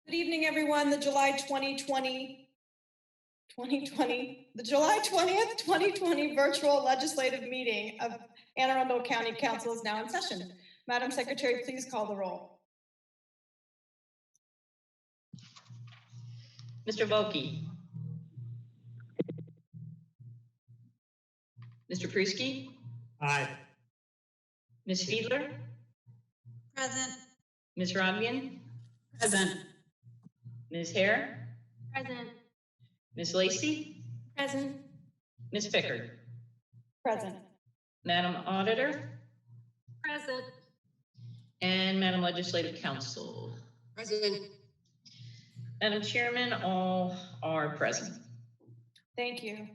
Good evening, everyone. The July 2020, the July 20th, 2020 virtual legislative meeting of Anne Arundel County Council is now in session. Madam Secretary, please call the roll. Mr. Volkey. Mr. Pruski. Aye. Ms. Fiedler. Present. Ms. Rodvian. Present. Ms. Hare. Present. Ms. Lacey. Present. Ms. Pickard. Present. Madam Auditor. Present. And Madam Legislative Counsel. Present. Madam Chairman, all are present. Thank you.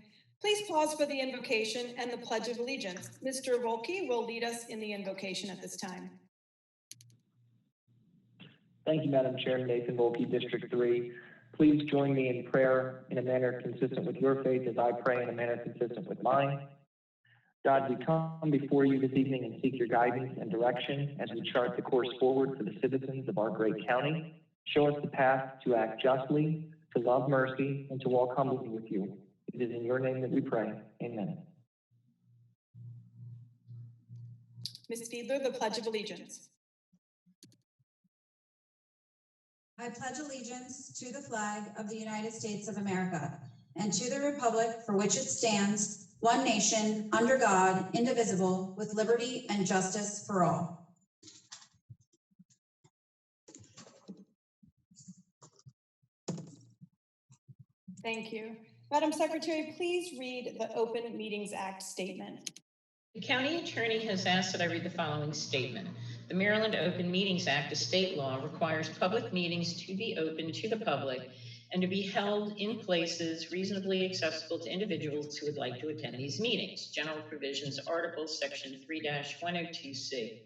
Please pause for the invocation and the Pledge of Allegiance. Mr. Volkey will lead us in the invocation at this time. Thank you, Madam Chair. Nathan Volkey, District 3. Please join me in prayer in a manner consistent with your faith as I pray in a manner consistent with mine. God, we come before you this evening and seek your guidance and direction as we chart the course forward for the citizens of our great county. Show us the path to act justly, to love mercy, and to walk humbly with you. It is in your name that we pray. Amen. Ms. Fiedler, the Pledge of Allegiance. I pledge allegiance to the flag of the United States of America and to the republic for which it stands, one nation, under God, indivisible, with liberty and justice for all. Thank you. Madam Secretary, please read the Open Meetings Act statement. The county attorney has asked that I read the following statement. The Maryland Open Meetings Act, a state law, requires public meetings to be open to the public and to be held in places reasonably accessible to individuals who would like to attend these meetings. General Provisions, Article Section 3-102C.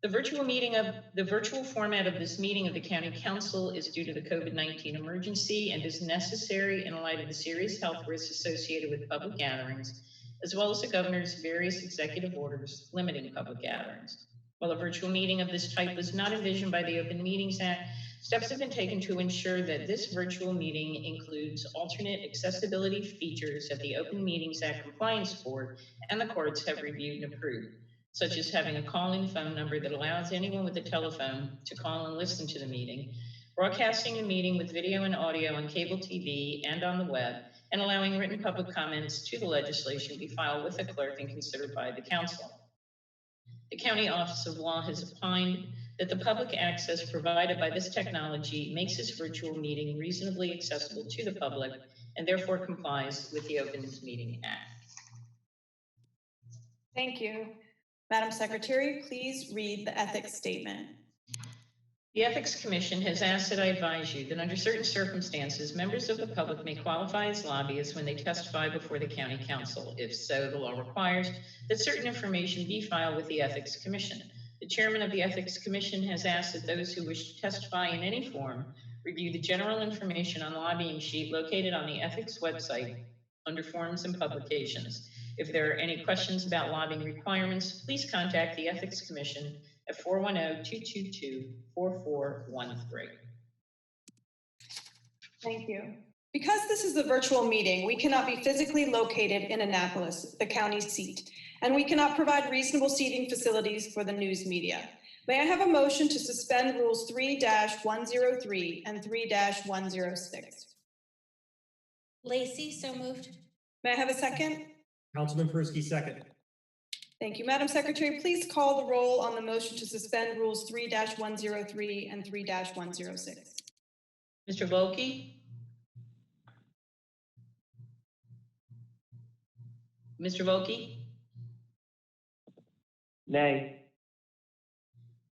The virtual format of this meeting of the County Council is due to the COVID-19 emergency and is necessary in light of the serious health risks associated with public gatherings, as well as the governor's various executive orders limiting public gatherings. While a virtual meeting of this type was not envisioned by the Open Meetings Act, steps have been taken to ensure that this virtual meeting includes alternate accessibility features that the Open Meetings Act Compliance Board and the courts have reviewed and approved, such as having a call-in phone number that allows anyone with a telephone to call and listen to the meeting, broadcasting the meeting with video and audio on cable TV and on the web, and allowing written public comments to the legislation be filed with the clerk and considered by the council. The County Office of Law has opined that the public access provided by this technology makes this virtual meeting reasonably accessible to the public and therefore complies with the Open Meeting Act. Thank you. Madam Secretary, please read the ethics statement. The Ethics Commission has asked that I advise you that under certain circumstances, members of the public may qualify as lobbyists when they testify before the County Council. If so, the law requires that certain information be filed with the Ethics Commission. The chairman of the Ethics Commission has asked that those who wish to testify in any form review the general information on the lobbying sheet located on the Ethics website under Forms and Publications. If there are any questions about lobbying requirements, please contact the Ethics Commission at 410-222-4413. Thank you. Because this is a virtual meeting, we cannot be physically located in Annapolis, the county seat, and we cannot provide reasonable seating facilities for the news media. May I have a motion to suspend Rules 3-103 and 3-106? Lacey, so moved. May I have a second? Councilman Pruski, second. Thank you. Madam Secretary, please call the roll on the motion to suspend Rules 3-103 and 3-106. Mr. Volkey? Mr. Volkey? Nay.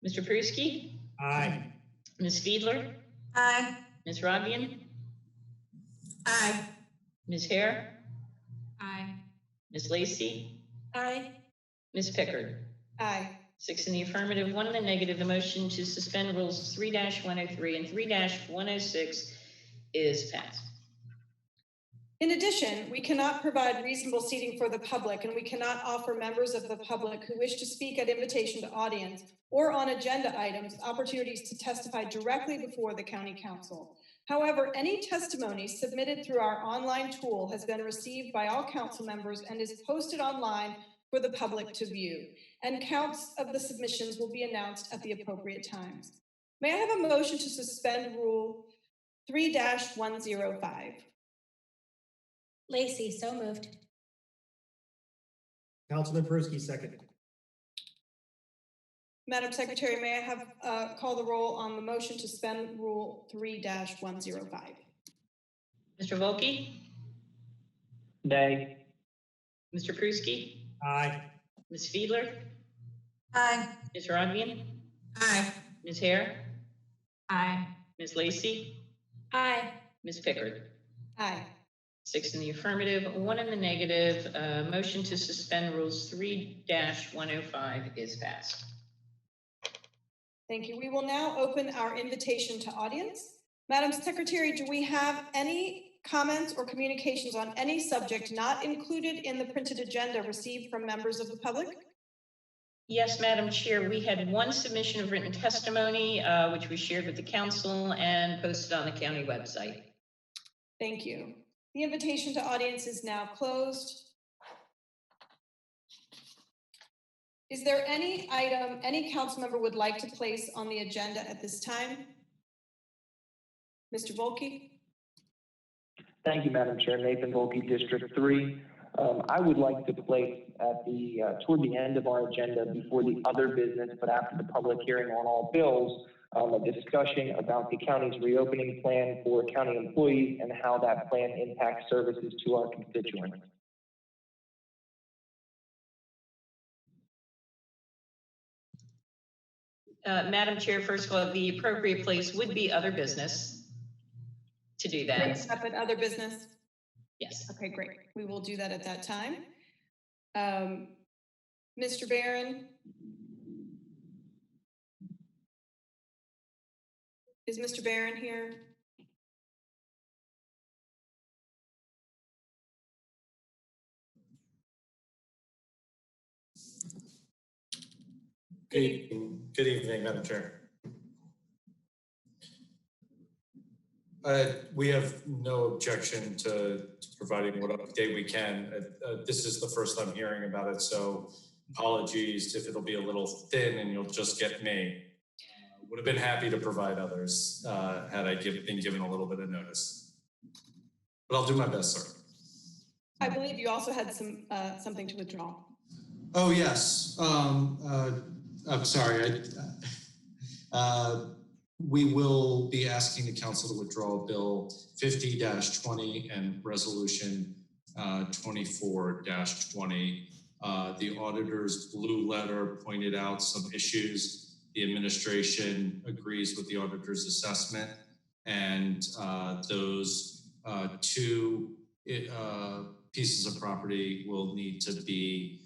Mr. Pruski? Aye. Ms. Fiedler? Aye. Ms. Rodvian? Aye. Ms. Hare? Aye. Ms. Lacey? Aye. Ms. Pickard? Aye. 6 in the affirmative, 1 in the negative. The motion to suspend Rules 3-103 and 3-106 is passed. In addition, we cannot provide reasonable seating for the public, and we cannot offer members of the public who wish to speak at invitation to audience or on agenda items opportunities to testify directly before the County Council. However, any testimony submitted through our online tool has been received by all council members and is posted online for the public to view, and counts of the submissions will be announced at the appropriate times. May I have a motion to suspend Rule 3-105? Lacy, so moved. Councilman Persky, second. Madam Secretary, may I have call the roll on the motion to suspend Rule 3-105? Mr. Volkey? Nay. Mr. Pruski? Aye. Ms. Fiedler? Aye. Ms. Rodvian? Aye. Ms. Hare? Aye. Ms. Lacy? Aye. Ms. Pickard? Aye. 6 in the affirmative, 1 in the negative. Motion to suspend Rules 3-105 is passed. Thank you. We will now open our invitation to audience. Madam Secretary, do we have any comments or communications on any subject not included in the printed agenda received from members of the public? Yes, Madam Chair, we had one submission of written testimony, which was shared with the council and posted on the county website. Thank you. The invitation to audience is now closed. Is there any item any council member would like to place on the agenda at this time? Mr. Volkey? Thank you, Madam Chair. Nathan Volkey, District 3. I would like to place at the toward the end of our agenda, before the other business, but after the public hearing on all bills, a discussion about the county's reopening plan for county employees and how that plan impacts services to our constituents. Madam Chair, first of all, the appropriate place would be other business to do that. Next up at other business? Yes. Okay, great. We will do that at that time. Mr. Barron? Is Mr. Barron here? Good evening, Madam Chair. We have no objection to providing what update we can. This is the first I'm hearing about it, so apologies if it'll be a little thin and you'll just get me. Would have been happy to provide others had I been given a little bit of notice. But I'll do my best, sir. I believe you also had some something to withdraw. Oh, yes. I'm sorry. We will be asking the council to withdraw Bill 50-20 and Resolution 24-20. The auditor's blue letter pointed out some issues. The administration agrees with the auditor's assessment, and those two pieces of property will need to be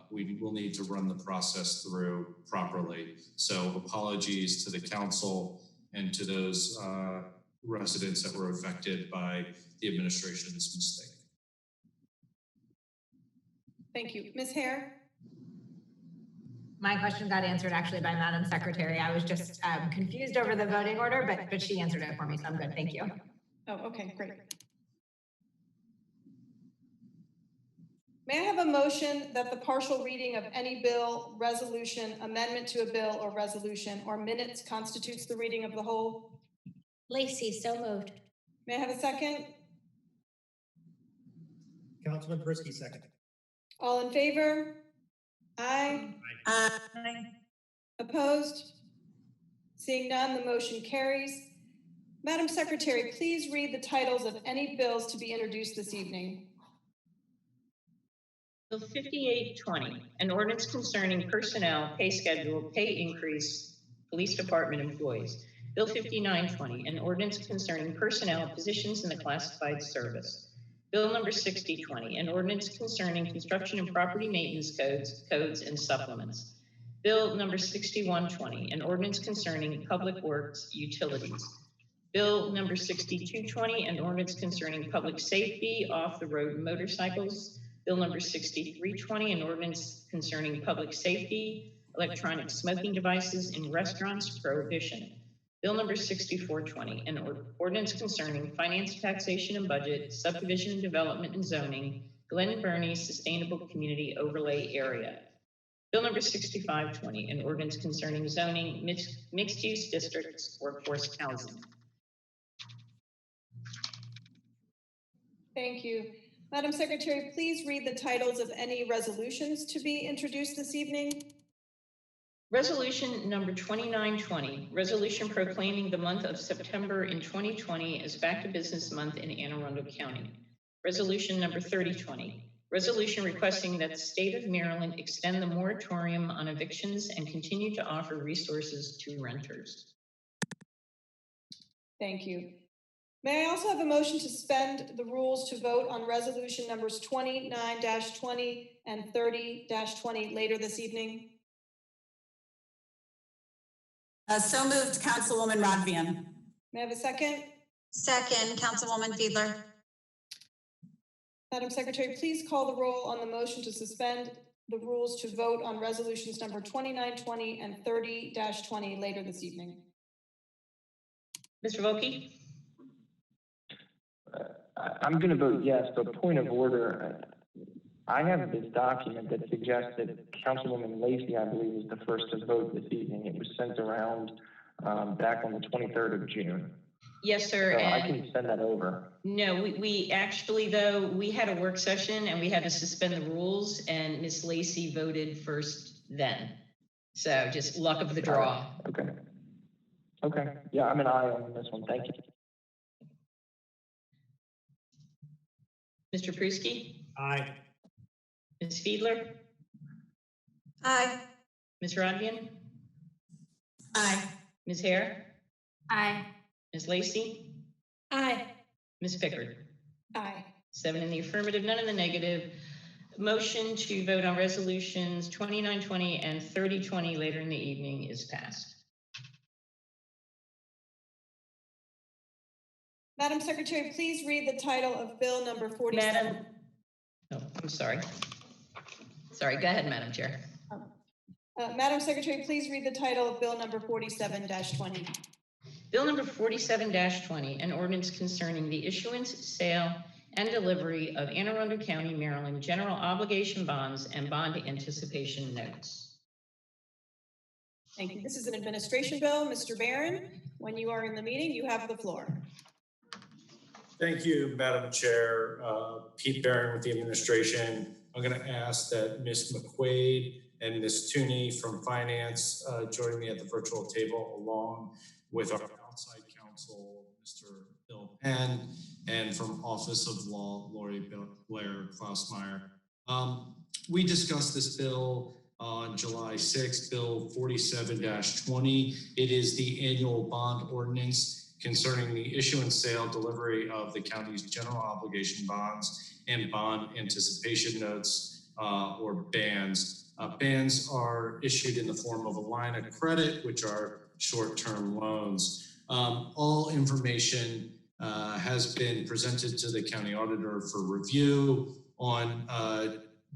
we will need to run the process through properly. So apologies to the council and to those residents that were affected by the administration's mistake. Thank you. Ms. Hare? My question got answered actually by Madam Secretary. I was just confused over the voting order, but she answered it for me, so I'm good. Thank you. Oh, okay, great. May I have a motion that the partial reading of any bill, resolution, amendment to a bill or resolution, or minutes constitutes the reading of the whole? Lacy, so moved. May I have a second? Councilman Persky, second. All in favor? Aye. Aye. Opposed? Seeing none, the motion carries. Madam Secretary, please read the titles of any bills to be introduced this evening. Bill 5820, an ordinance concerning personnel, pay schedule, pay increase, police department employees. Bill 5920, an ordinance concerning personnel, positions in the classified service. Bill number 6020, an ordinance concerning construction and property maintenance codes and supplements. Bill number 6120, an ordinance concerning public works utilities. Bill number 6220, an ordinance concerning public safety, off-the-road motorcycles. Bill number 6320, an ordinance concerning public safety, electronic smoking devices in restaurants, prohibition. Bill number 6420, an ordinance concerning finance, taxation, and budget, subdivision and development and zoning, Glen Burnie Sustainable Community Overlay Area. Bill number 6520, an ordinance concerning zoning, mixed-use districts, workforce housing. Thank you. Madam Secretary, please read the titles of any resolutions to be introduced this evening. Resolution number 2920, resolution proclaiming the month of September in 2020 as Back to Business Month in Anne Arundel County. Resolution number 3020, resolution requesting that the state of Maryland extend the moratorium on evictions and continue to offer resources to renters. Thank you. May I also have a motion to suspend the rules to vote on resolution numbers 29-20 and 30-20 later this evening? So moved, Councilwoman Rodvian. May I have a second? Second, Councilwoman Fiedler. Madam Secretary, please call the roll on the motion to suspend the rules to vote on resolutions number 29-20 and 30-20 later this evening. Mr. Volkey? I'm going to vote yes, but point of order, I have this document that suggests that Councilwoman Lacey, I believe, was the first to vote this evening. It was sent around back on the 23rd of June. Yes, sir. So I can send that over. No, we actually, though, we had a work session and we had to suspend the rules, and Ms. Lacey voted first then. So just luck of the draw. Okay. Okay. Yeah, I'm an aye on this one. Thank you. Mr. Pruski? Aye. Ms. Fiedler? Aye. Ms. Rodvian? Aye. Ms. Hare? Aye. Ms. Lacey? Aye. Ms. Pickard? Aye. 7 in the affirmative, none in the negative. Motion to vote on resolutions 2920 and 3020 later in the evening is passed. Madam Secretary, please read the title of bill number 47. I'm sorry. Sorry, go ahead, Madam Chair. Madam Secretary, please read the title of bill number 47-20. Bill number 47-20, an ordinance concerning the issuance, sale, and delivery of Anne Arundel County, Maryland general obligation bonds and bond anticipation notes. Thank you. This is an administration bill. Mr. Barron, when you are in the meeting, you have the floor. Thank you, Madam Chair. Pete Barron with the administration. I'm going to ask that Ms. McQuaid and Ms. Tooney from Finance join me at the virtual table, along with our outside counsel, Mr. Bill Penn, and from Office of Law, Lori Blair Klausmeyer. We discussed this bill on July 6th, Bill 47-20. It is the annual bond ordinance concerning the issuance, sale, delivery of the county's general obligation bonds and bond anticipation notes, or bands. Bands are issued in the form of a line of credit, which are short-term loans. All information has been presented to the county auditor for review. On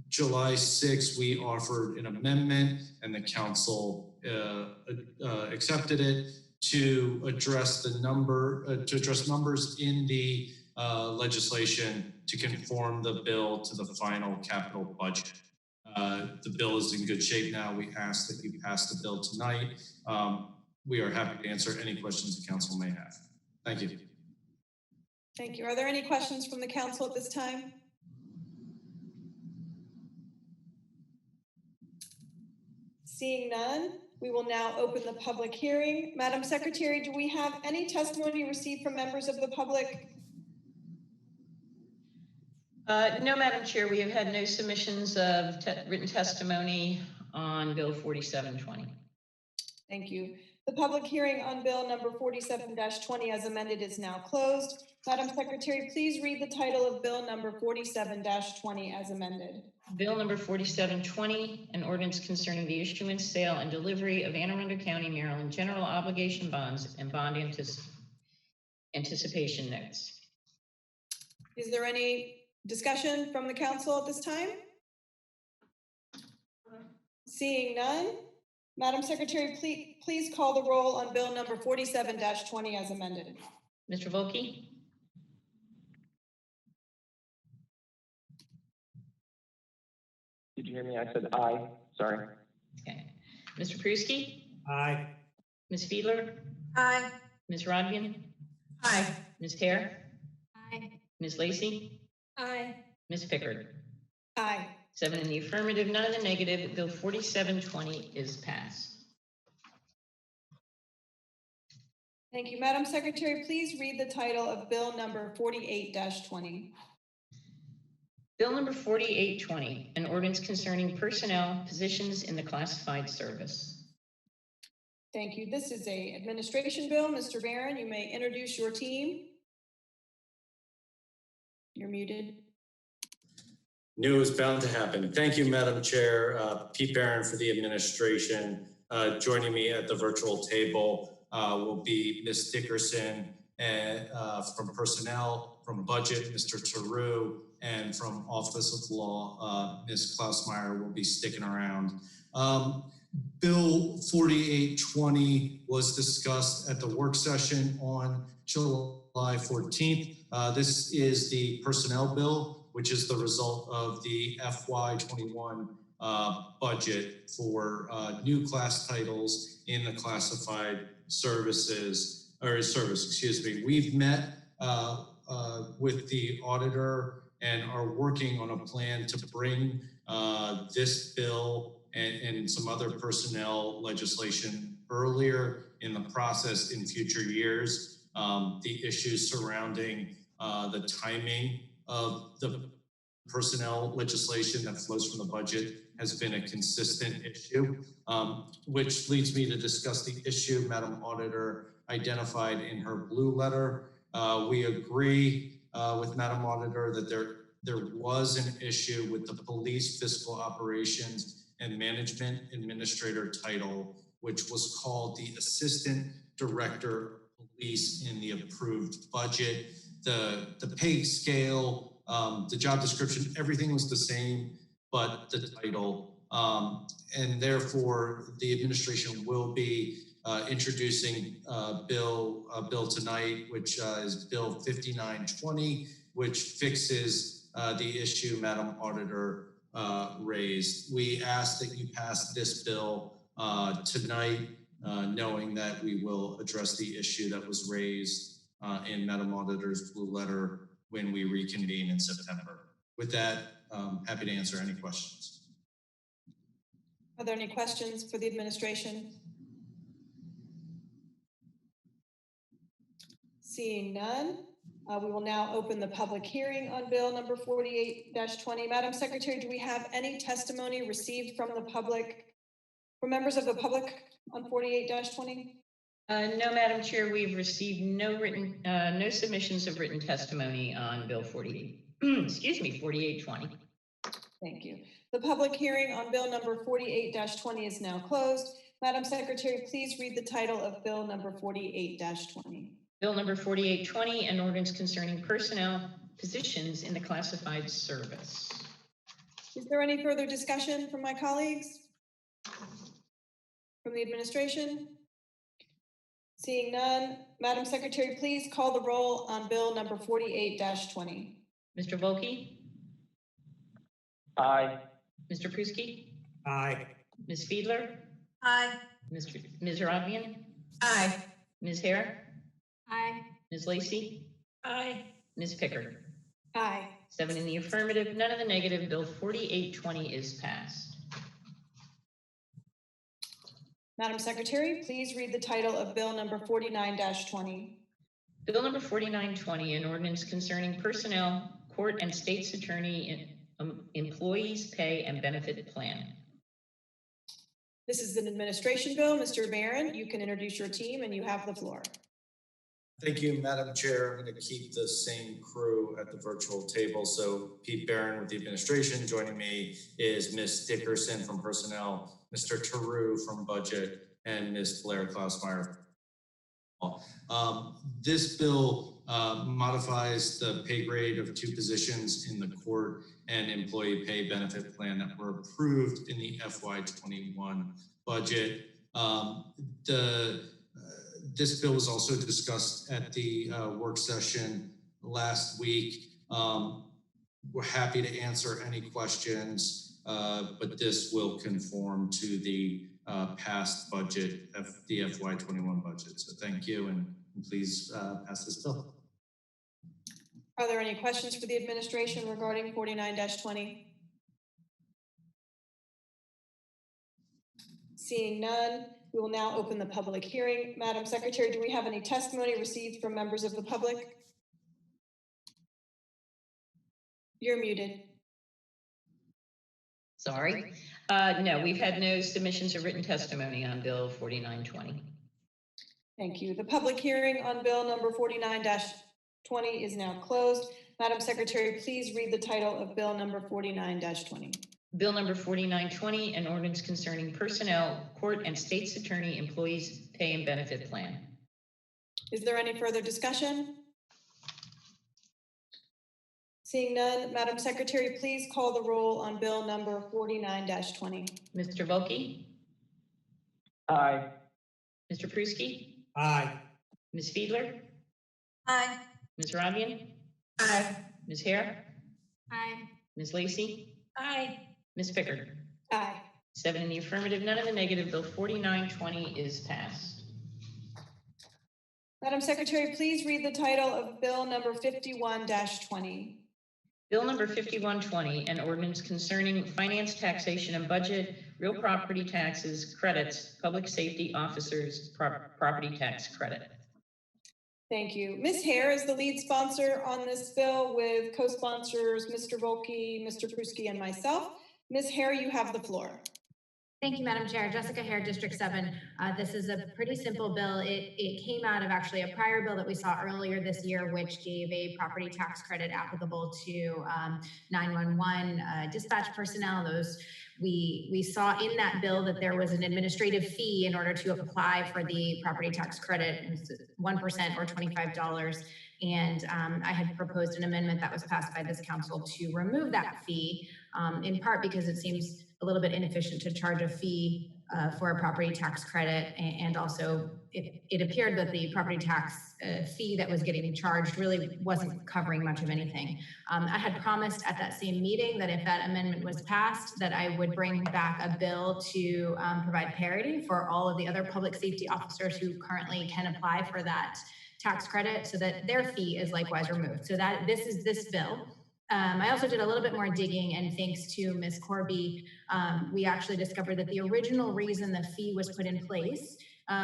July 6th, we offered an amendment and the council accepted it to address the numbers in the legislation to conform the bill to the final capital budget. The bill is in good shape now. We ask that you pass the bill tonight. We are happy to answer any questions the council may have. Thank you. Thank you. Are there any questions from the council at this time? Seeing none, we will now open the public hearing. Madam Secretary, do we have any testimony received from members of the public? No, Madam Chair, we have had no submissions of written testimony on Bill 47-20. Thank you. The public hearing on bill number 47-20 as amended is now closed. Madam Secretary, please read the title of bill number 47-20 as amended. Bill number 47-20, an ordinance concerning the issuance, sale, and delivery of Anne Arundel County, Maryland general obligation bonds and bond Anticipation notes. Is there any discussion from the council at this time? Seeing none, Madam Secretary, please call the roll on bill number 47-20 as amended. Mr. Volkey? Did you hear me? I said aye. Sorry. Okay. Mr. Pruski? Aye. Ms. Fiedler? Aye. Ms. Rodvian? Aye. Ms. Hare? Aye. Ms. Lacy? Aye. Ms. Pickard? Aye. 7 in the affirmative, none in the negative. Bill 4720 is passed. Thank you. Madam Secretary, please read the title of bill number 48-20. Bill number 4820, an ordinance concerning personnel positions in the classified service. Thank you. This is a administration bill. Mr. Barron, you may introduce your team. You're muted. Knew it was bound to happen. Thank you, Madam Chair. Pete Barron for the administration. Joining me at the virtual table will be Ms. Dickerson from Personnel, from Budget, Mr. Taru, and from Office of Law, Ms. Klausmeyer will be sticking around. Bill 4820 was discussed at the work session on July 14th. This is the personnel bill, which is the result of the FY21 budget for new class titles in the classified services, or service, excuse me. We've met with the auditor and are working on a plan to bring this bill and some other personnel legislation earlier in the process in future years. The issues surrounding the timing of the personnel legislation that flows from the budget has been a consistent issue, which leads me to discuss the issue Madam Auditor identified in her blue letter. We agree with Madam Auditor that there was an issue with the police fiscal operations and management administrator title, which was called the Assistant Director of Police in the approved budget. The pay scale, the job description, everything was the same, but the title. And therefore, the administration will be introducing a bill tonight, which is Bill 5920, which fixes the issue Madam Auditor raised. We ask that you pass this bill tonight, knowing that we will address the issue that was raised in Madam Auditor's blue letter when we reconvene in September. With that, happy to answer any questions. Are there any questions for the administration? Seeing none, we will now open the public hearing on bill number 48-20. Madam Secretary, do we have any testimony received from the public, from members of the public on 48-20? No, Madam Chair, we've received no submissions of written testimony on Bill 4820. Thank you. The public hearing on bill number 48-20 is now closed. Madam Secretary, please read the title of bill number 48-20. Bill number 4820, an ordinance concerning personnel positions in the classified service. Is there any further discussion from my colleagues? From the administration? Seeing none, Madam Secretary, please call the roll on bill number 48-20. Mr. Volkey? Aye. Mr. Pruski? Aye. Ms. Fiedler? Aye. Ms. Rodvian? Aye. Ms. Hare? Aye. Ms. Lacy? Aye. Ms. Pickard? Aye. 7 in the affirmative, none in the negative. Bill 4820 is passed. Madam Secretary, please read the title of bill number 49-20. Bill number 4920, an ordinance concerning personnel, court and state's attorney, employees pay and benefit plan. This is an administration bill. Mr. Barron, you can introduce your team and you have the floor. Thank you, Madam Chair. I'm going to keep the same crew at the virtual table. So Pete Barron with the administration. Joining me is Ms. Dickerson from Personnel, Mr. Taru from Budget, and Ms. Blair Klausmeyer This bill modifies the pay grade of 2 positions in the court and employee pay benefit plan that were approved in the FY21 budget. This bill was also discussed at the work session last week. We're happy to answer any questions, but this will conform to the past budget, the FY21 budget. So thank you, and please pass this bill. Are there any questions for the administration regarding 49-20? Seeing none, we will now open the public hearing. Madam Secretary, do we have any testimony received from members of the public? You're muted. Sorry. No, we've had no submissions or written testimony on Bill 4920. Thank you. The public hearing on bill number 49-20 is now closed. Madam Secretary, please read the title of bill number 49-20. Bill number 4920, an ordinance concerning personnel, court and state's attorney employees pay and benefit plan. Is there any further discussion? Seeing none, Madam Secretary, please call the roll on bill number 49-20. Mr. Volkey? Aye. Mr. Pruski? Aye. Ms. Fiedler? Aye. Ms. Rodian? Aye. Ms. Hare? Aye. Ms. Lacy? Aye. Ms. Pickard? Aye. 7 in the affirmative, none in the negative. Bill 4920 is passed. Madam Secretary, please read the title of bill number 51-20. Bill number 5120, an ordinance concerning finance, taxation, and budget, real property taxes, credits, public safety officers, property tax credit. Thank you. Ms. Hare is the lead sponsor on this bill with co-sponsors Mr. Volkey, Mr. Pruski, and myself. Ms. Hare, you have the floor. Thank you, Madam Chair. Jessica Hare, District 7. This is a pretty simple bill. It came out of actually a prior bill that we saw earlier this year, which gave a property tax credit applicable to 911 dispatch personnel. Those we saw in that bill that there was an administrative fee in order to apply for the property tax credit. It was 1% or $25. And I had proposed an amendment that was passed by this council to remove that fee, in part because it seems a little bit inefficient to charge a fee for a property tax credit. And also it appeared that the property tax fee that was getting charged really wasn't covering much of anything. I had promised at that same meeting that if that amendment was passed, that I would bring back a bill to provide parity for all of the other public safety officers who currently can apply for that tax credit, so that their fee is likewise removed. So that this is this bill. I also did a little bit more digging, and thanks to Ms. Corby, we actually discovered that the original reason the fee was put in place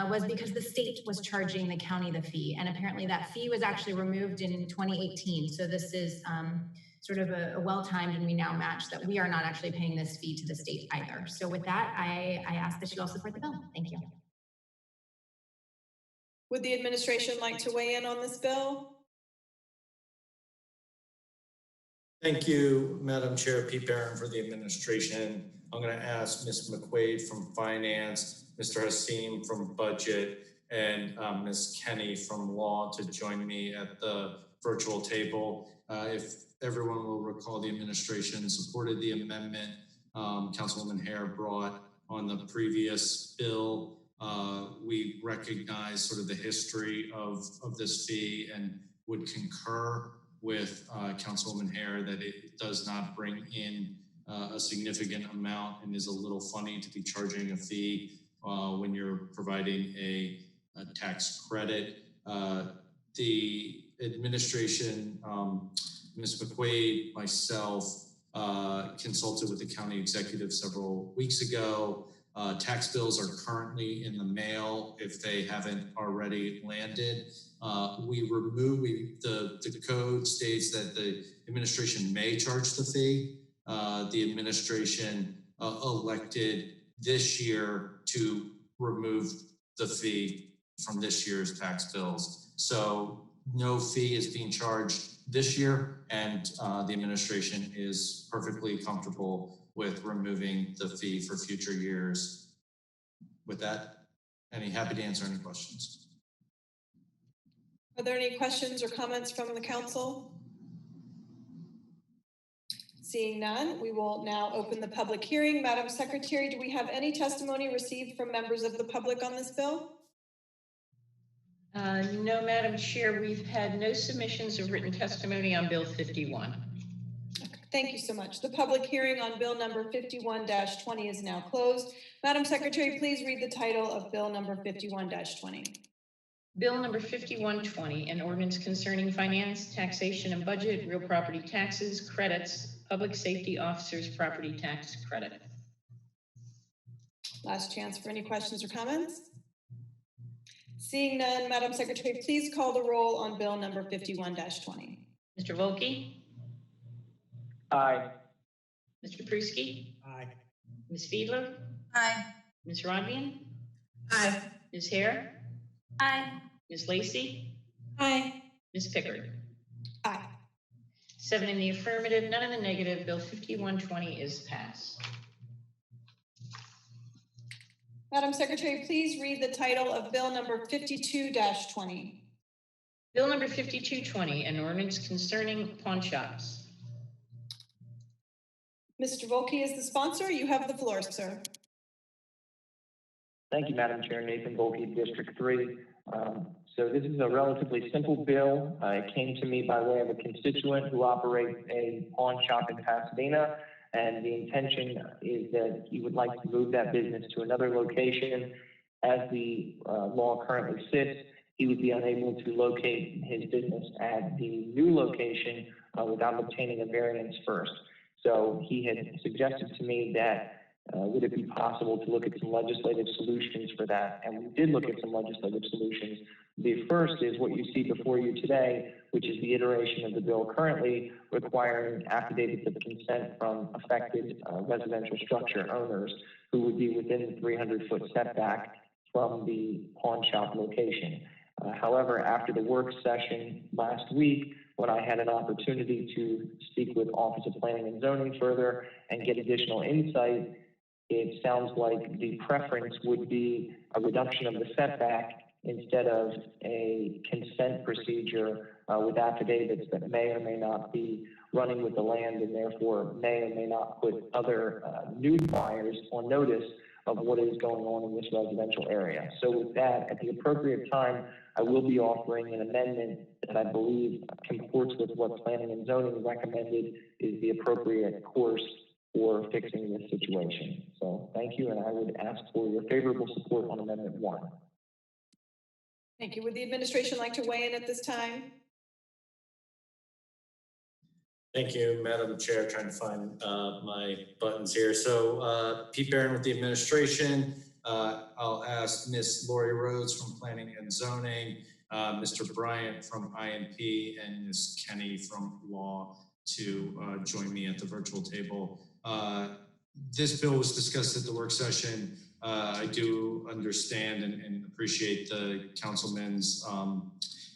was because the state was charging the county the fee, and apparently that fee was actually removed in 2018. So this is sort of a well-timed, and we now match that we are not actually paying this fee to the state either. So with that, I ask that you all support the bill. Thank you. Would the administration like to weigh in on this bill? Thank you, Madam Chair, Pete Barron for the administration. I'm going to ask Ms. McQuaid from Finance, Mr. Hassim from Budget, and Ms. Kenny from Law to join me at the virtual table. If everyone will recall, the administration supported the amendment Councilwoman Hare brought on the previous bill. We recognize sort of the history of this fee and would concur with Councilwoman Hare that it does not bring in a significant amount and is a little funny to be charging a fee when you're providing a tax credit. The administration, Ms. McQuaid, myself, consulted with the county executive several weeks ago. Tax bills are currently in the mail if they haven't already landed. The code states that the administration may charge the fee. The administration elected this year to remove the fee from this year's tax bills. So no fee is being charged this year, and the administration is perfectly comfortable with removing the fee for future years. With that, happy to answer any questions. Are there any questions or comments from the council? Seeing none, we will now open the public hearing. Madam Secretary, do we have any testimony received from members of the public on this bill? No, Madam Chair, we've had no submissions of written testimony on Bill 51. Okay, thank you so much. The public hearing on bill number 51-20 is now closed. Madam Secretary, please read the title of bill number 51-20. Bill number 5120, an ordinance concerning finance, taxation, and budget, real property taxes, credits, public safety officers' property tax credit. Last chance for any questions or comments? Seeing none, Madam Secretary, please call the roll on bill number 51-20. Mr. Volkey? Aye. Mr. Pruski? Aye. Ms. Fiedler? Aye. Ms. Rodvian? Aye. Ms. Hare? Aye. Ms. Lacy? Aye. Ms. Pickard? Aye. 7 in the affirmative, none in the negative. Bill 5120 is passed. Madam Secretary, please read the title of bill number 52-20. Bill number 5220, an ordinance concerning pawn shops. Mr. Volkey is the sponsor. You have the floor, sir. Thank you, Madam Chair. Nathan Volkey, District 3. So this is a relatively simple bill. It came to me by way of a constituent who operates a pawn shop in Pasadena, and the intention is that he would like to move that business to another location. As the law currently sits, he would be unable to locate his business at the new location without obtaining a variance first. So he had suggested to me that would it be possible to look at some legislative solutions for that? And we did look at some legislative solutions. The first is what you see before you today, which is the iteration of the bill currently requiring affidavits of consent from affected residential structure owners who would be within the 300-foot setback from the pawn shop location. However, after the work session last week, when I had an opportunity to speak with Office of Planning and Zoning further and get additional insight, it sounds like the preference would be a reduction of the setback instead of a consent procedure with affidavits that may or may not be running with the land and therefore may or may not put other new buyers on notice of what is going on in this residential area. So with that, at the appropriate time, I will be offering an amendment that I believe comports with what Planning and Zoning recommended is the appropriate course for fixing this situation. So thank you, and I would ask for your favorable support on Amendment 1. Thank you. Would the administration like to weigh in at this time? Thank you, Madam Chair. Trying to find my buttons here. So Pete Barron with the administration. I'll ask Ms. Lori Rhodes from Planning and Zoning, Mr. Bryant from INP, and Ms. Kenny from Law to join me at the virtual table. This bill was discussed at the work session. I do understand and appreciate the councilman's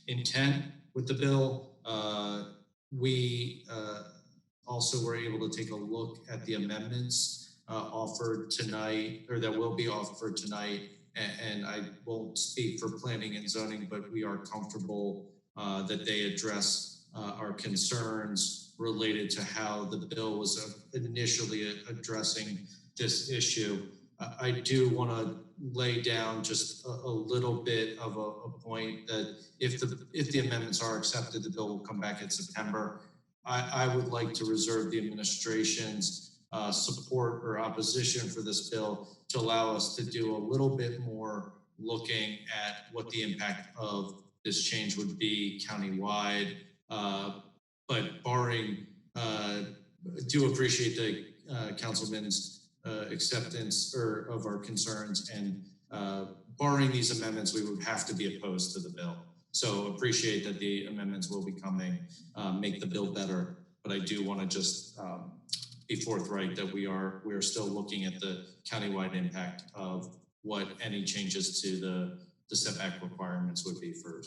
intent with the bill. We also were able to take a look at the amendments offered tonight, or that will be offered tonight. And I won't speak for Planning and Zoning, but we are comfortable that they address our concerns related to how the bill was initially addressing this issue. I do want to lay down just a little bit of a point that if the amendments are accepted, the bill will come back in September. I would like to reserve the administration's support or opposition for this bill to allow us to do a little bit more looking at what the impact of this change would be countywide. But barring, do appreciate the councilman's acceptance of our concerns, and barring these amendments, we would have to be opposed to the bill. So appreciate that the amendments will be coming, make the bill better. But I do want to just be forthright that we are still looking at the countywide impact of what any changes to the setback requirements would be for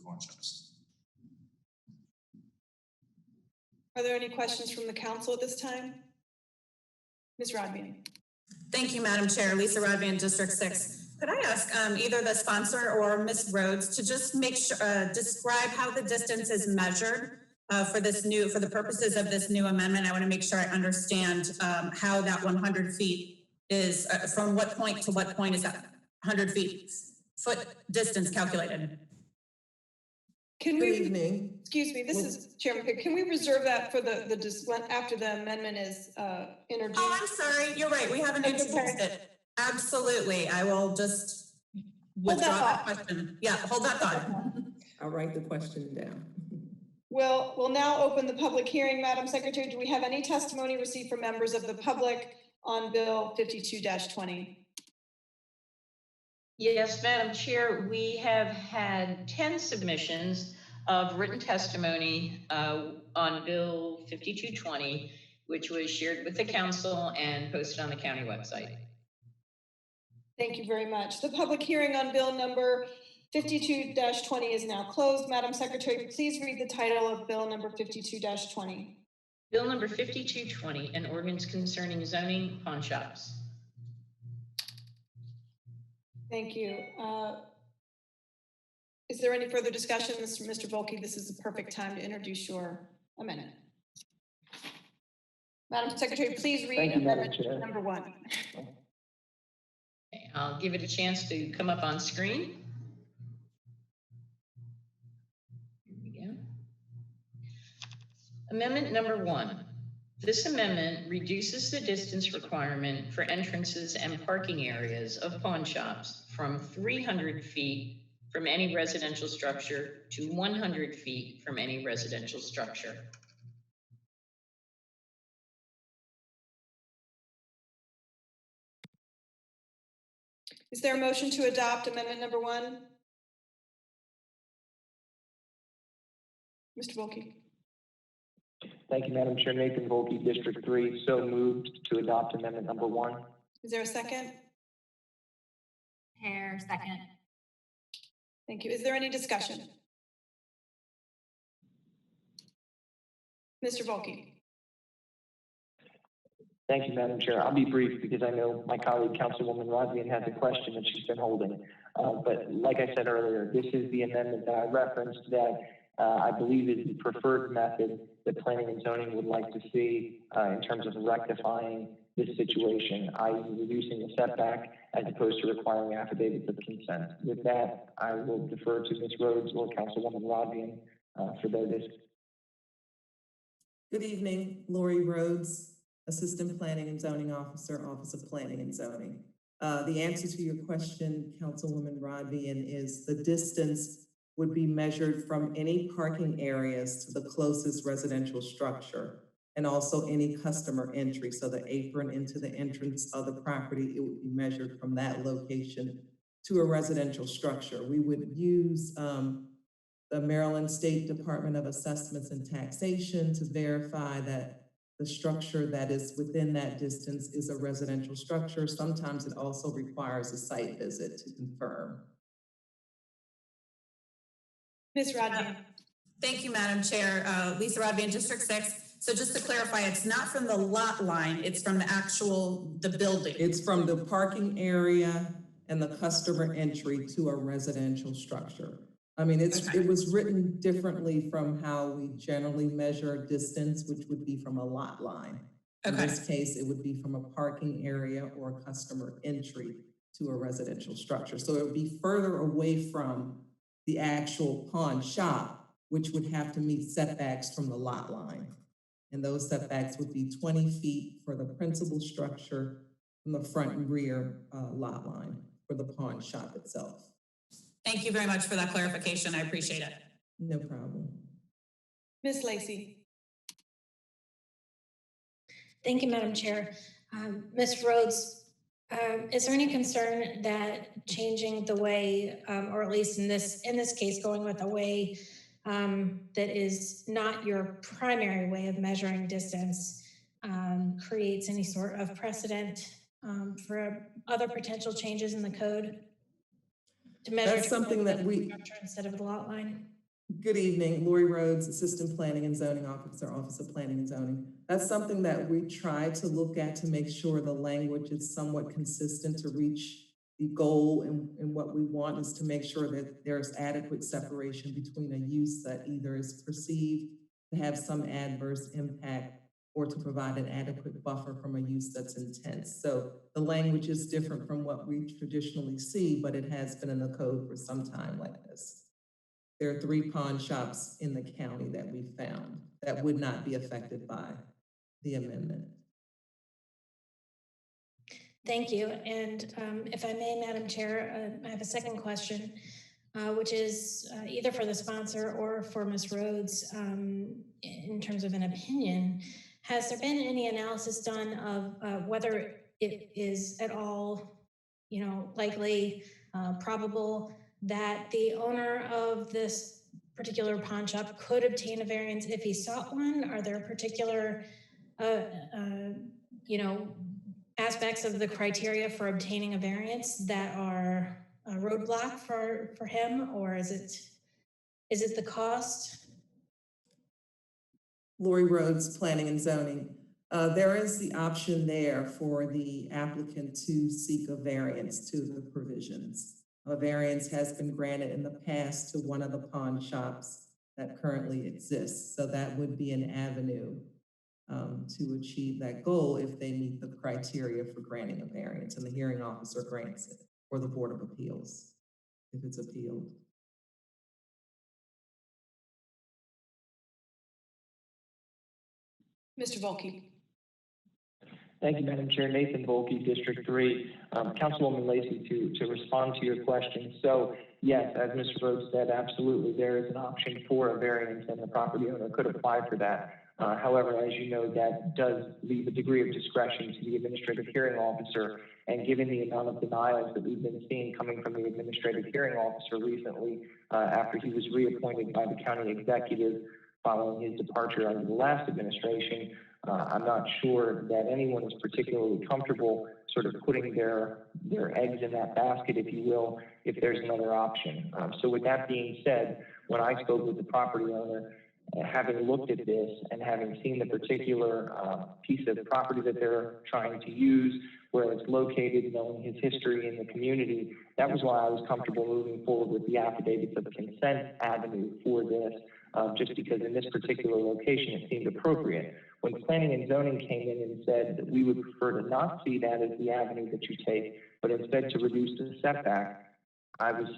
pawn shops. Are there any questions from the council at this time? Ms. Rodvian. Thank you, Madam Chair. Lisa Rodvian, District 6. Could I ask either the sponsor or Ms. Rhodes to just make sure, describe how the distance is measured for the purposes of this new amendment? I want to make sure I understand how that 100 feet is, from what point to what point is that 100 foot distance calculated? Can Good we, evening. excuse me, this is Chairman Pick, can we reserve that for after the amendment is introduced? Oh, I'm sorry. You're right. We haven't introduced it. Absolutely. I will just withdraw that question. Yeah, hold that thought. I'll write the question down. We'll now open the public hearing. Madam Secretary, do we have any testimony received from members of the public on Bill 52-20? Yes, Madam Chair, we have had 10 submissions of written testimony on Bill 5220, which was shared with the council and posted on the county website. Thank you very much. The public hearing on Bill number 52-20 is now closed. Madam Secretary, please read the title of Bill number 52-20. Bill number 5220, an ordinance concerning zoning pawn shops. Thank you. Is there any further discussion, Mr. Volkey? This is the perfect time to introduce your amendment. Madam Secretary, please read amendment number 1. Okay, I'll give it a chance to come up on screen. Here we go. Amendment number 1. This amendment reduces the distance requirement for entrances and parking areas of pawn shops from 300 feet from any residential structure to 100 feet from any residential structure. Is there a motion to adopt amendment number 1? Mr. Volkey. Thank you, Madam Chair. Nathan Volkey, District 3, so moved to adopt amendment number 1. Is there a second? Hare, second. Thank you. Is there any discussion? Mr. Volkey. Thank you, Madam Chair. I'll be brief because I know my colleague, Councilwoman Rodvian, has a question that she's been holding. But like I said earlier, this is the amendment that I referenced that I believe is the preferred method that planning and zoning would like to see in terms of rectifying this situation, i.e. reducing the setback as opposed to requiring affidavits of consent. With that, I will defer to Ms. Rhodes or Councilwoman Rodvian for this. Good evening, Lori Rhodes, Assistant Planning and Zoning Officer, Office of Planning and Zoning. The answer to your question, Councilwoman Rodvian, is the distance would be measured from any parking areas to the closest residential structure and also any customer entry. So the apron into the entrance of the property, it would be measured from that location to a residential structure. We would use the Maryland State Department of Assessments and Taxation to verify that the structure that is within that distance is a residential structure. Sometimes it also requires a site visit to confirm. Ms. Rodvian. Thank you, Madam Chair. Lisa Rodvian, District 6. So just to clarify, it's not from the lot line, it's from the building. It's from the parking area and the customer entry to a residential structure. I mean, it was written differently from how we generally measure distance, which would be from a lot line. In this case, it would be from a parking area or a customer entry to a residential structure. So it would be further away from the actual pawn shop, which would have to meet setbacks from the lot line. And those setbacks would be 20 feet for the principal structure from the front and rear lot line for the pawn shop itself. Thank you very much for that clarification. I appreciate it. No problem. Ms. Lacey. Thank you, Madam Chair. Ms. Rhodes, is there any concern that changing the way, or at least in this case, going with a way that is not your primary way of measuring distance creates any sort of precedent for other potential changes in the code? To measure That's something that we, instead of the lot line. good evening, Lori Rhodes, Assistant Planning and Zoning Officer, Office of Planning and Zoning. That's something that we try to look at to make sure the language is somewhat consistent to reach goal and what we want is to make sure that there's adequate separation between a use that either is perceived to have some adverse impact or to provide an adequate buffer from a use that's intense. So the language is different from what we traditionally see, but it has been in the code for some time like this. There are 3 pawn shops in the county that we found that would not be affected by the amendment. Thank you. And if I may, Madam Chair, I have a second question, which is either for the sponsor or for Ms. Rhodes in terms of an opinion. Has there been any analysis done of whether it is at all, likely, probable that the owner of this particular pawn shop could obtain a variance if he sought one? Are there particular, aspects of the criteria for obtaining a variance that are a roadblock for him, or is it the cost? Lori Rhodes, Planning and Zoning. There is the option there for the applicant to seek a variance to the provisions. A variance has been granted in the past to one of the pawn shops that currently exists. So that would be an avenue to achieve that goal if they meet the criteria for granting a variance, and the hearing officer grants it, or the Board of Appeals, if it's appealed. Mr. Volkey. Thank you, Madam Chair. Nathan Volkey, District 3. Councilwoman Lacey, to respond to your question. So, yes, as Mr. Rhodes said, absolutely, there is an option for a variance, and the property owner could apply for that. However, as you know, that does leave a degree of discretion to the administrative hearing officer. And given the amount of denials that we've been seeing coming from the administrative hearing officer recently, after he was reappointed by the county executive following his departure under the last administration, I'm not sure that anyone is particularly comfortable sort of putting their eggs in that basket, if you will, if there's another option. So with that being said, when I spoke with the property owner, having looked at this and having seen the particular piece of property that they're trying to use, where it's located, knowing his history in the community, that was why I was comfortable moving forward with the affidavits of consent avenue for this, just because in this particular location it seemed appropriate. When Planning and Zoning came in and said that we would prefer to not see that as the avenue that you take, but instead to reduce the setback, I was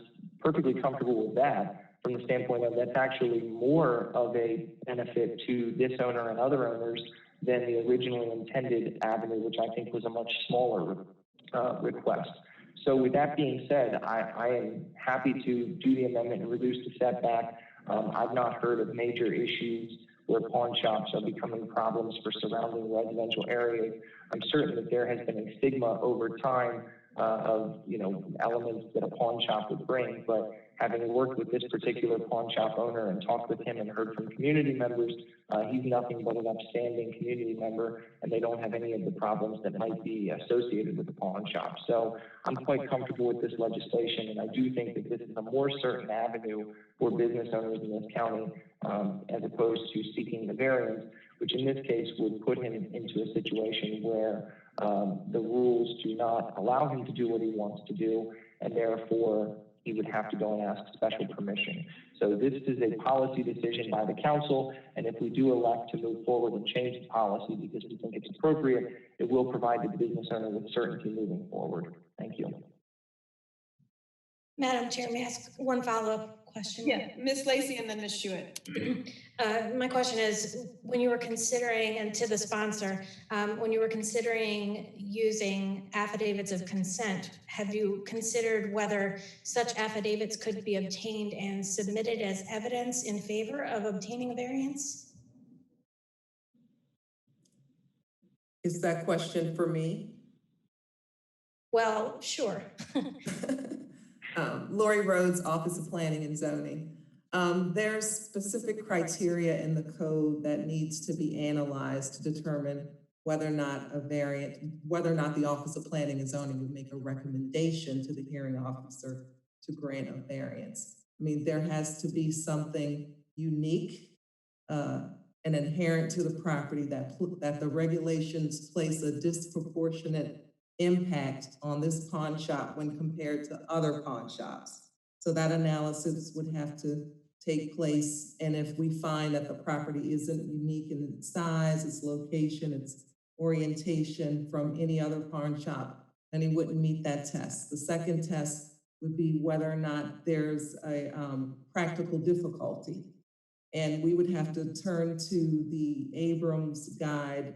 perfectly comfortable with that, from the standpoint of that's actually more of a benefit to this owner and other owners than the originally intended avenue, which I think was a much smaller request. So with that being said, I am happy to do the amendment and reduce the setback. I've not heard of major issues where pawn shops are becoming problems for surrounding residential areas. I'm certain that there has been a stigma over time of elements that a pawn shop would bring, but having worked with this particular pawn shop owner and talked with him and heard from community members, he's nothing but an upstanding community member, and they don't have any of the problems that might be associated with the pawn shop. So I'm quite comfortable with this legislation, and I do think that this is a more certain avenue for business owners in this county, as opposed to seeking the variance, which in this case would put him into a situation where the rules do not allow him to do what he wants to do, and therefore he would have to go and ask special permission. So this is a policy decision by the council, and if we do elect to move forward and change the policy because we think it's appropriate, it will provide the business owner with certainty moving forward. Thank you. Madam Chair, may I ask one follow-up question? Yeah, Ms. Lacey and then Ms. Schuett. My question is, when you were considering, and to the sponsor, when you were considering using affidavits of consent, have you considered whether such affidavits could be obtained and submitted as evidence in favor of obtaining a variance? Is that question for me? Well, sure. Lori Rhodes, Office of Planning and Zoning. There's specific criteria in the code that needs to be analyzed to determine whether or not the Office of Planning and Zoning would make a recommendation to the hearing officer to grant a variance. I mean, there has to be something unique and inherent to the property that the regulations place a disproportionate impact on this pawn shop when compared to other pawn shops. So that analysis would have to take place, and if we find that the property isn't unique in its size, its location, its orientation from any other pawn shop, then it wouldn't meet that test. The second test would be whether or not there's a practical difficulty. And we would have to turn to the Abrams Guide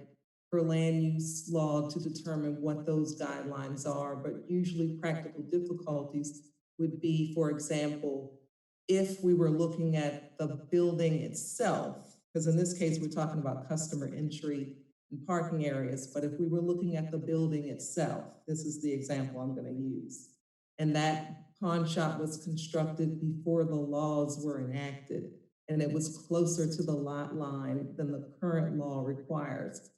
for land use law to determine what those guidelines are. But usually practical difficulties would be, for example, if we were looking at the building itself, because in this case, we're talking about customer entry and parking areas, but if we were looking at the building itself, this is the example I'm going to use, and that pawn shop was constructed before the laws were enacted, and it was closer to the lot line than the current law requires.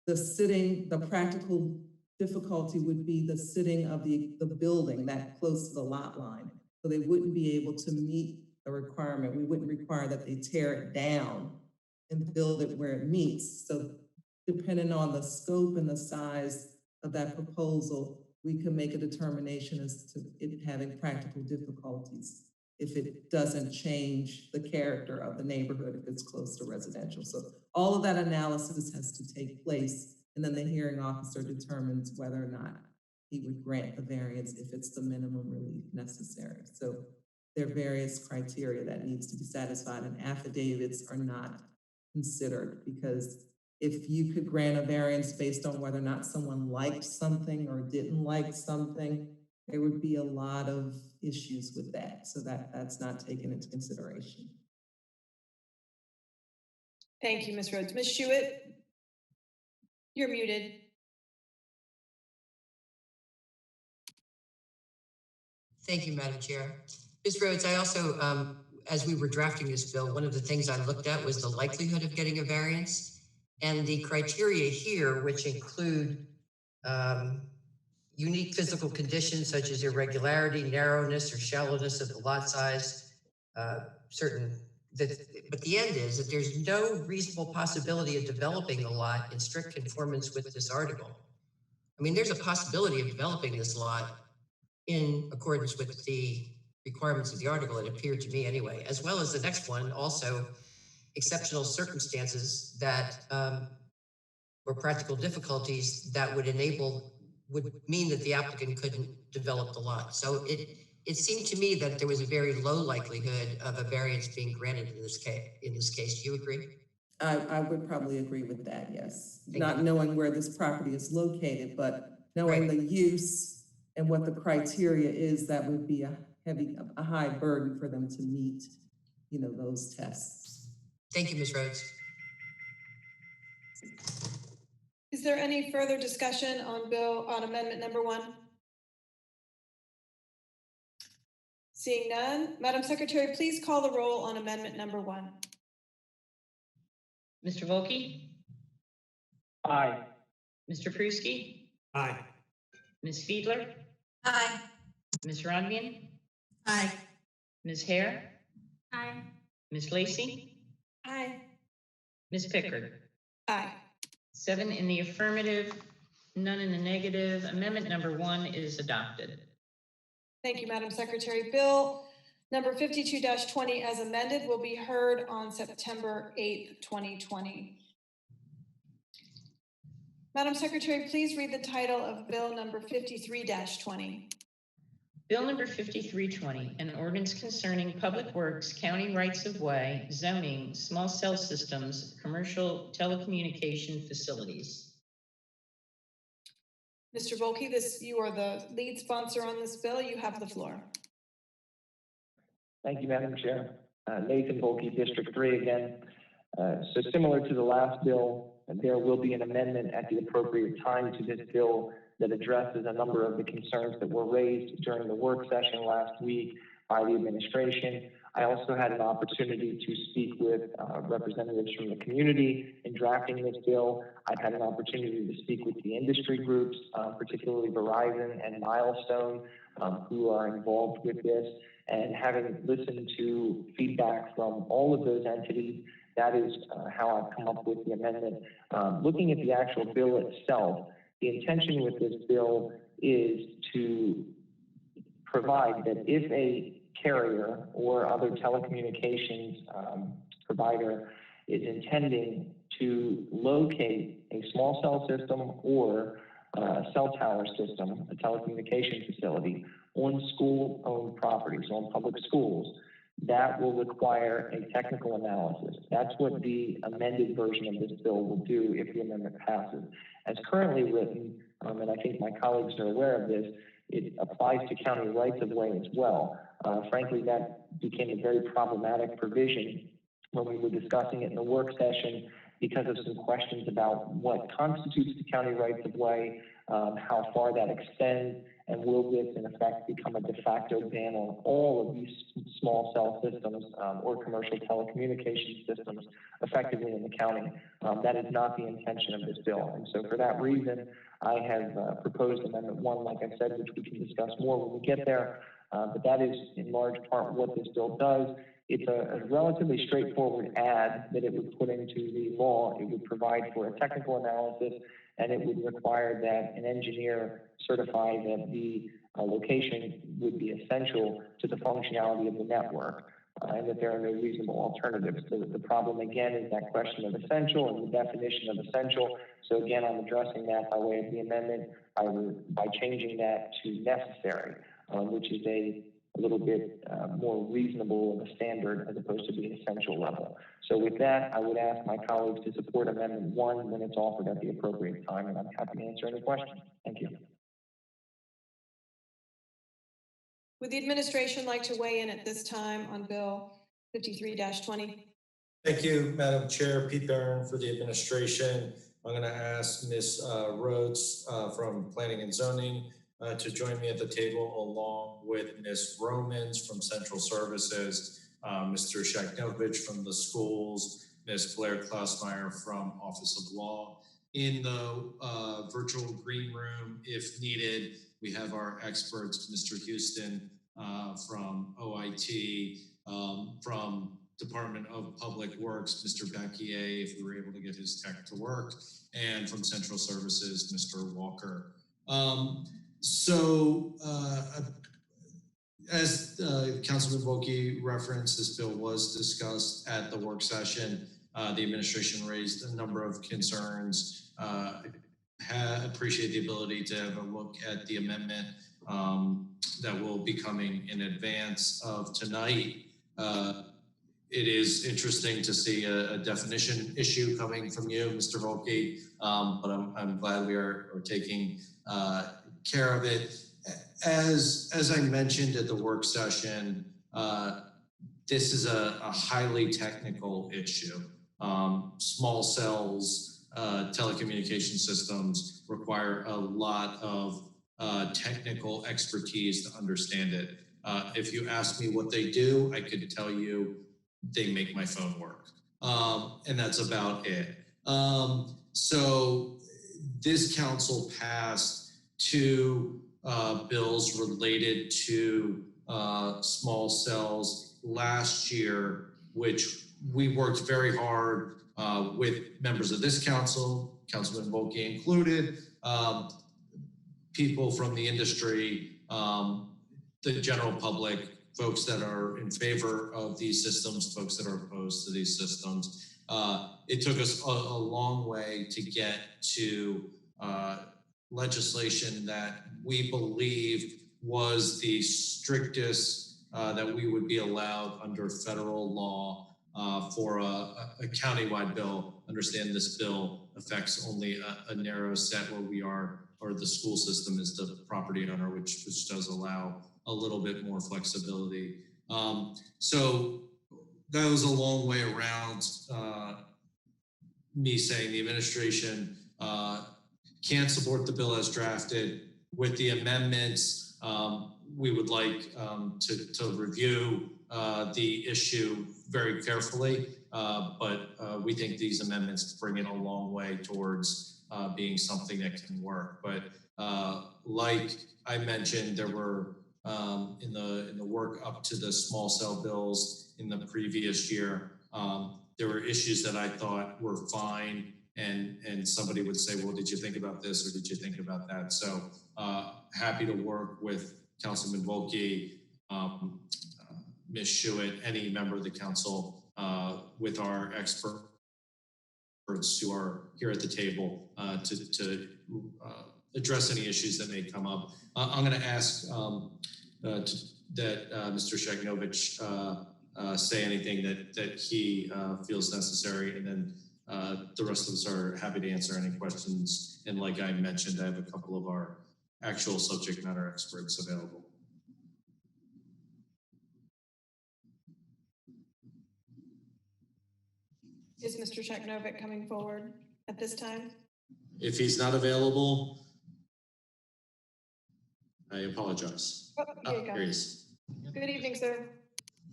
The practical difficulty would be the sitting of the building that close to the lot line. So they wouldn't be able to meet the requirement. We wouldn't require that they tear it down and build it where it meets. So depending on the scope and the size of that proposal, we can make a determination as to it having practical difficulties if it doesn't change the character of the neighborhood, if it's close to residential. So all of that analysis has to take place, and then the hearing officer determines whether or not he would grant the variance if it's the minimum relief necessary. So there are various criteria that needs to be satisfied, and affidavits are not considered, because if you could grant a variance based on whether or not someone liked something or didn't like something, there would be a lot of issues with that. So that's not taken into consideration. Thank you, Ms. Rhodes. Ms. Schuett, you're muted. Thank you, Madam Chair. Ms. Rhodes, I also, as we were drafting this bill, one of the things I looked at was the likelihood of getting a variance. And the criteria here, which include unique physical conditions such as irregularity, narrowness, or shallowness of the lot size, but the end is that there's no reasonable possibility of developing the lot in strict conformance with this article. I mean, there's a possibility of developing this lot in accordance with the requirements of the article, it appeared to me anyway, as well as the next one, also exceptional circumstances that or practical difficulties that would mean that the applicant couldn't develop the lot. So it seemed to me that there was a very low likelihood of a variance being granted in this case. Do you agree? I would probably agree with that, yes. Thank Not you. knowing where this property is located, but knowing the use and what the criteria is, that would be a high burden for them to meet, those tests. Thank you, Ms. Rhodes. Is there any further discussion on amendment number 1? Seeing none, Madam Secretary, please call the roll on amendment number 1. Mr. Volkey? Aye. Mr. Pruski? Aye. Ms. Fiedler? Aye. Ms. Rodvian? Aye. Ms. Hare? Aye. Ms. Lacy? Aye. Ms. Pickard? Aye. 7 in the affirmative, none in the negative. Amendment number 1 is adopted. Thank you, Madam Secretary. Bill number 52-20 as amended will be heard on September 8th, 2020. Madam Secretary, please read the title of Bill number 53-20. Bill number 5320, an ordinance concerning public works, county rights of way, zoning, small cell systems, commercial telecommunication facilities. Mr. Volkey, you are the lead sponsor on this bill. You have the floor. Thank you, Madam Chair. Nathan Volkey, District 3 again. So similar to the last bill, there will be an amendment at the appropriate time to this bill that addresses a number of the concerns that were raised during the work session last week by the administration. I also had an opportunity to speak with representatives from the community in drafting this bill. I've had an opportunity to speak with the industry groups, particularly Verizon and Milestone, who are involved with this. And having listened to feedback from all of those entities, that is how I've come up with the amendment. Looking at the actual bill itself, The intention with this bill is to provide that if a carrier or other telecommunications provider is intending to locate a small cell system or a cell tower system, a telecommunication facility, on school-owned properties, on public schools, that will require a technical analysis. That's what the amended version of this bill will do if the amendment passes. As currently written, and I think my colleagues are aware of this, it applies to county rights of way as well. Frankly, that became a very problematic provision when we were discussing it in the work session because of some questions about what constitutes the county rights of way, how far that extends, and will this in effect become a de facto ban on all of these small cell systems or commercial telecommunication systems effectively in the county. That is not the intention of this bill. And so for that reason, I have proposed Amendment 1, like I said, which we can discuss more when we get there. But that is in large part what this bill does. It's a relatively straightforward add that it would put into the law. It would provide for a technical analysis, and it would require that an engineer certify that the location would be essential to the functionality of the network, and that there are no reasonable alternatives. So the problem, again, is that question of essential and the definition of essential. So again, I'm addressing that by way of the amendment by changing that to necessary, which is a little bit more reasonable of a standard as opposed to the essential level. So with that, I would ask my colleagues to support Amendment 1 when it's offered at the appropriate time, and I'm happy to answer any questions. Thank you. Would the administration like to weigh in at this time on Bill 53-20? Thank you, Madam Chair. Pete Barron for the administration. I'm going to ask Ms. Rhodes from Planning and Zoning to join me at the table, along with Ms. Romans from Central Services, Mr. Shaknovich from the schools, Ms. Blair Klausmeyer from Office of Law. In the virtual green room, if needed, we have our experts, Mr. Houston from OIT, from Department of Public Works, Mr. Beckier, if we were able to get his tech to work, and from Central Services, Mr. Walker. As Councilman Volke referenced, this bill was discussed at the work session. The administration raised a number of concerns. Appreciate the ability to have a look at the amendment that will be coming in advance of tonight. It is interesting to see a definition issue coming from you, Mr. Volke, but I'm glad we are taking care of it. As I mentioned at the work session, this is a highly technical issue. Small cells, telecommunication systems require a lot of technical expertise to understand it. If you ask me what they do, I could tell you they make my phone work. And that's about it. So this council passed 2 bills related to small cells last year, which we worked very hard with members of this council, Councilman Volke included, people from the industry, the general public, folks that are in favor of these systems, folks that are opposed to these systems. It took us a long way to get to legislation that we believe was the strictest that we would be allowed under federal law for a countywide bill. Understand this bill affects only a narrow set where we are, or the school system is the property owner, which does allow a little bit more flexibility. So that was a long way around me saying the administration can't support the bill as drafted. With the amendments, we would like to review the issue very carefully, but we think these amendments bring it a long way towards being something that can work. But like I mentioned, there were in the work up to the small cell bills in the previous year, there were issues that I thought were fine and somebody would say, well, did you think about this or did you think about that? So happy to work with Councilman Volkey, Ms. Schuett, any member of the council, with our experts who are here at the table to address any issues that may come up. I'm going to ask that Mr. Shagnovich say anything that he feels necessary, and then the rest of us are happy to answer any questions. And like I mentioned, I have a couple of our actual subject matter experts available. Is Mr. Shagnovich coming forward at this time? If he's not available, I apologize. Oh, here you go. Here he is. Good evening, sir.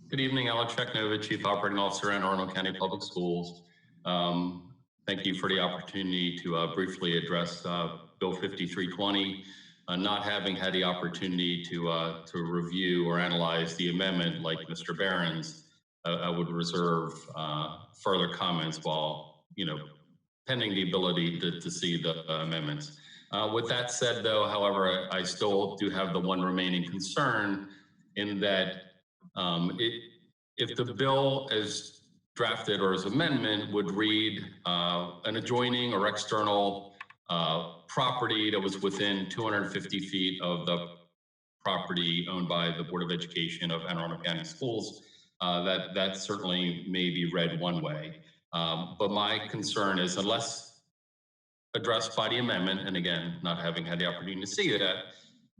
Good evening, Alex Sheknovich, Chief Operating Officer at Arundel County Public Schools. Thank you for the opportunity to briefly address Bill 5320. Not having had the opportunity to review or analyze the amendment like Mr. Barron's, I would reserve further comments while, pending the ability to see the amendments. With that said, though, however, I still do have the one remaining concern in that if the bill as drafted or as amendment would read an adjoining or external property that was within 250 feet of the property owned by the Board of Education of Anne Arundel County Schools, that certainly may be read one way. But my concern is, unless addressed by the amendment, and again, not having had the opportunity to see that,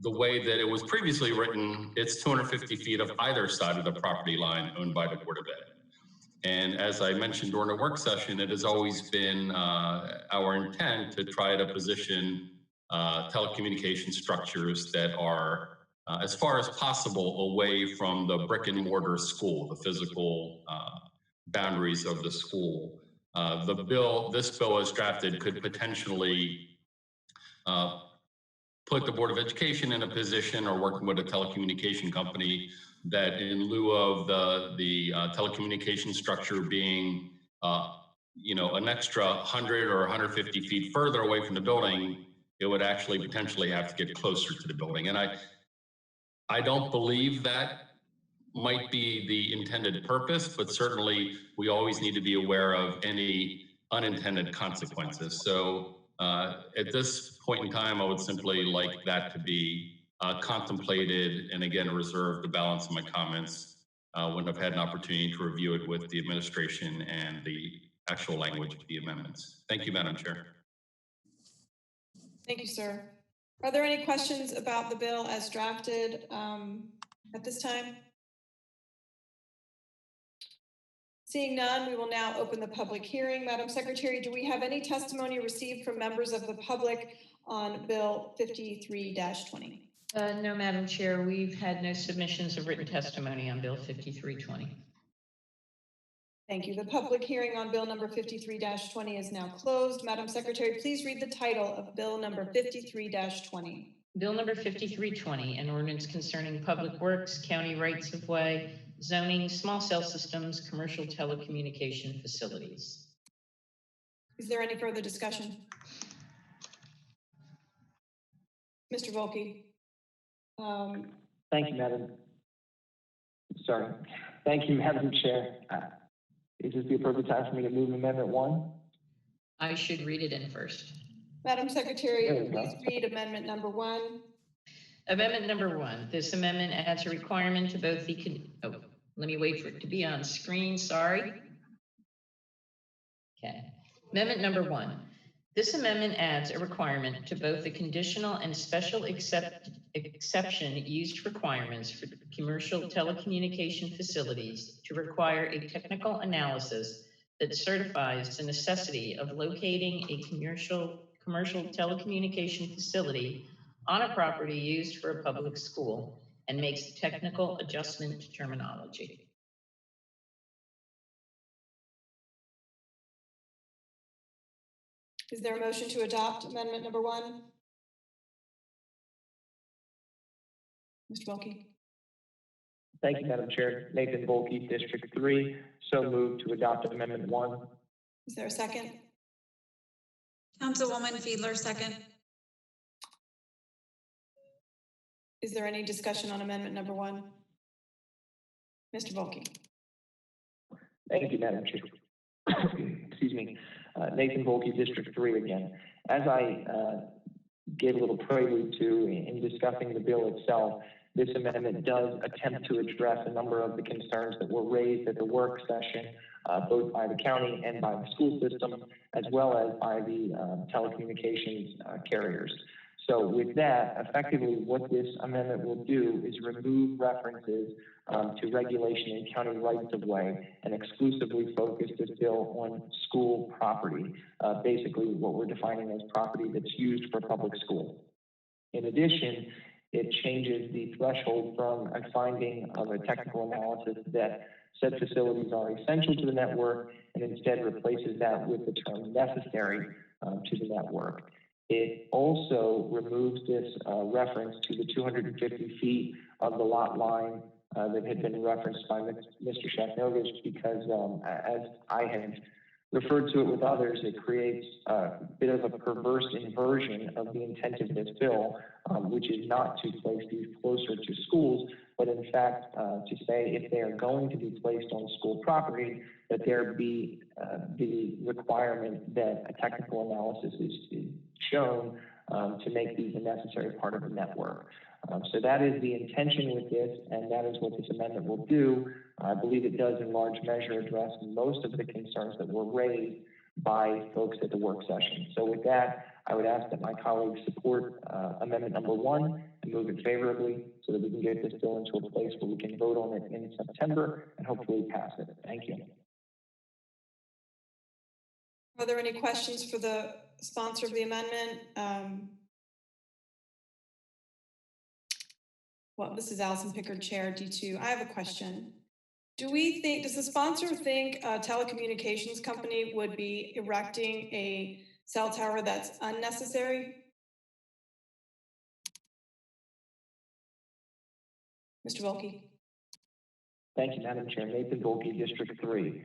the way that it was previously written, it's 250 feet of either side of the property line owned by the Board of Ed. And as I mentioned during the work session, it has always been our intent to try to position telecommunication structures that are, as far as possible, away from the brick and mortar school, the physical boundaries of the school. This bill as drafted could potentially put the Board of Education in a position, or working with a telecommunication company, that in lieu of the telecommunication structure being an extra 100 or 150 feet further away from the building, it would actually potentially have to get closer to the building. And I don't believe that might be the intended purpose, but certainly we always need to be aware of any unintended consequences. So at this point in time, I would simply like that to be contemplated, and again, reserve the balance of my comments when I've had an opportunity to review it with the administration and the actual language of the amendments. Thank you, Madam Chair. Thank you, sir. Are there any questions about the bill as drafted at this time? Seeing none, we will now open the public hearing. Madam Secretary, do we have any testimony received from members of the public on Bill 53-20? No, Madam Chair, we've had no submissions of written testimony on Bill 5320. Thank you. The public hearing on Bill number 53-20 is now closed. Madam Secretary, please read the title of Bill number 53-20. Bill number 5320, an ordinance concerning public works, county rights of way, zoning, small cell systems, commercial telecommunication facilities. Is there any further discussion? Mr. Volkey. Thank you, Madam. Sorry. Thank you, Madam Chair. Is this the appropriate time for me to move Amendment 1? I should read it in first. Madam Secretary, please read Amendment number 1. Amendment number 1. This amendment adds a requirement to both the, let me wait for it to be on screen, sorry. Okay. Amendment number 1. This amendment adds a requirement to both the conditional and special exception used requirements for commercial telecommunication facilities to require a technical analysis that certifies the necessity of locating a commercial telecommunication facility on a property used for a public school and makes technical adjustment to terminology. Is there a motion to adopt Amendment number 1? Mr. Volkey. Thank you, Madam Chair. Nathan Volkey, District 3. So moved to adopt Amendment 1. Is there a second? Councilwoman Fiedler, second. Is there any discussion on amendment number 1? Mr. Volkey. Thank you, Madam Chair. Excuse me. Nathan Volkey, District 3 again. As I gave a little prelude to in discussing the bill itself, this amendment does attempt to address a number of the concerns that were raised at the work session, both by the county and by the school system, as well as by the telecommunications carriers. So with that, effectively what this amendment will do is remove references to regulation in county rights of way and exclusively focus this bill on school property, basically what we're defining as property that's used for public school. In addition, it changes the threshold from a finding of a technical analysis that said facilities are essential to the network and instead replaces that with the term necessary to the network. It also removes this reference to the 250 feet of the lot line that had been referenced by Mr. Shaknovich because as I have referred to it with others, it creates a bit of a perverse inversion of the intent of this bill, which is not to place these closer to schools, but in fact to say if they are going to be placed on school property, that there be the requirement that a technical analysis is shown to make these a necessary part of the network. So that is the intention with this, and that is what this amendment will do. I believe it does in large measure address most of the concerns that were raised by folks at the work session. So with that, I would ask that my colleagues support amendment number 1 and move it favorably so that we can get this bill into a place where we can vote on it in September and hopefully pass it. Thank you. Are there any questions for the sponsor of the amendment? Well, this is Allison Pickard, Chair D2. I have a question. Does the sponsor think a telecommunications company would be erecting a cell tower that's unnecessary? Mr. Volkey. Thank you, Madam Chair. Nathan Volkey, District 3.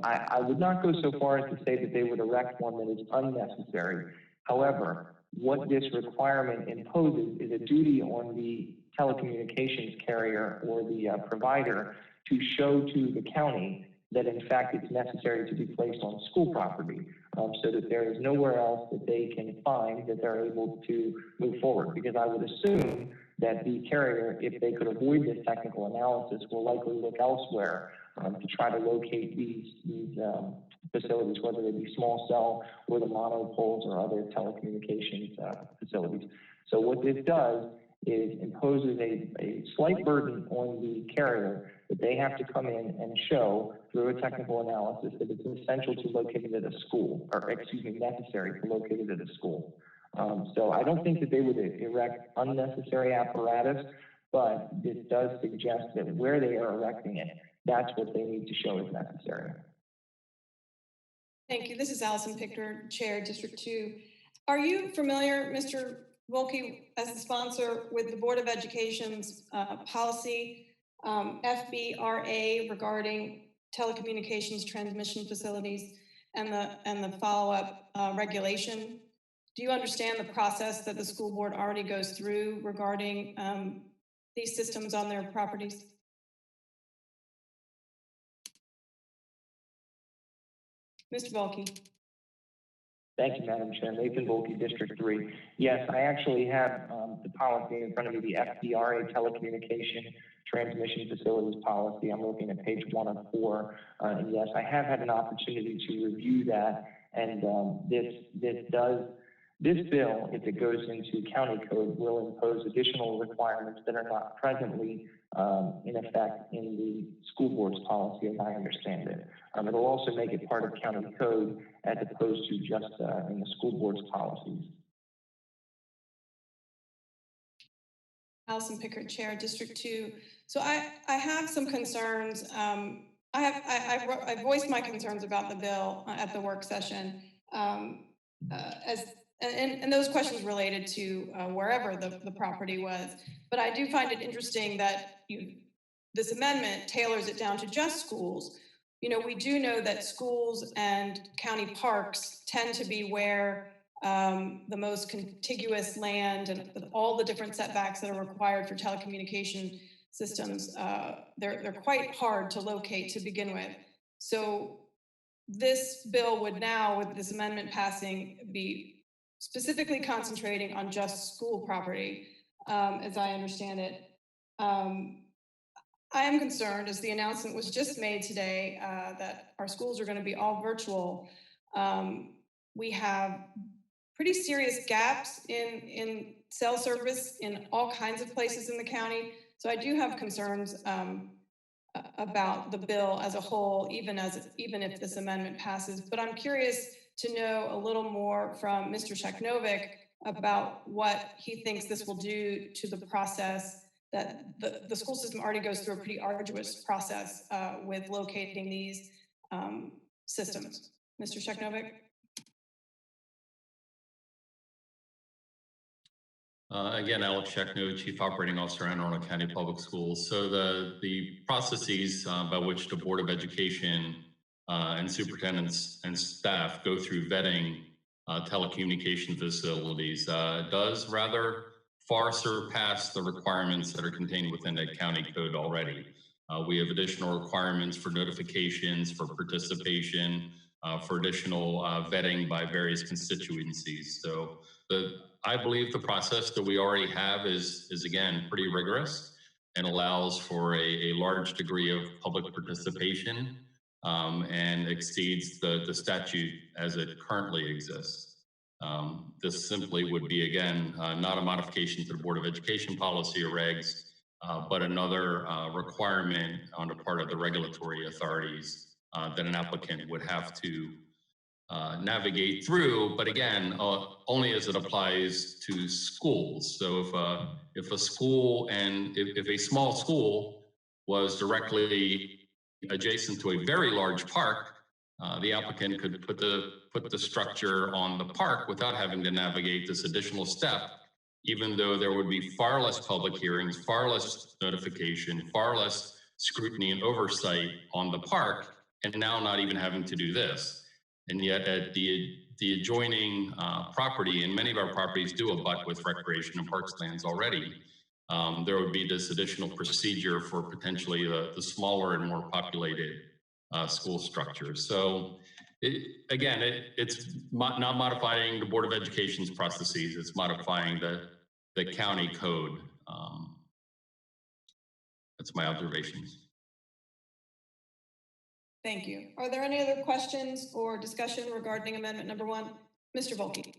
I would not go so far as to say that they would erect one that is unnecessary. However, what this requirement imposes is a duty on the telecommunications carrier or the provider to show to the county that in fact it's necessary to be placed on school property, so that there is nowhere else that they can find that they're able to move forward. Because I would assume that the carrier, if they could avoid this technical analysis, will likely look elsewhere to try to locate these facilities, whether they be small cell or the monopoles or other telecommunications facilities. So what this does is imposes a slight burden on the carrier that they have to come in and show through a technical analysis that it's essential to locate it at a school, or excuse me, necessary to locate it at a school. So I don't think that they would erect unnecessary apparatus, but this does suggest that where they are erecting it, that's what they need to show is necessary. Thank you. This is Allison Pickard, Chair, District 2. Are you familiar, Mr. Volkey, as the sponsor, with the Board of Education's policy, FBRA, regarding telecommunications transmission facilities and the follow-up regulation? Do you understand the process that the school board already goes through regarding these systems on their properties? Mr. Volkey. Thank you, Madam Chair. Nathan Volkey, District 3. Yes, I actually have the policy in front of me, the FDRA Telecommunication Transmission Facilities Policy. I'm looking at page 1 of 4. And yes, I have had an opportunity to review that. And this bill, if it goes into county code, will impose additional requirements that are not presently in effect in the school board's policy, as I understand it. It'll also make it part of county code as opposed to just in the school board's policies. Allison Pickard, Chair, District 2. So I have some concerns. I voiced my concerns about the bill at the work session, and those questions related to wherever the property was. But I do find it interesting that this amendment tailors it down to just schools. You know, we do know that schools and county parks tend to be where the most contiguous land and with all the different setbacks that are required for telecommunication systems, they're quite hard to locate to begin with. So this bill would now, with this amendment passing, be specifically concentrating on just school property, as I understand it. I am concerned, as the announcement was just made today, that our schools are going to be all virtual. We have pretty serious gaps in cell service in all kinds of places in the county. So I do have concerns about the bill as a whole, even if this amendment passes. But I'm curious to know a little more from Mr. Sheknovic about what he thinks this will do to the process that the school system already goes through a pretty arduous process with locating these systems. Mr. Sheknovic? Again, Alex Shekno, Chief Operating Officer at Arundel County Public Schools. So the processes by which the Board of Education and superintendents and staff go through vetting telecommunication facilities does rather far surpass the requirements that are contained within the county code already. We have additional requirements for notifications, for participation, for additional vetting by various constituencies. So I believe the process that we already have is again, pretty rigorous and allows for a large degree of public participation and exceeds the statute as it currently exists. This simply would be, again, not a modification to the Board of Education policy or regs, but another requirement on the part of the regulatory authorities that an applicant would have to navigate through, but again, only as it applies to schools. So if a school and if a small school was directly adjacent to a very large park, the applicant could put the structure on the park without having to navigate this additional step, even though there would be far less public hearings, far less notification, far less scrutiny and oversight on the park, and now not even having to do this. And yet at the adjoining property, and many of our properties do abut with recreation and parks lands already, there would be this additional procedure for potentially the smaller and more populated school structures. So it's not modifying the Board of Education's processes, it's modifying the county code. That's my observations. Thank you. Are there any other questions or discussion regarding amendment number 1? Mr. Volke.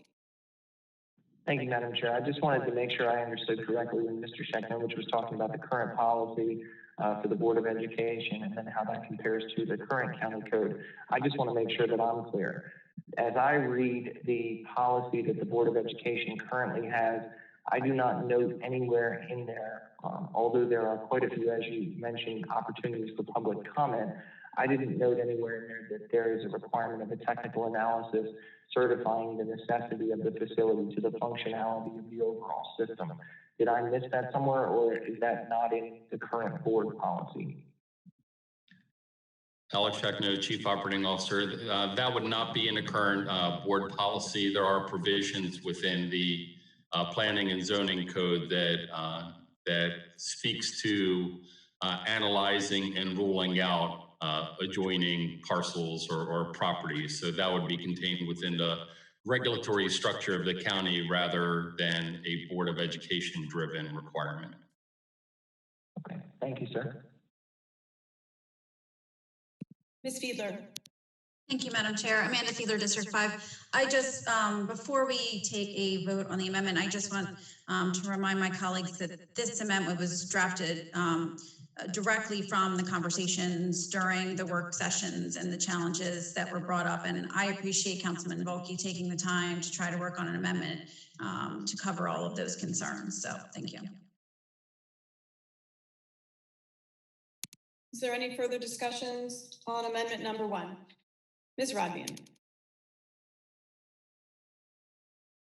Thank you, Madam Chair. I just wanted to make sure I understood correctly when Mr. Sheknovich was talking about the current policy for the Board of Education and then how that compares to the current county code. I just want to make sure that I'm clear. As I read the policy that the Board of Education currently has, I do not note anywhere in there, although there are quite a few, as you mentioned, opportunities for public comment, I didn't note anywhere in there that there is a requirement of a technical analysis certifying the necessity of the facility to the functionality of the overall system. Did I miss that somewhere, or is that not in the current board policy? Alex Shekno, Chief Operating Officer. That would not be in the current board policy. There are provisions within the planning and zoning code that speaks to analyzing and ruling out adjoining parcels or properties. So that would be contained within the regulatory structure of the county rather than a Board of Education driven requirement. Okay, thank you, sir. Ms. Fiedler. Thank you, Madam Chair. Amanda Fiedler, District 5. I just, before we take a vote on the amendment, I just want to remind my colleagues that this amendment was drafted directly from the conversations during the work sessions and the challenges that were brought up. And I appreciate Councilman Volke taking the time to try to work on an amendment to cover all of those concerns. So thank you. Is there any further discussions on amendment number 1? Ms. Rodvian.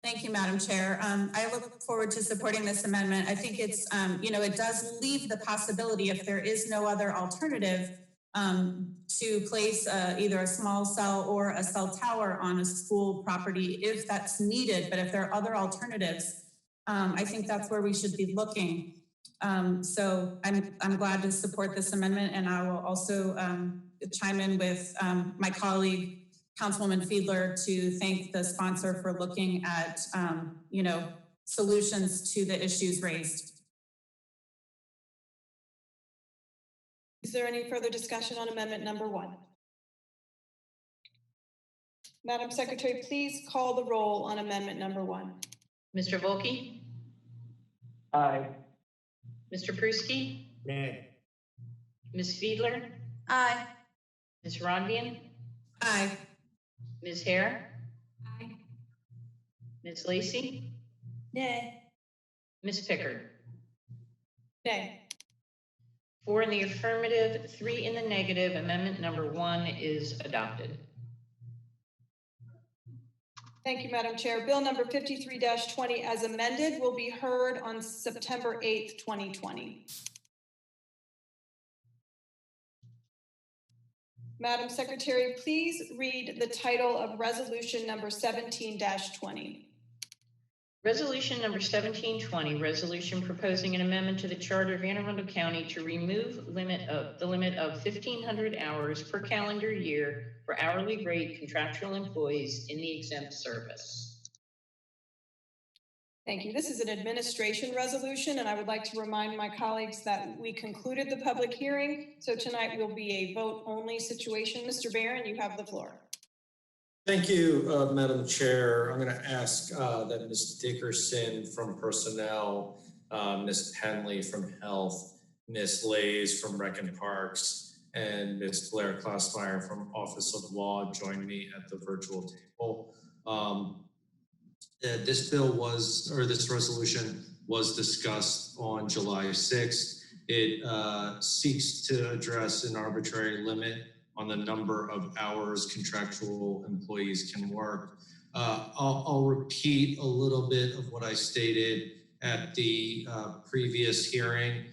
Thank you, Madam Chair. I look forward to supporting this amendment. I think it's, it does leave the possibility, if there is no other alternative, to place either a small cell or a cell tower on a school property if that's needed. But if there are other alternatives, I think that's where we should be looking. So I'm glad to support this amendment, and I will also chime in with my colleague, Councilwoman Fiedler, to thank the sponsor for looking at, solutions to the issues raised. Is there any further discussion on amendment number 1? Madam Secretary, please call the roll on amendment number 1. Mr. Volkey? Aye. Mr. Pruski? Nay. Ms. Fiedler? Aye. Ms. Ronvian? Aye. Ms. Hare? Aye. Ms. Lacy? Nay. Ms. Pickard? Nay. 4 in the affirmative, 3 in the negative. Amendment number 1 is adopted. Thank you, Madam Chair. Bill number 53-20 as amended will be heard on September 8th, 2020. Madam Secretary, please read the title of resolution number 17-20. Resolution number 1720, resolution proposing an amendment to the Charter of Anne Arundel County to remove the limit of 1,500 hours per calendar year for hourly rate contractual employees in the exempt service. Thank you. This is an administration resolution, and I would like to remind my colleagues that we concluded the public hearing. So tonight will be a vote-only situation. Mr. Barron, you have the floor. Thank you, Madam Chair. I'm going to ask that Ms. Dickerson from Personnel, Ms. Penley from Health, Ms. Lays from Rec and Parks, and Ms. Blair Klausmeyer from Office of Law join me at the virtual table. This resolution was discussed on July 6th. It seeks to address an arbitrary limit on the number of hours contractual employees can work. I'll repeat a little bit of what I stated at the previous hearing.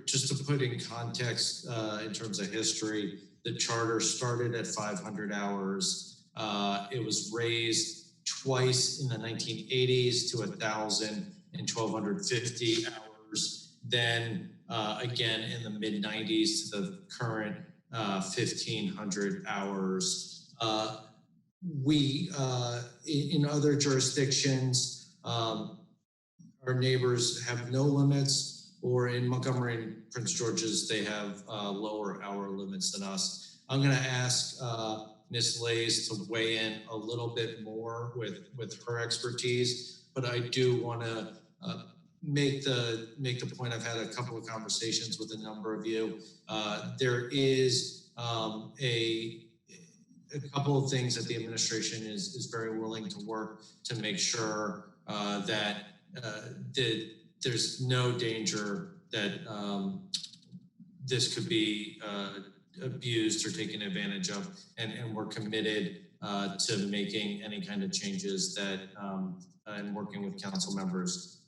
Just to put in context in terms of history, the charter started at 500 hours. It was raised twice in the 1980s to 1,000 and 1,250 hours. Then again in the mid-90s to the current 1,500 hours. In other jurisdictions, our neighbors have no limits, or in Montgomery and Prince George's, they have lower hour limits than us. I'm going to ask Ms. Lays to weigh in a little bit more with her expertise, but I do want to make the point. I've had a couple of conversations with a number of you. There is a couple of things that the administration is very willing to work to make sure that there's no danger that this could be abused or taken advantage of, and we're committed to making any kind of changes that and working with council members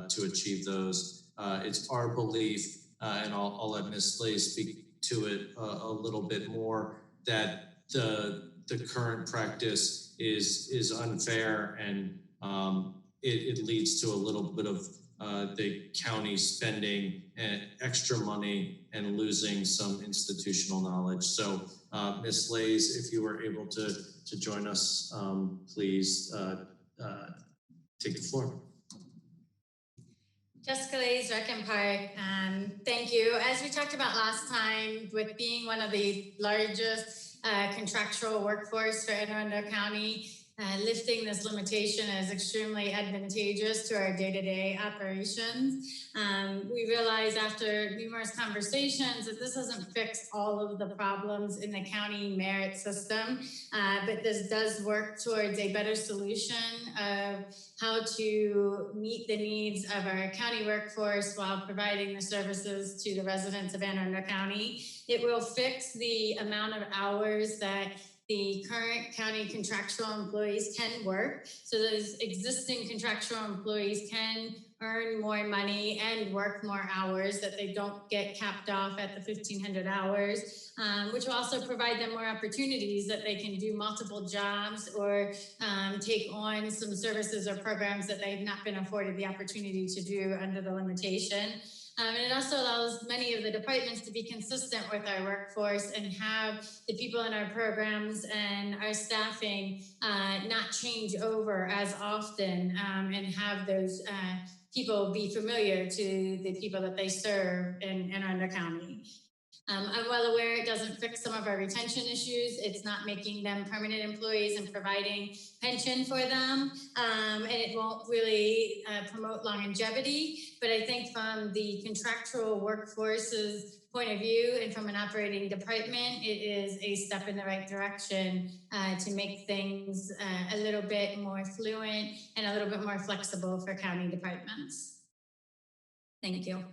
to achieve those. It's our belief, and I'll let Ms. Slay speak to it a little bit more, that the current practice is unfair, and it leads to a little bit of the county spending extra money and losing some institutional knowledge. So Ms. Lays, if you were able to join us, please take the floor. Jessica Lays, Rec and Park. Thank you. As we talked about last time, with being one of the largest contractual workforce for Anne Arundel County, lifting this limitation is extremely advantageous to our day-to-day operations. We realized after numerous conversations that this doesn't fix all of the problems in the county merit system, but this does work towards a better solution of how to meet the needs of our county workforce while providing the services to the residents of Anne Arundel County. It will fix the amount of hours that the current county contractual employees can work. So those existing contractual employees can earn more money and work more hours, that they don't get capped off at the 1,500 hours, which will also provide them more opportunities that they can do multiple jobs or take on some services or programs that they've not been afforded the opportunity to do under the limitation. And it also allows many of the departments to be consistent with our workforce and have the people in our programs and our staffing not change over as often, and have those people be familiar to the people that they serve in Arundel County. I'm well aware it doesn't fix some of our retention issues. It's not making them permanent employees and providing pension for them. And it won't really promote longevity. But I think from the contractual workforce's point of view and from an operating department, it is a step in the right direction to make things a little bit more fluent and a little bit more flexible for county departments. Thank you.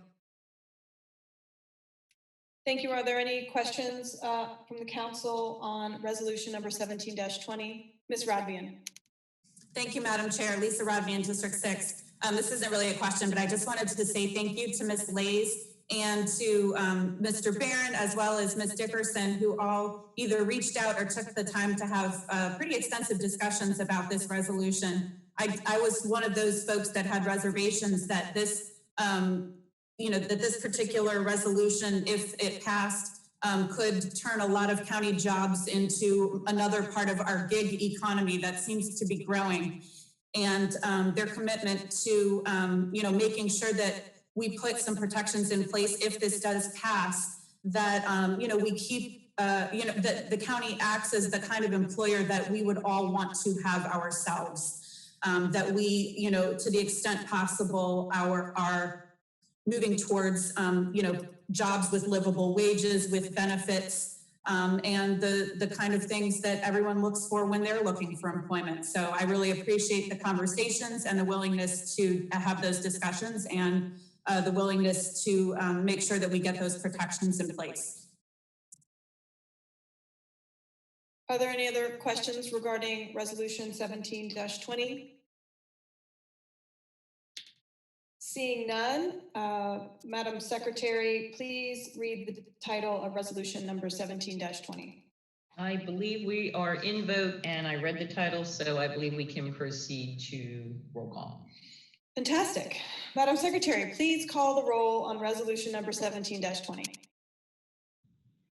Thank you. Are there any questions from the council on resolution number 17-20? Ms. Rodvian. Thank you, Madam Chair. Lisa Rodvian, District 6. This isn't really a question, but I just wanted to say thank you to Ms. Lays and to Mr. Barron, as well as Ms. Dickerson, who all either reached out or took the time to have pretty extensive discussions about this resolution. I was one of those folks that had reservations that this that this particular resolution, if it passed, could turn a lot of county jobs into another part of our gig economy that seems to be growing. And their commitment to, making sure that we put some protections in place if this does pass, that, we keep, that the county acts as the kind of employer that we would all want to have ourselves. That we, to the extent possible, are moving towards, jobs with livable wages, with benefits, and the kind of things that everyone looks for when they're looking for employment. So I really appreciate the conversations and the willingness to have those discussions and the willingness to make sure that we get those protections in place. Are there any other questions regarding resolution 17-20? Seeing none, Madam Secretary, please read the title of resolution number 17-20. I believe we are in vote and I read the title, so I believe we can proceed to roll call. Fantastic. Madam Secretary, please call the roll on resolution number 17-20.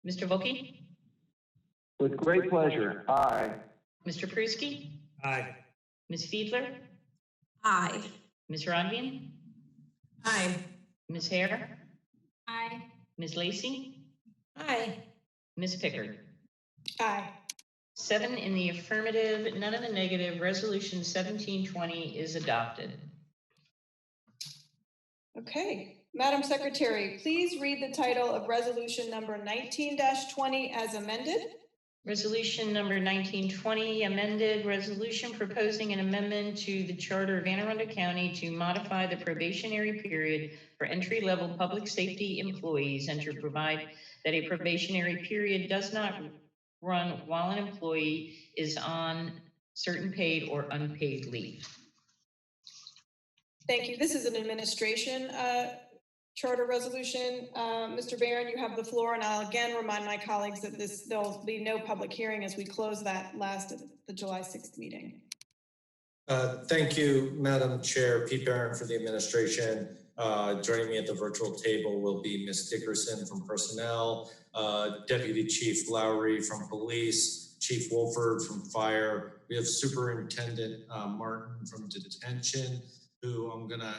Mr. Volkey? With great pleasure. Aye. Mr. Pruski? Aye. Ms. Fiedler? Aye. Ms. Rodvian? Aye. Ms. Hare? Aye. Ms. Lacey? Aye. Ms. Pickard? Aye. 7 in the affirmative, none in the negative. Resolution 17-20 is adopted. Okay. Madam Secretary, please read the title of resolution number 19-20 as amended. Resolution number 1920, amended resolution proposing an amendment to the Charter of Anne Arundel County to modify the probationary period for entry-level public safety employees and to provide that a probationary period does not run while an employee is on certain paid or unpaid leave. Thank you. This is an administration charter resolution. Mr. Barron, you have the floor, and I'll again remind my colleagues that there'll be no public hearing as we close that last of the July 6th meeting. Thank you, Madam Chair. Pete Barron for the administration. Joining me at the virtual table will be Ms. Dickerson from Personnel, Deputy Chief Lowry from Police, Chief Wolford from Fire. We have Superintendent Martin from Detention, who I'm gonna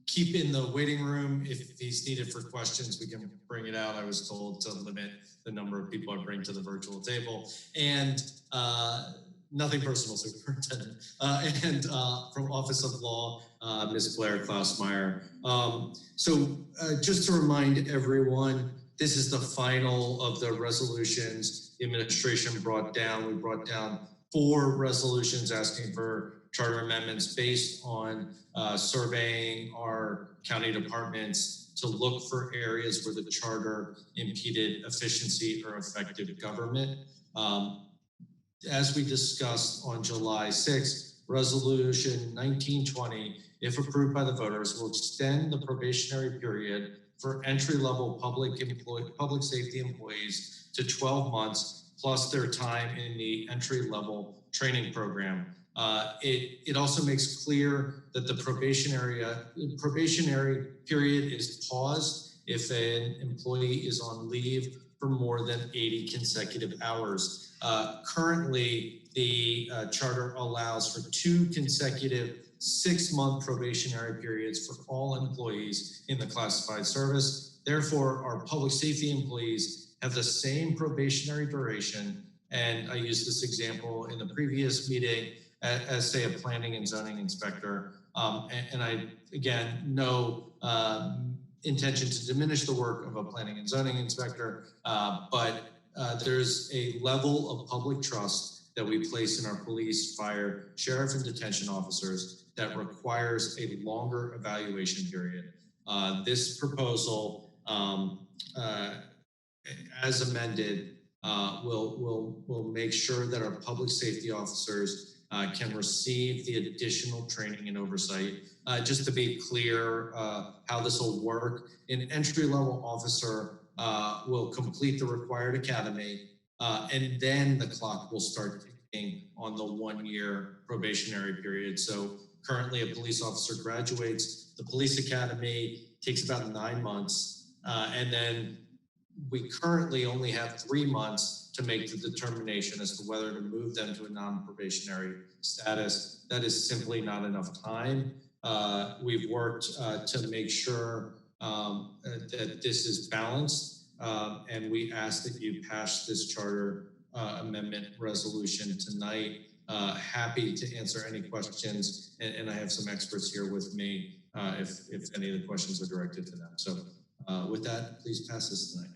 keep in the waiting room. If he's needed for questions, we can bring it out. I was told to limit the number of people I bring to the virtual table. And nothing personal, Superintendent. And from Office of Law, Ms. Blair Klausmeyer. So just to remind everyone, this is the final of the resolutions the administration brought down. We brought down 4 resolutions asking for charter amendments based on surveying our county departments to look for areas where the charter impeded efficiency or effective government. As we discussed on July 6th, resolution 1920 if approved by the voters, will extend the probationary period for entry-level public safety employees to 12 months plus their time in the entry-level training program. It also makes clear that the probationary period is paused if an employee is on leave for more than 80 consecutive hours. Currently, the charter allows for 2 consecutive 6-month probationary periods for all employees in the classified service. Therefore, our public safety employees have the same probationary duration. And I used this example in the previous meeting as say a planning and zoning inspector. And I, again, no intention to diminish the work of a planning and zoning inspector, but there's a level of public trust that we place in our police, fire, sheriff, and detention officers that requires a longer evaluation period. This proposal, as amended, will make sure that our public safety officers can receive the additional training and oversight. Just to be clear how this will work, an entry-level officer will complete the required academy, and then the clock will start ticking on the 1-year probationary period. So currently a police officer graduates the police academy, takes about 9 months, and then we currently only have 3 months to make the determination as to whether to move them to a non-probationary status. That is simply not enough time. We've worked to make sure that this is balanced, and we ask that you pass this charter amendment resolution tonight. Happy to answer any questions, and I have some experts here with me if any of the questions are directed to them. So with that, please pass this tonight.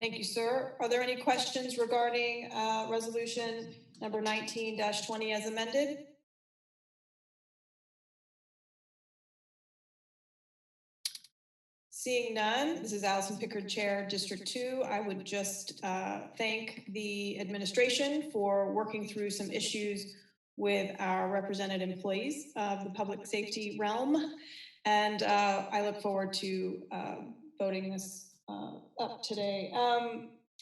Thank you, sir. Are there any questions regarding resolution number 19-20 as amended? Seeing none, this is Allison Pickard, Chair, District 2. I would just thank the administration for working through some issues with our represented employees of the public safety realm. And I look forward to voting this up today.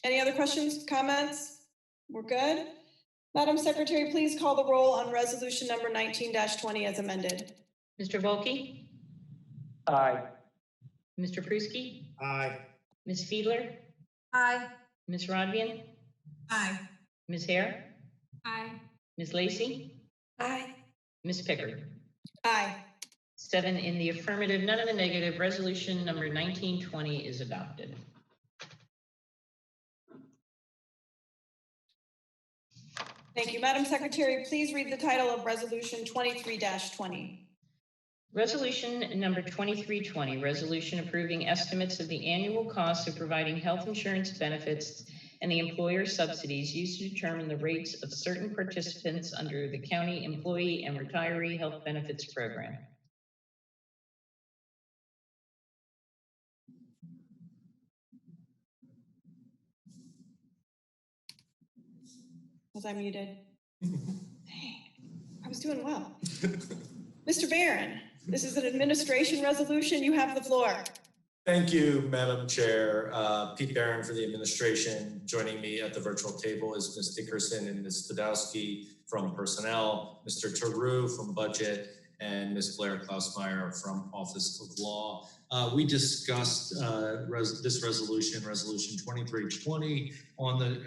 Any other questions, comments? We're good. Madam Secretary, please call the roll on resolution number 19-20 as amended. Mr. Volkey? Aye. Mr. Pruski? Aye. Ms. Fiedler? Aye. Ms. Rodvian? Aye. Ms. Hare? Aye. Ms. Lacy? Aye. Ms. Pickard? Aye. 7 in the affirmative, none in the negative. Resolution number 1920 is adopted. Thank you. Madam Secretary, please read the title of resolution 23-20. Resolution number 2320, resolution approving estimates of the annual costs of providing health insurance benefits and the employer subsidies used to determine the rates of certain participants under the county employee and retiree health benefits program. Was I muted? Dang, I was doing well. Mr. Barron, this is an administration resolution. You have the floor. Thank you, Madam Chair. Pete Barron for the administration. Joining me at the virtual table is Ms. Dickerson and Ms. Stadowski from Personnel, Mr. Taru from Budget, and Ms. Blair Klausmeyer from Office of Law. We discussed this resolution 2320,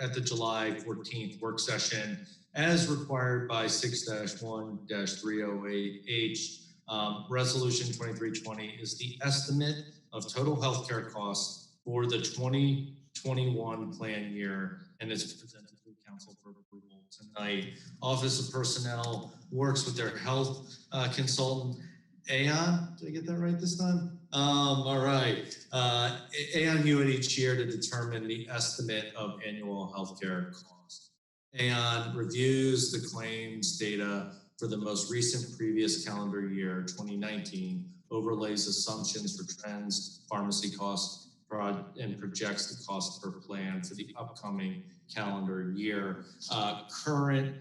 at the July 14th work session, as required by 6-1-308H. Resolution 2320 is the estimate of total healthcare costs for the 2021 plan year, and it's presented to the council for approval tonight. Office of Personnel works with their health consultant, Aon. Did I get that right this time? All right. Aon Hewitt each year to determine the estimate of annual healthcare costs. Aon reviews the claims data for the most recent previous calendar year, 2019, overlays assumptions for trends, pharmacy costs, and projects the cost per plan for the upcoming calendar year. Current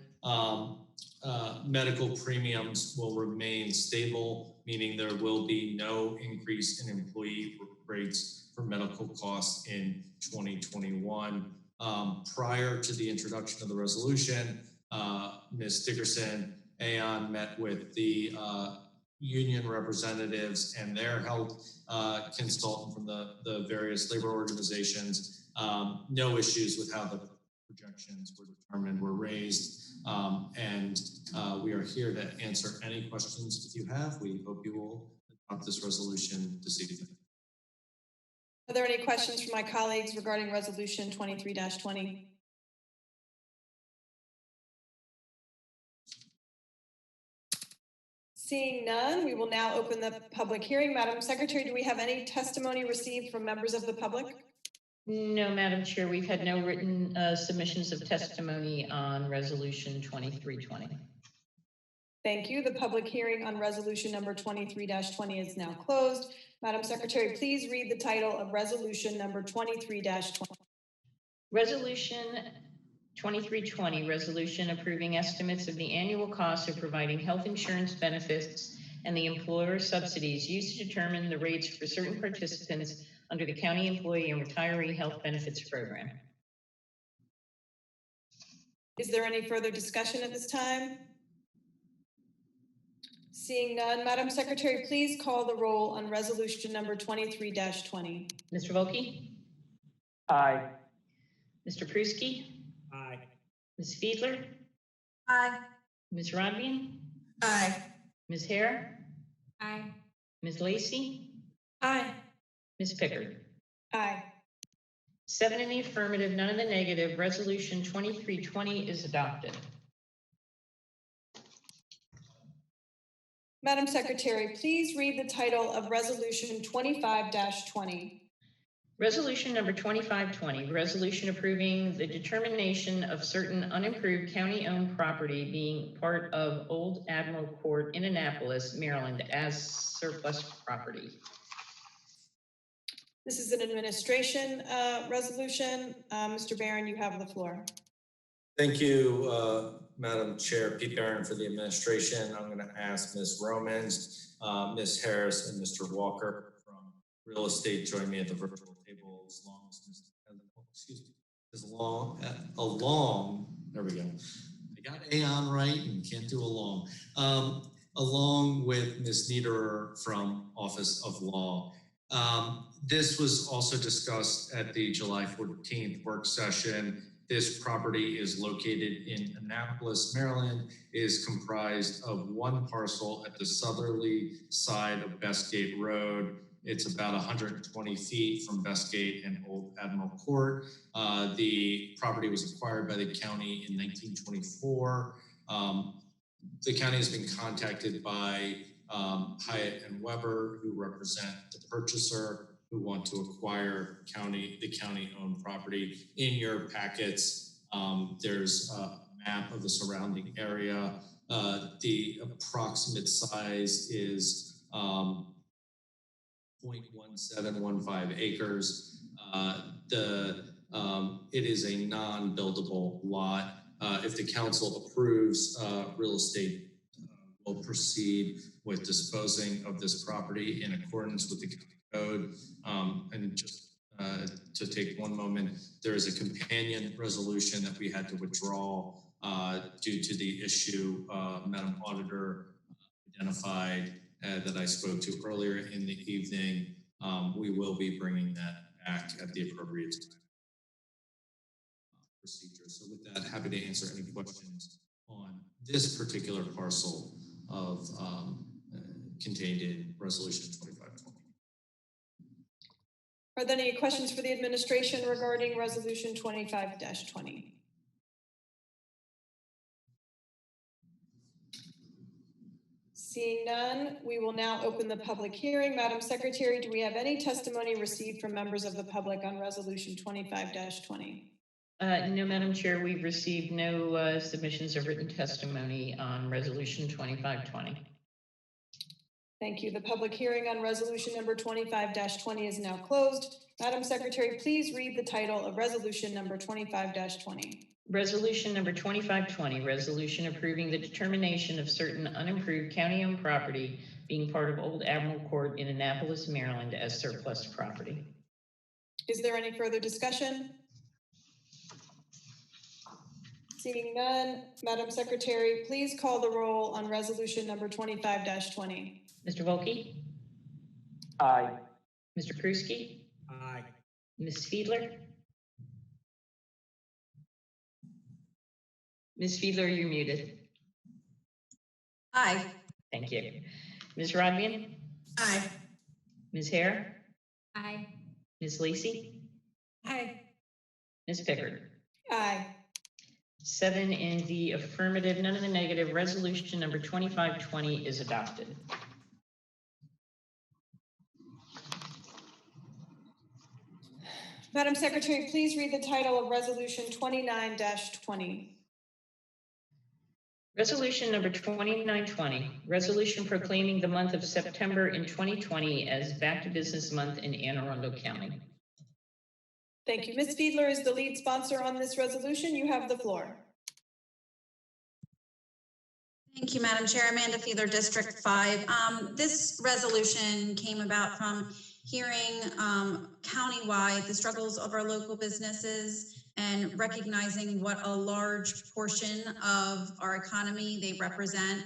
medical premiums will remain stable, meaning there will be no increase in employee rates for medical costs in 2021. Prior to the introduction of the resolution, Ms. Dickerson, Aon met with the union representatives and their health consultant from the various labor organizations. No issues with how the projections were determined were raised. And we are here to answer any questions if you have. We hope you will adopt this resolution this evening. Are there any questions from my colleagues regarding Resolution 23-20? Seeing none, we will now open the public hearing. Madam Secretary, do we have any testimony received from members of the public? No, Madam Chair, we've had no written submissions of testimony on Resolution 2320. Thank you. The public hearing on resolution number 23-20 is now closed. Madam Secretary, please read the title of resolution number 23-20. Resolution 2320, resolution approving estimates of the annual cost of providing health insurance benefits and the employer subsidies used to determine the rates for certain participants under the County Employee and Retiree Health Benefits Program. Is there any further discussion at this time? Seeing none, Madam Secretary, please call the roll on resolution number 23-20. Mr. Volkey? Aye. Mr. Pruski? Aye. Ms. Fiedler? Aye. Ms. Rodvian? Aye. Ms. Hare? Aye. Ms. Lacy? Aye. Ms. Pickard? Aye. 7 in the affirmative, none in the negative. Resolution 2320 is adopted. Madam Secretary, please read the title of resolution 25-20. Resolution number 2520, resolution approving the determination of certain unimproved county-owned property being part of Old Admiral Court in Annapolis, Maryland, as surplus property. This is an administration resolution. Mr. Barron, you have the floor. Thank you, Madam Chair. Pete Barron for the administration. I'm going to ask Ms. Romans, Ms. Harris, and Mr. Walker from real estate join me at the virtual table as long as there we go. I got Aon right and can't do along. Along with Ms. Niederer from Office of Law. This was also discussed at the July 14th work session. This property is located in Annapolis, Maryland, is comprised of one parcel at the southerly side of Bestgate Road. It's about 120 feet from Bestgate and Old Admiral Court. The property was acquired by the county in 1924. The county has been contacted by Hyatt and Weber, who represent the purchaser, who want to acquire the county-owned property. In your packets, there's a map of the surrounding area. The approximate size is 0.1715 acres. It is a non-buildable lot. If the council approves, real estate will proceed with disposing of this property in accordance with the code. And just to take one moment, there is a companion resolution that we had to withdraw due to the issue Madam Auditor identified that I spoke to earlier in the evening. We will be bringing that back at the appropriate time. Procedure. So with that, happy to answer any questions on this particular parcel of contained in Resolution 2520. Are there any questions for the administration regarding resolution 25-20? Seeing none, we will now open the public hearing. Madam Secretary, do we have any testimony received from members of the public on resolution 25-20? No, Madam Chair, we've received no submissions of written testimony on Resolution 2520. Thank you. The public hearing on resolution number 25-20 is now closed. Madam Secretary, please read the title of resolution number 25-20. Resolution number 2520, resolution approving the determination of certain unimproved county-owned property being part of Old Admiral Court in Annapolis, Maryland as surplus property. Is there any further discussion? Seeing none, Madam Secretary, please call the roll on resolution number 25-20. Mr. Volkey? Aye. Mr. Pruski? Aye. Ms. Fiedler? Ms. Fiedler, you're muted. Aye. Thank you. Ms. Rodvian? Aye. Ms. Hare? Aye. Ms. Lacy? Aye. Ms. Pickard? Aye. 7 in the affirmative, none in the negative. Resolution number 2520 is adopted. Madam Secretary, please read the title of resolution 29-20. Resolution number 2920, resolution proclaiming the month of September in 2020 as Back to Business Month in Anne Arundel County. Thank you. Ms. Fiedler is the lead sponsor on this resolution. You have the floor. Thank you, Madam Chair. Amanda Fiedler, District 5. This resolution came about from hearing countywide the struggles of our local businesses and recognizing what a large portion of our economy they represent.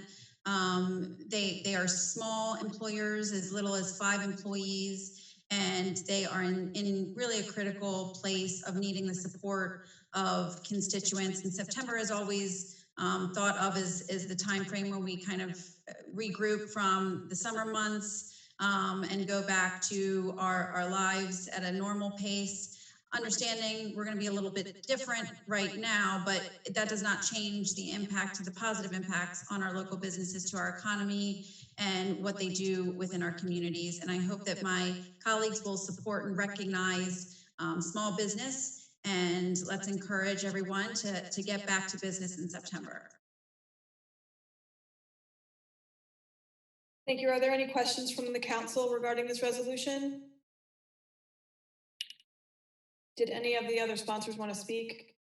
They are small employers, as little as 5 employees, and they are in really a critical place of needing the support of constituents. And September is always thought of as the time frame where we kind of regroup from the summer months and go back to our lives at a normal pace. Understanding we're going to be a little bit different right now, but that does not change the impact, the positive impacts on our local businesses, to our economy, and what they do within our communities. And I hope that my colleagues will support and recognize small business, and let's encourage everyone to get back to business in September. Thank you. Are there any questions from the council regarding this resolution? Did any of the other sponsors want to speak?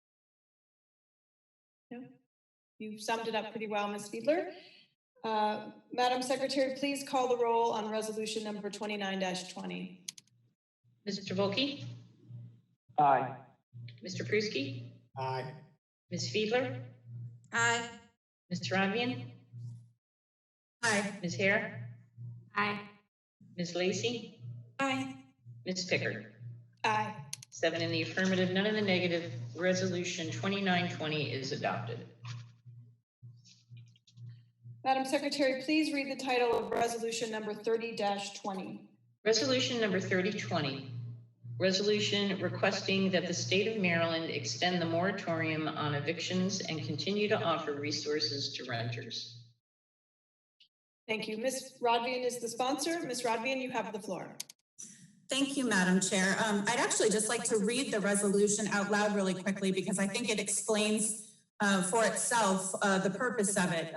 No? You summed it up pretty well, Ms. Fiedler. Madam Secretary, please call the roll on resolution number 29-20. Mr. Volkey? Aye. Mr. Pruski? Aye. Ms. Fiedler? Aye. Mr. Rodvian? Aye. Ms. Hare? Aye. Ms. Lacy? Aye. Ms. Pickard? Aye. 7 in the affirmative, none in the negative. Resolution 2920 is adopted. Madam Secretary, please read the title of resolution number 30-20. Resolution number 3020. Resolution requesting that the state of Maryland extend the moratorium on evictions and continue to offer resources to renters. Thank you. Ms. Rodvian is the sponsor. Ms. Rodvian, you have the floor. Thank you, Madam Chair. I'd actually just like to read the resolution out loud really quickly, because I think it explains for itself the purpose of it.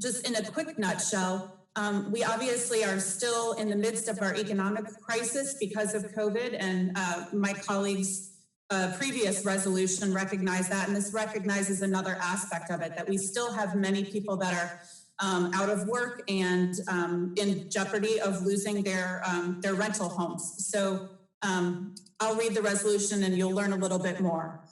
Just in a quick nutshell, we obviously are still in the midst of our economic crisis because of COVID, and my colleague's previous resolution recognized that, and this recognizes another aspect of it, that we still have many people that are out of work and in jeopardy of losing their rental homes. So I'll read the resolution and you'll learn a little bit more.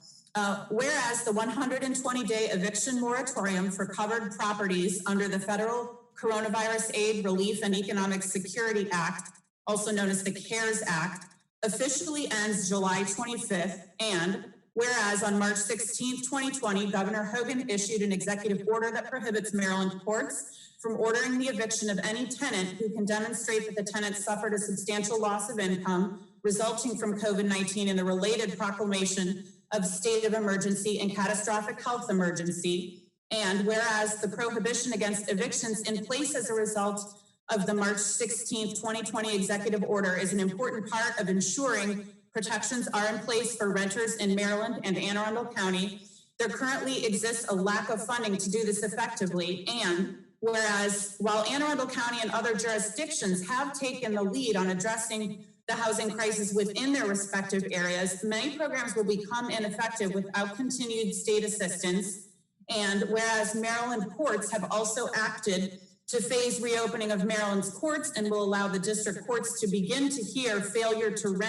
Whereas the 120-day eviction moratorium for covered properties under the Federal Coronavirus Aid, Relief, and Economic Security Act, also known as the CARES Act, officially ends July 25th, and whereas on March 16th, 2020, Governor Hogan issued an executive order that prohibits Maryland courts from ordering the eviction of any tenant who can demonstrate that the tenant suffered a substantial loss of income resulting from COVID-19 and the related proclamation of state of emergency and catastrophic health emergency. And whereas the prohibition against evictions in place as a result of the March 16th, 2020 executive order is an important part of ensuring protections are in place for renters in Maryland and Anne Arundel County. There currently exists a lack of funding to do this effectively. And whereas while Anne Arundel County and other jurisdictions have taken the lead on addressing the housing crisis within their respective areas, many programs will become ineffective without continued state assistance. And whereas Maryland courts have also acted to phase reopening of Maryland's courts and will allow the district courts to begin to hear failure to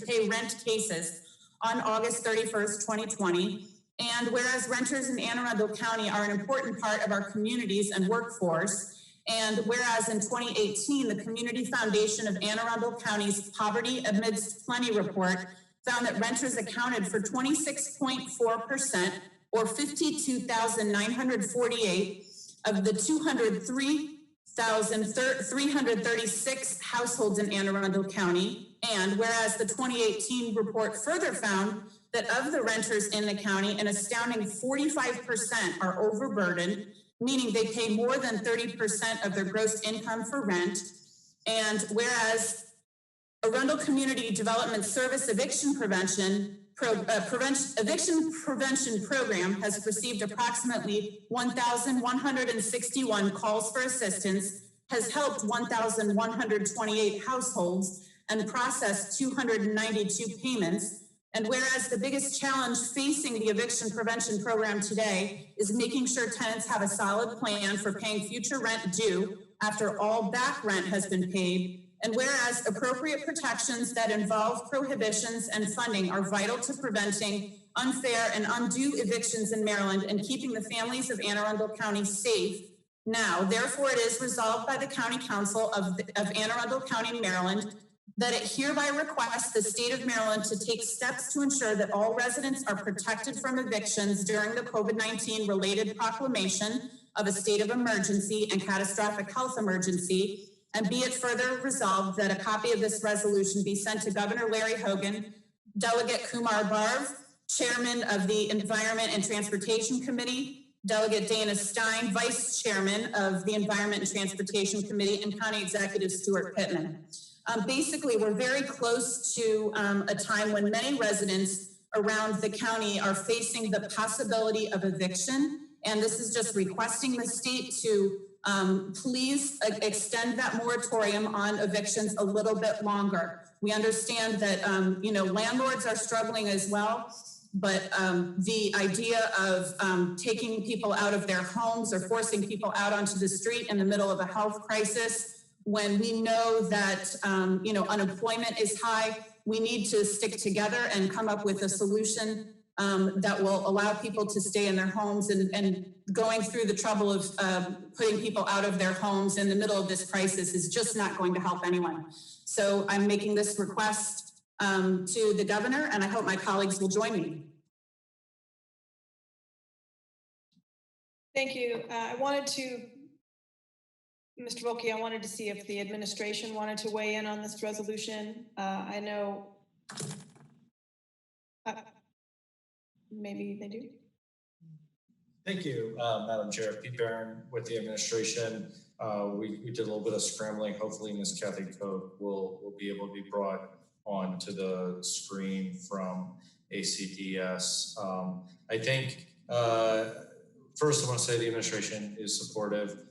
pay rent cases on August 31st, 2020. And whereas renters in Anne Arundel County are an important part of our communities and workforce, and whereas in 2018, the Community Foundation of Anne Arundel County's Poverty Amidst Plenty report found that renters accounted for 26.4%, or 52,948 of the 203,336 households in Anne Arundel County. And whereas the 2018 report further found that of the renters in the county, an astounding 45% are overburdened, meaning they pay more than 30% of their gross income for rent. And whereas Arundel Community Development Service Eviction Prevention Program has received approximately 1,161 calls for assistance, has helped 1,128 households, and processed 292 payments. And whereas the biggest challenge facing the eviction prevention program today is making sure tenants have a solid plan for paying future rent due after all back rent has been paid, and whereas appropriate protections that involve prohibitions and funding are vital to preventing unfair and undue evictions in Maryland and keeping the families of Anne Arundel County safe, now, therefore, it is resolved by the County Council of Anne Arundel County, Maryland, that it hereby requests the state of Maryland to take steps to ensure that all residents are protected from evictions during the COVID-19 related proclamation of a state of emergency and catastrophic health emergency. And be it further resolved that a copy of this resolution be sent to Governor Larry Hogan, Delegate Kumar Barv, Chairman of the Environment and Transportation Committee, Delegate Dana Stein, Vice Chairman of the Environment and Transportation Committee, and County Executive Stuart Pittman. Basically, we're very close to a time when many residents around the county are facing the possibility of eviction. And this is just requesting the state to please extend that moratorium on evictions a little bit longer. We understand that, landlords are struggling as well, but the idea of taking people out of their homes or forcing people out onto the street in the middle of a health crisis, when we know that, unemployment is high, we need to stick together and come up with a solution that will allow people to stay in their homes, and going through the trouble of putting people out of their homes in the middle of this crisis is just not going to help anyone. So I'm making this request to the governor, and I hope my colleagues will join me. Thank you. Mr. Volke, I wanted to see if the administration wanted to weigh in on this resolution. I know maybe they do. Thank you, Madam Chair. Pete Barron with the administration. We did a little bit of scrambling. Hopefully Ms. Kathy Koch will be able to be brought onto the screen from ACDS. I think, first I want to say the administration is supportive.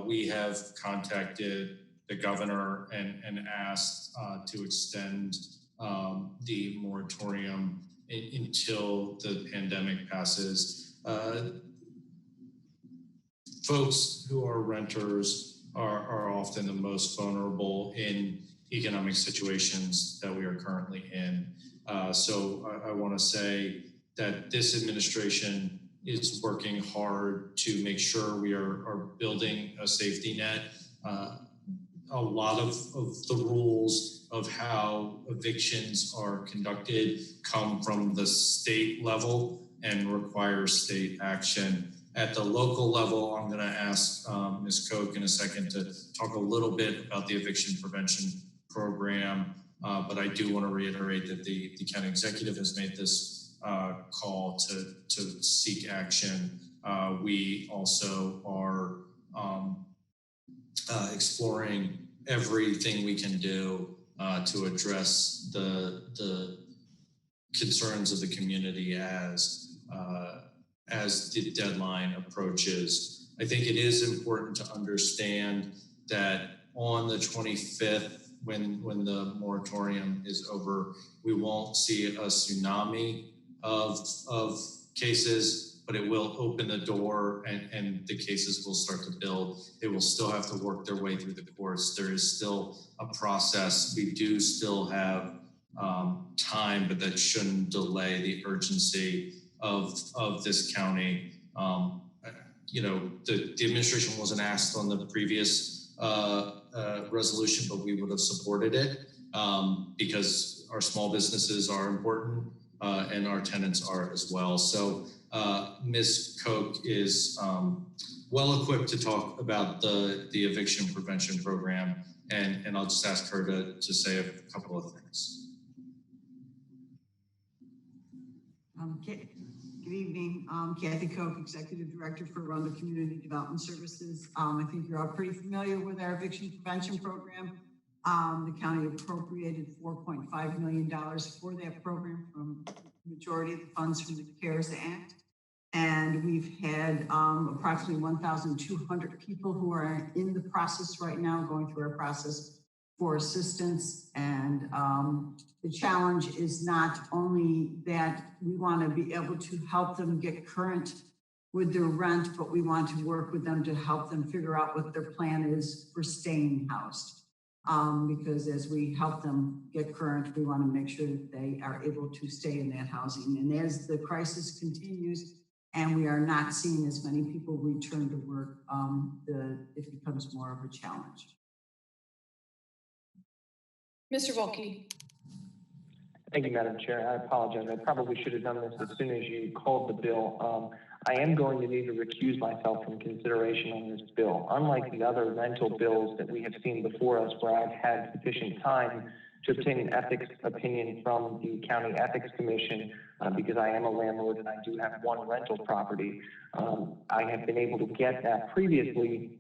We have contacted the governor and asked to extend the moratorium until the pandemic passes. Folks who are renters are often the most vulnerable in economic situations that we are currently in. So I want to say that this administration is working hard to make sure we are building a safety net. A lot of the rules of how evictions are conducted come from the state level and require state action. At the local level, I'm going to ask Ms. Koch in a second to talk a little bit about the eviction prevention program, but I do want to reiterate that the county executive has made this call to seek action. We also are exploring everything we can do to address the concerns of the community as the deadline approaches. I think it is important to understand that on the 25th, when the moratorium is over, we won't see a tsunami of cases, but it will open the door and the cases will start to build. They will still have to work their way through the courts. There is still a process. We do still have time, but that shouldn't delay the urgency of this county. You know, the administration wasn't asked on the previous resolution, but we would have supported it because our small businesses are important and our tenants are as well. So Ms. Koch is well equipped to talk about the eviction prevention program, and I'll just ask her to say a couple of things. Good evening, Kathy Koch, Executive Director for Arundel Community Development Services. I think you're all pretty familiar with our eviction prevention program. The county appropriated $4.5 million for that program from the majority of the funds from the CARES Act. And we've had approximately 1,200 people who are in the process right now, going through our process for assistance. And the challenge is not only that we want to be able to help them get current with their rent, but we want to work with them to help them figure out what their plan is for staying housed. Because as we help them get current, we want to make sure that they are able to stay in that housing. And as the crisis continues and we are not seeing as many people return to work, it becomes more of a challenge. Mr. Volkey. Thank you, Madam Chair. I apologize. I probably should have done this as soon as you called the bill. I am going to need to recuse myself from consideration on this bill. Unlike the other rental bills that we have seen before us, where I've had sufficient time to obtain an ethics opinion from the County Ethics Commission, because I am a landlord and I do have one rental property, I have been able to get that previously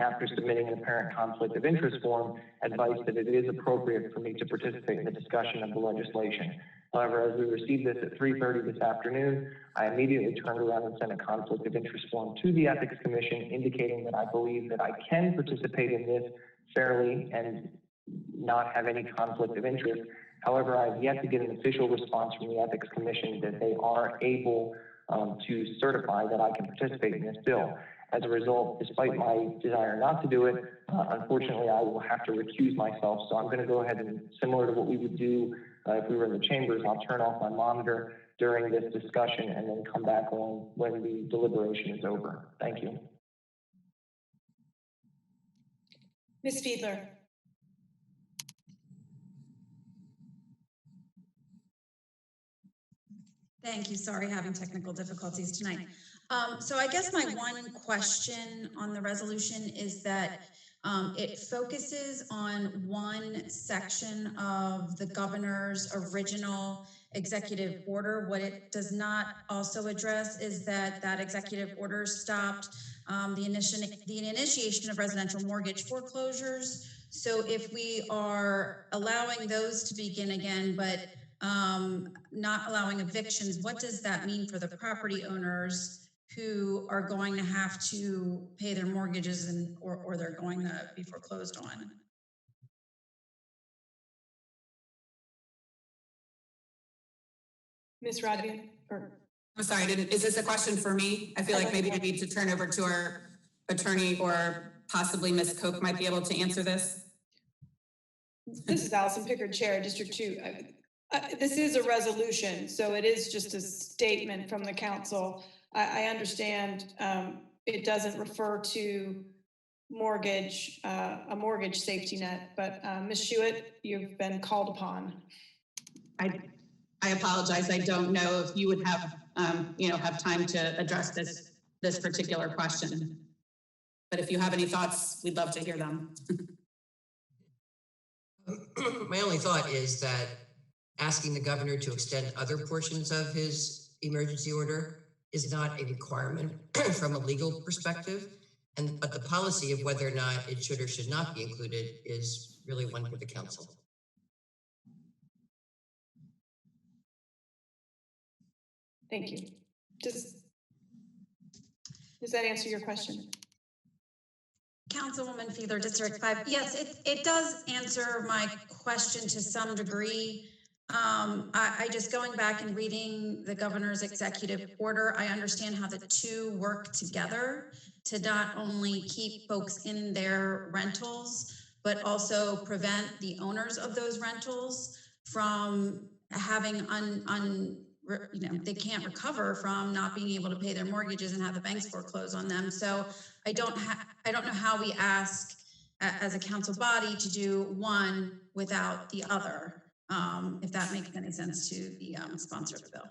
after submitting an apparent conflict of interest form, advice that it is appropriate for me to participate in the discussion of the legislation. However, as we received this at 3:30 this afternoon, I immediately turned around and sent a conflict of interest form to the Ethics Commission, indicating that I believe that I can participate in this fairly and not have any conflict of interest. However, I have yet to get an official response from the Ethics Commission that they are able to certify that I can participate in this bill. As a result, despite my desire not to do it, unfortunately, I will have to recuse myself. So I'm going to go ahead and, similar to what we would do if we were in the chambers, I'll turn off my monitor during this discussion and then come back on when the deliberation is over. Thank you. Ms. Fiedler. Thank you. Sorry, having technical difficulties tonight. So I guess my one question on the resolution is that it focuses on one section of the governor's original executive order. What it does not also address is that that executive order stopped the initiation of residential mortgage foreclosures. So if we are allowing those to begin again, but not allowing evictions, what does that mean for the property owners who are going to have to pay their mortgages or they're going to be foreclosed on? Ms. Rodriguez. I'm sorry, is this a question for me? I feel like maybe I need to turn over to our attorney, or possibly Ms. Koch might be able to answer this. This is Allison Pickard, Chair, District 2. This is a resolution, so it is just a statement from the council. I understand it doesn't refer to mortgage, a mortgage safety net, but Ms. Schuett, you've been called upon. I apologize. I don't know if you would have, have time to address this particular question. But if you have any thoughts, we'd love to hear them. My only thought is that asking the governor to extend other portions of his emergency order is not a requirement from a legal perspective, but the policy of whether or not it should or should not be included is really one for the council. Thank you. Does that answer your question? Councilwoman Fiedler, District 5. Yes, it does answer my question to some degree. I just going back and reading the governor's executive order, I understand how the two work together to not only keep folks in their rentals, but also prevent the owners of those rentals from having they can't recover from not being able to pay their mortgages and have the banks foreclose on them. So I don't know how we ask as a council body to do one without the other, if that makes any sense to the sponsor of the bill.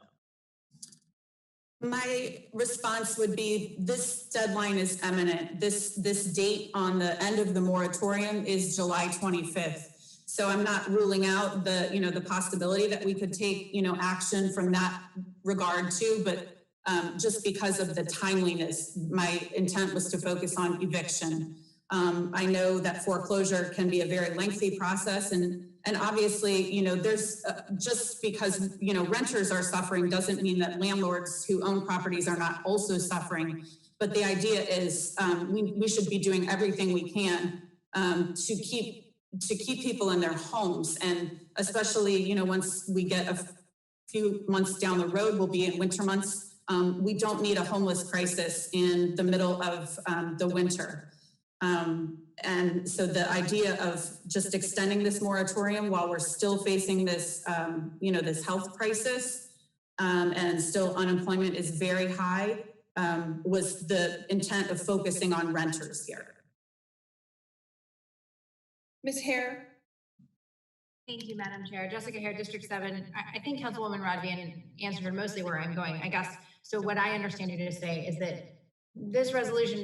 My response would be this deadline is imminent. This date on the end of the moratorium is July 25th. So I'm not ruling out the possibility that we could take, action from that regard too, but just because of the timeliness, my intent was to focus on eviction. I know that foreclosure can be a very lengthy process, and obviously, there's just because, renters are suffering doesn't mean that landlords who own properties are not also suffering. But the idea is we should be doing everything we can to keep people in their homes. And especially, once we get a few months down the road, we'll be in winter months. We don't need a homeless crisis in the middle of the winter. And so the idea of just extending this moratorium while we're still facing this, this health crisis and still unemployment is very high, was the intent of focusing on renters here. Ms. Hare? Thank you, Madam Chair. Jessica Hare, District 7. I think Councilwoman Rodvian answered mostly where I'm going, I guess. So what I understand you to say is that this resolution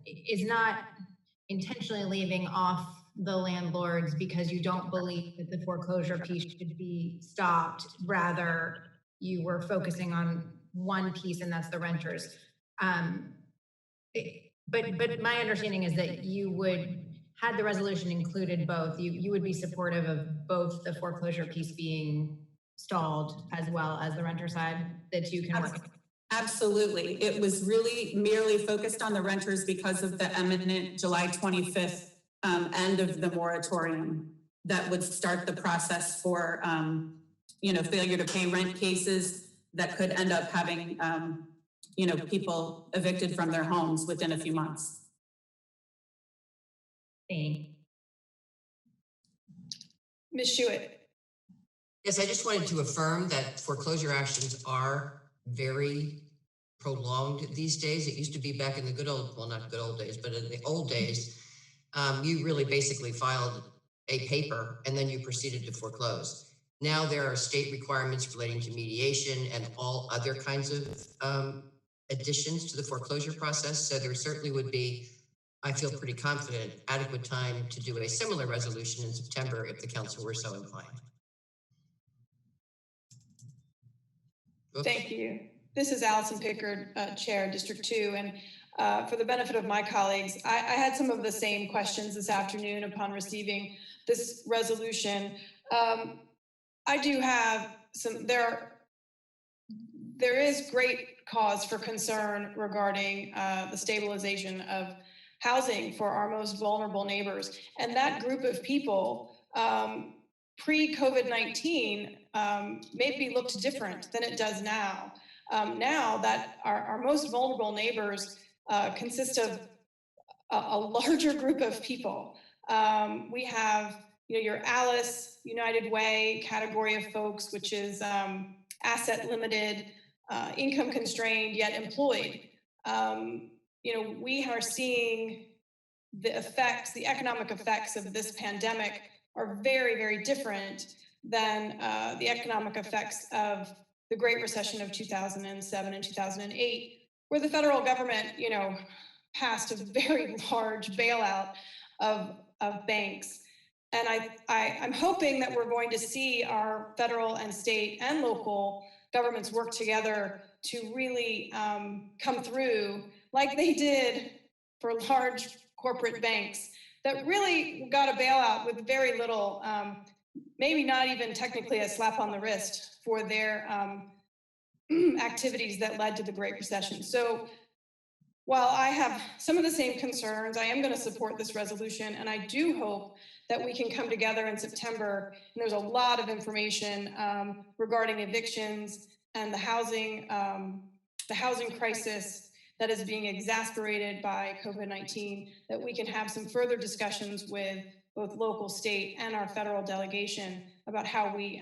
is not intentionally leaving off the landlords because you don't believe that the foreclosure piece should be stopped. Rather, you were focusing on one piece, and that's the renters. But my understanding is that you would, had the resolution included both, you would be supportive of both the foreclosure piece being stalled as well as the renter side, the two can work. Absolutely. It was really merely focused on the renters because of the imminent July 25th end of the moratorium that would start the process for, failure to pay rent cases that could end up having, people evicted from their homes within a few months. Ms. Schuett? Yes, I just wanted to affirm that foreclosure actions are very prolonged these days. It used to be back in the good old, well, not good old days, but in the old days, you really basically filed a paper and then you proceeded to foreclose. Now there are state requirements relating to mediation and all other kinds of additions to the foreclosure process. So there certainly would be, I feel pretty confident, adequate time to do a similar resolution in September if the council were so inclined. Oops. Thank you. This is Allison Pickard, Chair, District 2. And for the benefit of my colleagues, I had some of the same questions this afternoon upon receiving this resolution. I do have some, there is great cause for concern regarding the stabilization of housing for our most vulnerable neighbors. And that group of people, pre-COVID-19, maybe looked different than it does now. Now that our most vulnerable neighbors consist of a larger group of people. We have, your Alice, United Way category of folks, which is asset limited, income constrained, yet employed. We are seeing the effects, the economic effects of this pandemic are very, very different than the economic effects of the Great Recession of 2007 and 2008, where the federal government, passed a very large bailout of banks. And I'm hoping that we're going to see our federal and state and local governments work together to really come through like they did for large corporate banks that really got a bailout with very little, maybe not even technically a slap on the wrist for their activities that led to the Great Recession. So while I have some of the same concerns, I am going to support this resolution, and I do hope that we can come together in September. And there's a lot of information regarding evictions and the housing crisis that is being exacerbated by COVID-19, that we can have some further discussions with both local, state, and our federal delegation about how we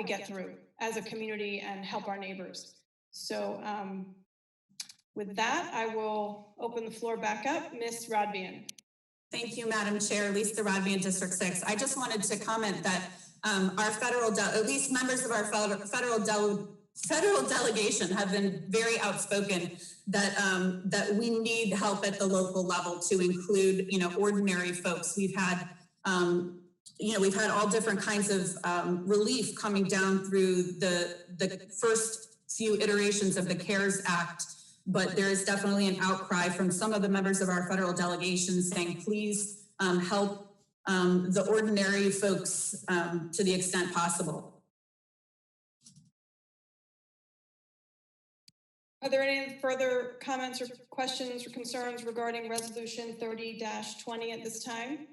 get through as a community and help our neighbors. So with that, I will open the floor back up. Ms. Rodvian. Thank you, Madam Chair. Lisa Rodvian, District 6. I just wanted to comment that our at least members of our federal delegation have been very outspoken that we need help at the local level to include, ordinary folks. We've had all different kinds of relief coming down through the first few iterations of the CARES Act. But there is definitely an outcry from some of the members of our federal delegation saying, please help the ordinary folks to the extent possible. Are there any further comments or questions or concerns regarding Resolution 30-20 at this time?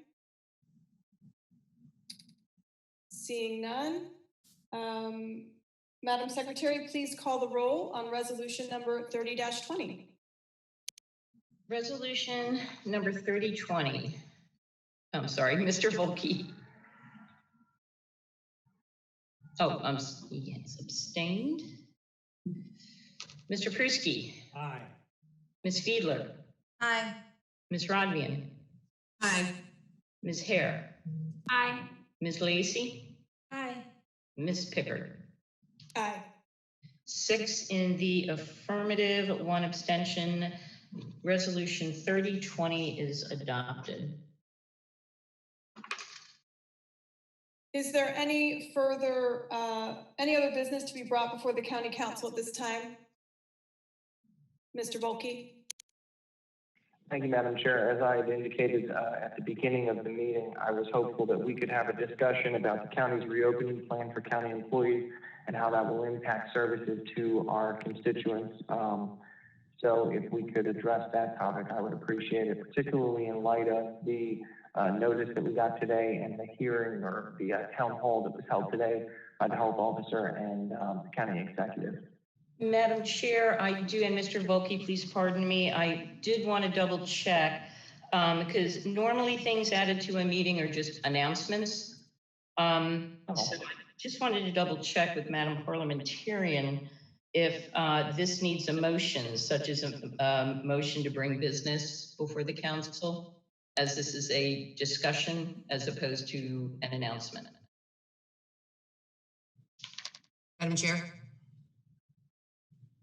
Seeing none. Madam Secretary, please call the roll on resolution number 30-20. Resolution number 3020. I'm sorry, Mr. Volkey. Oh, he has abstained. Mr. Pruski. Aye. Ms. Fiedler. Aye. Ms. Rodvian. Aye. Ms. Hare. Aye. Ms. Lacy. Aye. Ms. Pickard. Aye. 6 in the affirmative, 1 abstention. Resolution 3020 is adopted. Is there any further, any other business to be brought before the County Council at this time? Mr. Volkey? Thank you, Madam Chair. As I had indicated at the beginning of the meeting, I was hopeful that we could have a discussion about the county's reopening plan for county employees and how that will impact services to our constituents. So if we could address that topic, I would appreciate it, particularly in light of the notice that we got today and the hearing or the town hall that was held today by the health officer and the county executive. Madam Chair, I do, and Mr. Volkey, please pardon me, I did want to double check because normally things added to a meeting are just announcements. So I just wanted to double check with Madam Parliamentarian if this needs a motion, such as a motion to bring business before the council, as this is a discussion as opposed to an announcement. Madam Chair.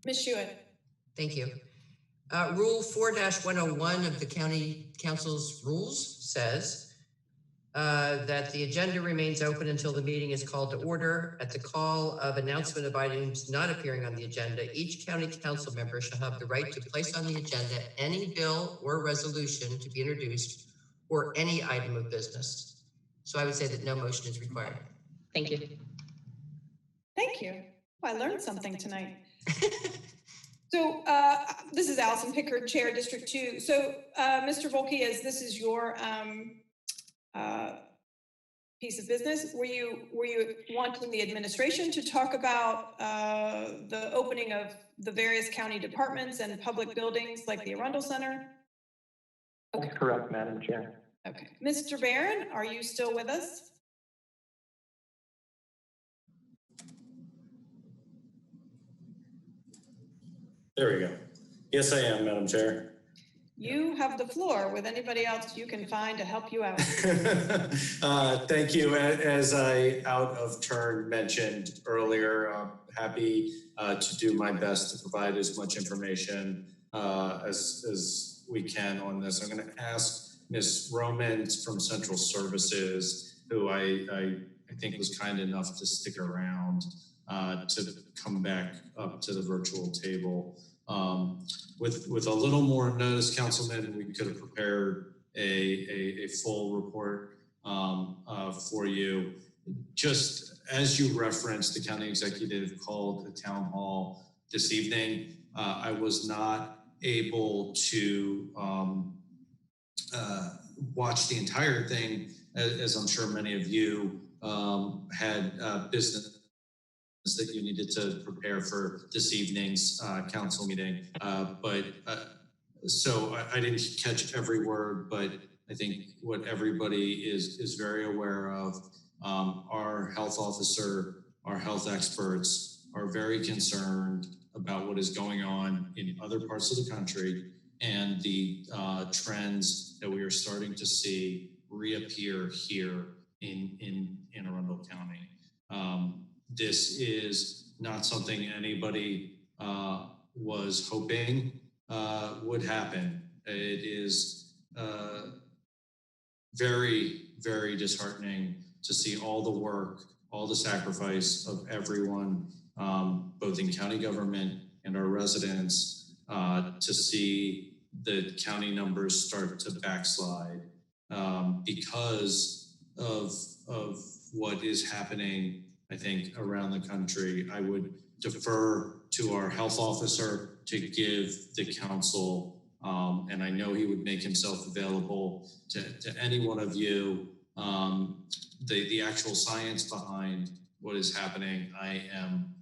Ms. Hewitt. Thank you. Rule 4-101 of the County Council's rules says that the agenda remains open until the meeting is called to order. At the call of announcement of items not appearing on the agenda, each County Council member shall have the right to place on the agenda any bill or resolution to be introduced or any item of business. So I would say that no motion is required. Thank you. Thank you. Oh, I learned something tonight. So this is Allison Pickard, Chair, District 2. So Mr. Volkey, as this is your piece of business, were you wanting the administration to talk about the opening of the various county departments and public buildings like the Arundel Center? Okay. That's correct, Madam Chair. Okay. Mr. Barron, are you still with us? There we go. Yes, I am, Madam Chair. You have the floor with anybody else you can find to help you out. Thank you. As I out of turn mentioned earlier, I'm happy to do my best to provide as much information as we can on this. I'm going to ask Ms. Romans from Central Services, who I think was kind enough to stick around to come back up to the virtual table. With a little more notice, Councilman, we could have prepared a full report for you. Just as you referenced, the county executive called the town hall this evening. I was not able to watch the entire thing, as I'm sure many of you had business that you needed to prepare for this evening's council meeting. So I didn't catch every word, but I think what everybody is very aware of, our health officer, our health experts are very concerned about what is going on in other parts of the country and the trends that we are starting to see reappear here in Arundel County. This is not something anybody was hoping would happen. It is very, very disheartening to see all the work, all the sacrifice of everyone, both in county government and our residents, to see the county numbers start to backslide because of what is happening, I think, around the country. I would defer to our health officer to give the council, and I know he would make himself available to any one of you, the actual science behind what is happening. I am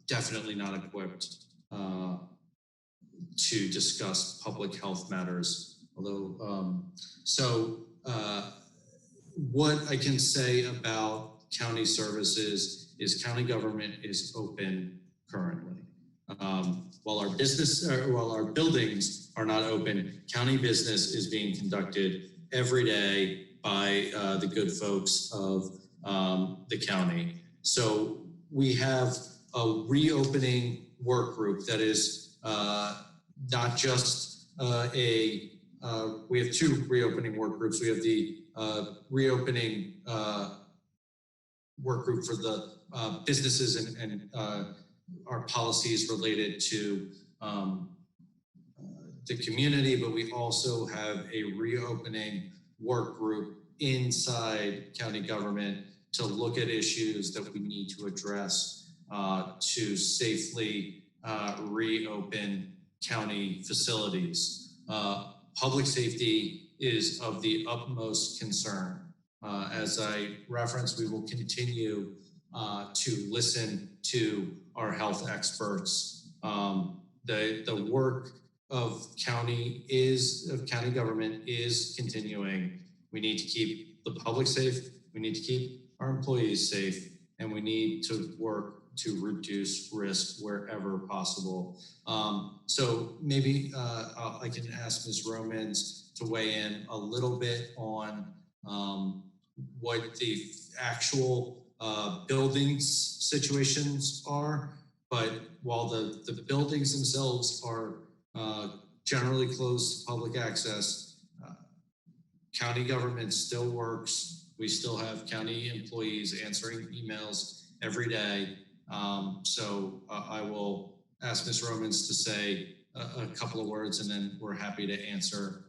definitely not equipped to discuss public health matters, although, what I can say about county services is county government is open currently. While our buildings are not open, county business is being conducted every day by the good folks of the county. So we have a reopening work group that is not just we have two reopening work groups. We have the reopening work group for the businesses and our policies related to the community, but we also have a reopening work group inside county government to look at issues that we need to address to safely reopen county facilities. Public safety is of the utmost concern. As I referenced, we will continue to listen to our health experts. The work of county government is continuing. We need to keep the public safe. We need to keep our employees safe, and we need to work to reduce risk wherever possible. So maybe I can ask Ms. Romans to weigh in a little bit on what the actual buildings situations are. But while the buildings themselves are generally closed to public access, county government still works. We still have county employees answering emails every day. So I will ask Ms. Romans to say a couple of words, and then we're happy to answer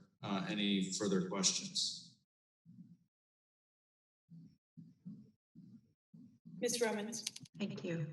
any further questions. Ms. Romans. Thank you.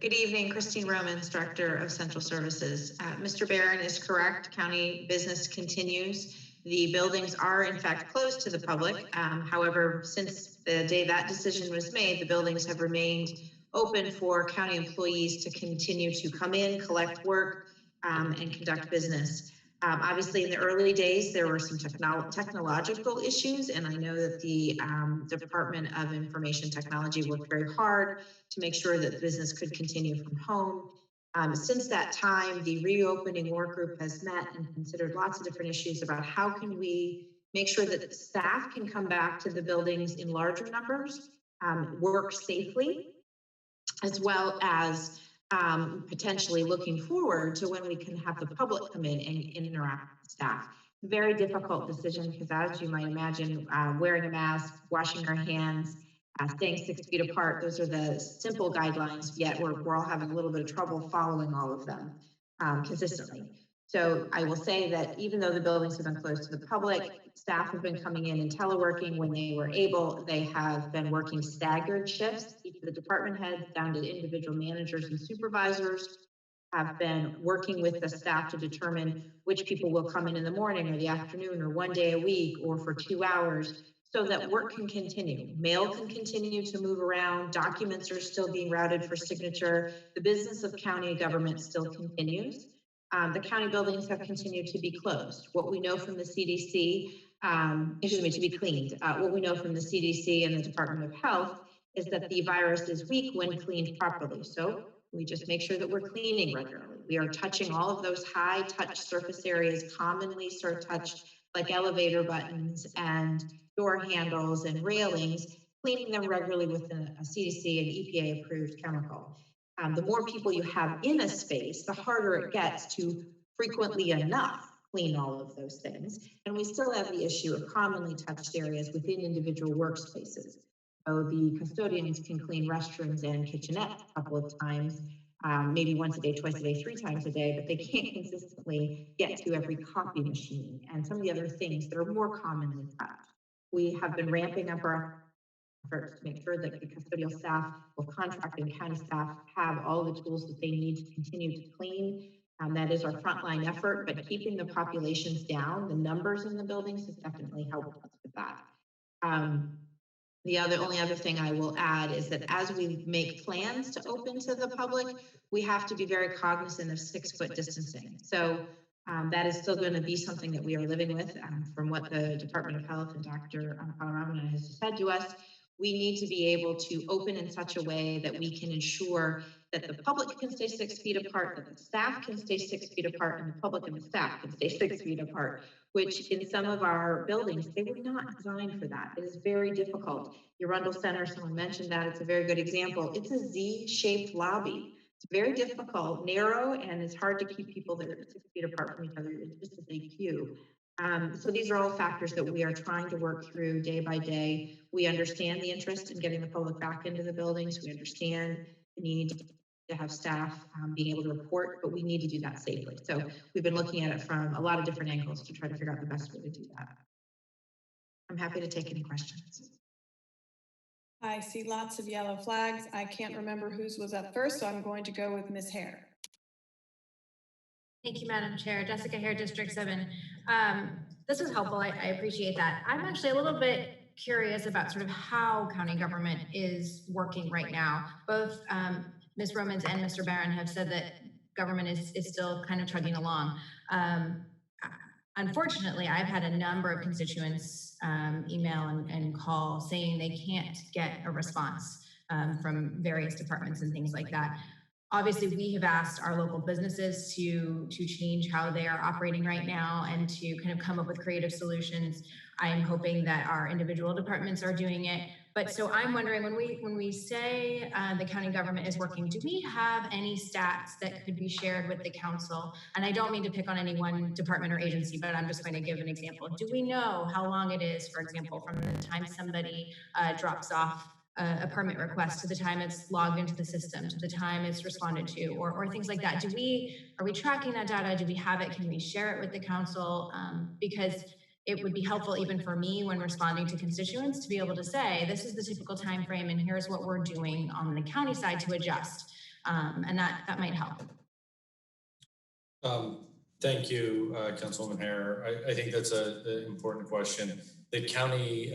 Good evening, Christine Romans, Director of Central Services. Mr. Barron is correct. County business continues. The buildings are in fact closed to the public. However, since the day that decision was made, the buildings have remained open for county employees to continue to come in, collect work, and conduct business. Obviously, in the early days, there were some technological issues, and I know that the Department of Information Technology worked very hard to make sure that business could continue from home. Since that time, the reopening work group has met and considered lots of different issues about how can we make sure that staff can come back to the buildings in larger numbers, work safely, as well as potentially looking forward to when we can have the public come in and interact with staff. Very difficult decision because, as you might imagine, wearing a mask, washing our hands, staying 6 feet apart, those are the simple guidelines, yet we're all having a little bit of trouble following all of them consistently. So I will say that even though the buildings have been closed to the public, staff have been coming in and teleworking when they were able. They have been working staggered shifts, each of the department heads down to individual managers and supervisors. have been working with the staff to determine which people will come in the morning or the afternoon or one day a week or for 2 hours so that work can continue. Mail can continue to move around. Documents are still being routed for signature. The business of county government still continues. The county buildings have continued to be closed. What we know from the CDC, to be cleaned. What we know from the CDC and the Department of Health is that the virus is weak when cleaned properly. So we just make sure that we're cleaning regularly. We are touching all of those high touch surface areas commonly touched, like elevator buttons and door handles and railings, cleaning them regularly with a CDC and EPA approved chemical. The more people you have in a space, the harder it gets to frequently enough clean all of those things. And we still have the issue of commonly touched areas within individual workspaces. So the custodians can clean restrooms and kitchenettes a couple of times, maybe once a day, twice a day, 3 times a day, but they can't consistently get to every copy machine and some of the other things that are more commonly touched. We have been ramping up our efforts to make sure that the custodial staff, both contract and county staff, have all the tools that they need to continue to clean. That is our frontline effort, but keeping the populations down, the numbers in the buildings has definitely helped us with that. The only other thing I will add is that as we make plans to open to the public, we have to be very cognizant of 6-foot distancing. So that is still going to be something that we are living with from what the Department of Health and Dr. Palamana has said to us. We need to be able to open in such a way that we can ensure that the public can stay 6 feet apart, that the staff can stay 6 feet apart, and the public and the staff can stay 6 feet apart, which in some of our buildings, they were not designed for that. It is very difficult. Your Arundel Center, someone mentioned that, it's a very good example. It's a Z-shaped lobby. It's very difficult, narrow, and it's hard to keep people that are 6 feet apart from each other. It's just a big queue. So these are all factors that we are trying to work through day by day. We understand the interest in getting the public back into the buildings. We understand the need to have staff being able to report, but we need to do that safely. So we've been looking at it from a lot of different angles to try to figure out the best way to do that. I'm happy to take any questions. I see lots of yellow flags. I can't remember whose was up first, so I'm going to go with Ms. Hare. Thank you, Madam Chair. Jessica Hare, District 7. This was helpful. I appreciate that. I'm actually a little bit curious about sort of how county government is working right now. Both Ms. Romans and Mr. Barron have said that government is still kind of chugging along. Unfortunately, I've had a number of constituents email and call saying they can't get a response from various departments and things like that. Obviously, we have asked our local businesses to change how they are operating right now and to kind of come up with creative solutions. I am hoping that our individual departments are doing it. But so I'm wondering, when we say the county government is working, do we have any stats that could be shared with the council? And I don't mean to pick on any one department or agency, but I'm just going to give an example. Do we know how long it is, for example, from the time somebody drops off a permit request to the time it's logged into the system, to the time it's responded to, or things like that? Are we tracking that data? Do we have it? Can we share it with the council? Because it would be helpful even for me when responding to constituents to be able to say, this is the typical time frame and here's what we're doing on the county side to adjust. And that might help. Thank you, Councilwoman Hare. I think that's an important question. The county,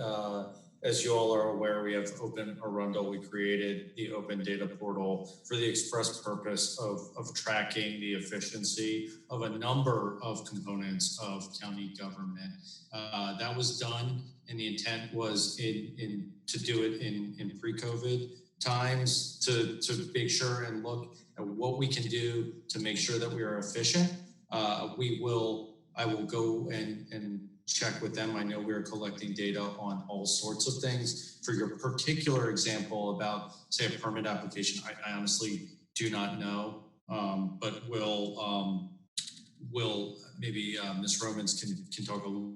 as you all are aware, we have Open Arundel. We created the open data portal for the express purpose of tracking the efficiency of a number of components of county government. That was done, and the intent was to do it in pre-COVID times to make sure and look at what we can do to make sure that we are efficient. I will go and check with them. I know we're collecting data on all sorts of things. For your particular example about, say, a permit application, I honestly do not know, but we'll maybe Ms. Romans can talk a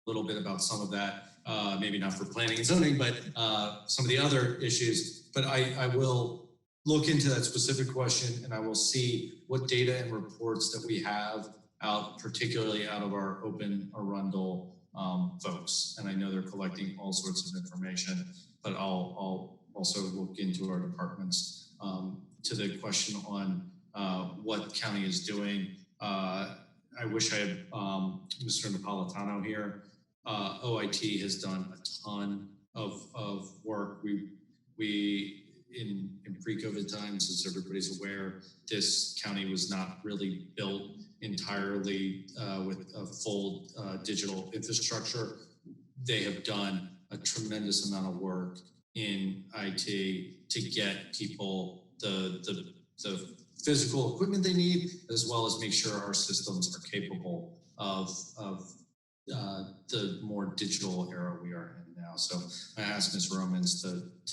little bit about some of that, maybe not for planning and zoning, but some of the other issues. But I will look into that specific question, and I will see what data and reports that we have out, particularly out of our Open Arundel folks. And I know they're collecting all sorts of information, but I'll also look into our departments. To the question on what the county is doing. I wish I had Mr. Napolitano here. OIT has done a ton of work. We in pre-COVID times, as everybody's aware, this county was not really built entirely with a full digital infrastructure. They have done a tremendous amount of work in IT to get people the physical equipment they need, as well as make sure our systems are capable of the more digital era we are in now. So I asked Ms. Romans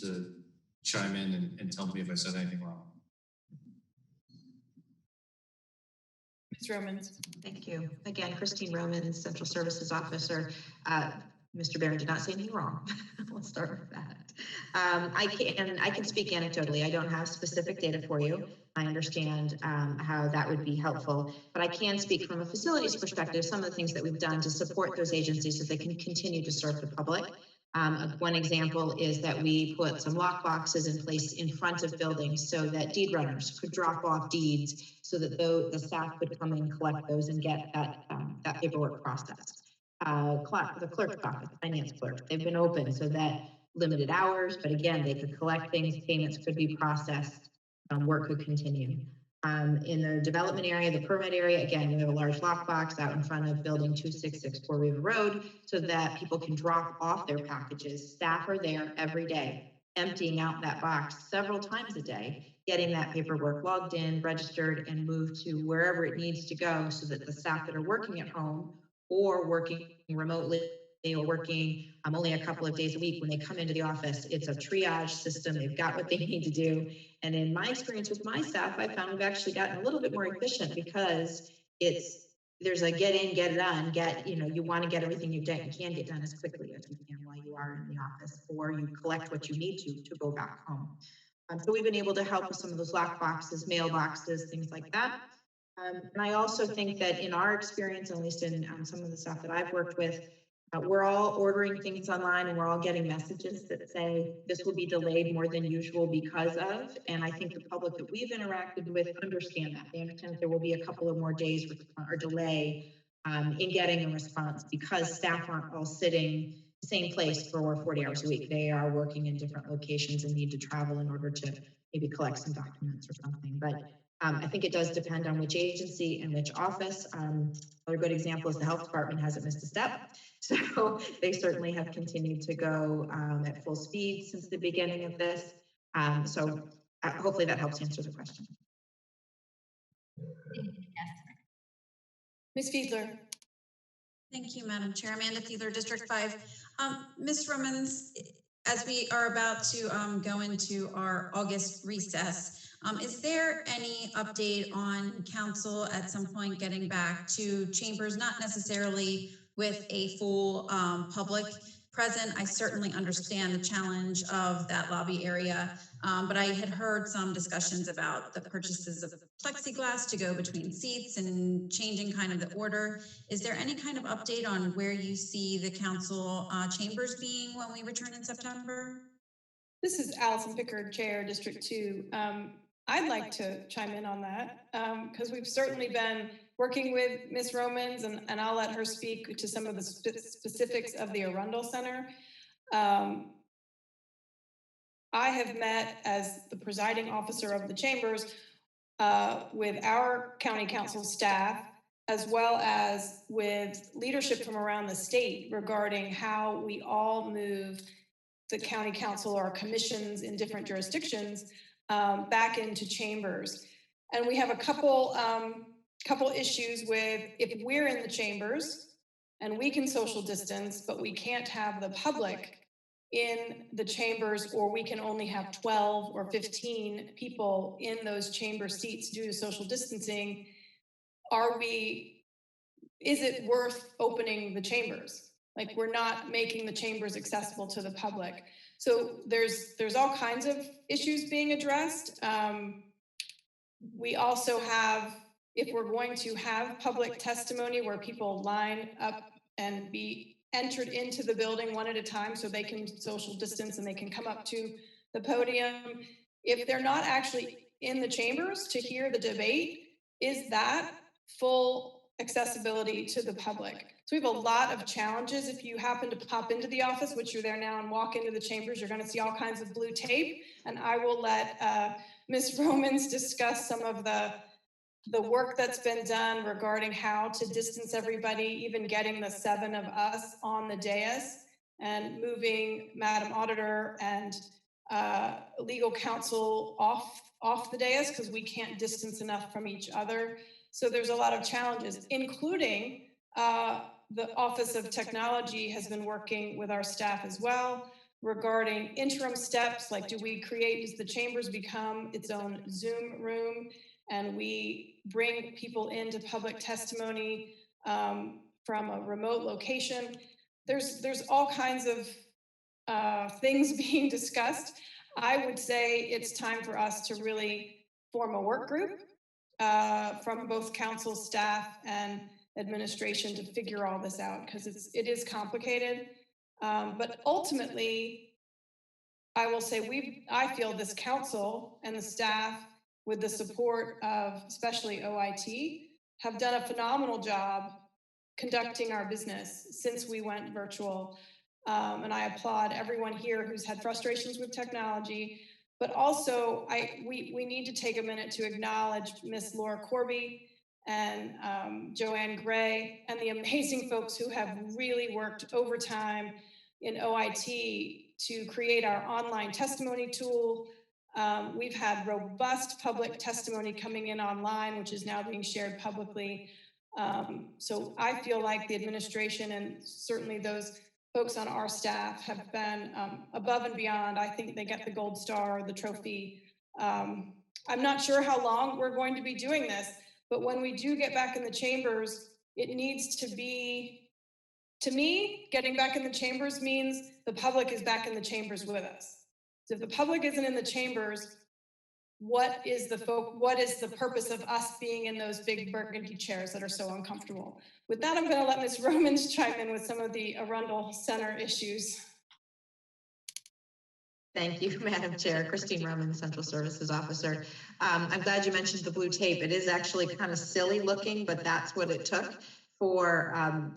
to chime in and tell me if I said anything wrong. Ms. Romans. Thank you. Again, Christine Romans, Central Services Officer. Mr. Barron did not say anything wrong. Let's start with that. I can speak anecdotally. I don't have specific data for you. I understand how that would be helpful, but I can speak from a facilities perspective, some of the things that we've done to support those agencies so they can continue to serve the public. One example is that we put some lock boxes in place in front of buildings so that deed runners could drop off deeds so that the staff could come and collect those and get that paperwork processed. The clerk's office, finance clerk, they've been open so that limited hours, but again, they could collect things, payments could be processed, work could continue. In the development area, the permit area, again, we have a large lockbox out in front of building 2664 River Road so that people can drop off their packages. Staff are there every day, emptying out that box several times a day, getting that paperwork logged in, registered, and moved to wherever it needs to go so that the staff that are working at home or working remotely or working only a couple of days a week, when they come into the office, it's a triage system. They've got what they need to do. And in my experience with my staff, I found we've actually gotten a little bit more efficient because there's a get in, get it done, you want to get everything you can get done as quickly as you can while you are in the office, or you collect what you need to go back home. So we've been able to help with some of those lock boxes, mailboxes, things like that. And I also think that in our experience, at least in some of the stuff that I've worked with, we're all ordering things online and we're all getting messages that say this will be delayed more than usual because of, and I think the public that we've interacted with understand that. They understand that there will be a couple of more days or delay in getting a response because staff aren't all sitting the same place for 40 hours a week. They are working in different locations and need to travel in order to maybe collect some documents or something. But I think it does depend on which agency and which office. Another good example is the health department hasn't missed a step. So they certainly have continued to go at full speed since the beginning of this. So hopefully that helps answer the question. Ms. Fiedler. Thank you, Madam Chair. Amanda Fiedler, District 5. Ms. Romans, as we are about to go into our August recess, is there any update on council at some point getting back to chambers, not necessarily with a full public present? I certainly understand the challenge of that lobby area, but I had heard some discussions about the purchases of plexiglass to go between seats and changing kind of the order. Is there any kind of update on where you see the council chambers being when we return in September? This is Allison Pickard, Chair, District 2. I'd like to chime in on that because we've certainly been working with Ms. Romans, and I'll let her speak to some of the specifics of the Arundel Center. I have met as the presiding officer of the chambers with our county council staff, as well as with leadership from around the state regarding how we all move the county council or commissions in different jurisdictions back into chambers. And we have a couple issues with if we're in the chambers and we can social distance, but we can't have the public in the chambers, or we can only have 12 or 15 people in those chamber seats due to social distancing. Is it worth opening the chambers? Like, we're not making the chambers accessible to the public. So there's all kinds of issues being addressed. We also have, if we're going to have public testimony where people line up and be entered into the building one at a time so they can social distance and they can come up to the podium, if they're not actually in the chambers to hear the debate is that full accessibility to the public. So we have a lot of challenges. If you happen to pop into the office, which you're there now, and walk into the chambers, you're going to see all kinds of blue tape. And I will let Ms. Romans discuss some of the work that's been done regarding how to distance everybody, even getting the 7 of us on the dais and moving Madam Auditor and legal counsel off the dais because we can't distance enough from each other. So there's a lot of challenges, including the Office of Technology has been working with our staff as well regarding interim steps, like does the chambers become its own Zoom room, and we bring people into public testimony from a remote location. There's all kinds of things being discussed. I would say it's time for us to really form a work group from both council, staff, and administration to figure all this out, because it is complicated. But ultimately, I will say I feel this council and the staff, with the support of especially OIT, have done a phenomenal job conducting our business since we went virtual. And I applaud everyone here who's had frustrations with technology. But also, we need to take a minute to acknowledge Miss Laura Corby and Joanne Gray and the amazing folks who have really worked overtime in OIT to create our online testimony tool. We've had robust public testimony coming in online, which is now being shared publicly. So I feel like the administration and certainly those folks on our staff have been above and beyond. I think they get the gold star, the trophy. I'm not sure how long we're going to be doing this, but when we do get back in the chambers, it needs to be, to me, getting back in the chambers means the public is back in the chambers with us. So if the public isn't in the chambers, what is the purpose of us being in those big burgundy chairs that are so uncomfortable? With that, I'm going to let Ms. Romans chime in with some of the Arundel Center issues. Thank you, Madam Chair. Christine Roman, Central Services Officer. I'm glad you mentioned the blue tape. It is actually kind of silly looking, but that's what it took for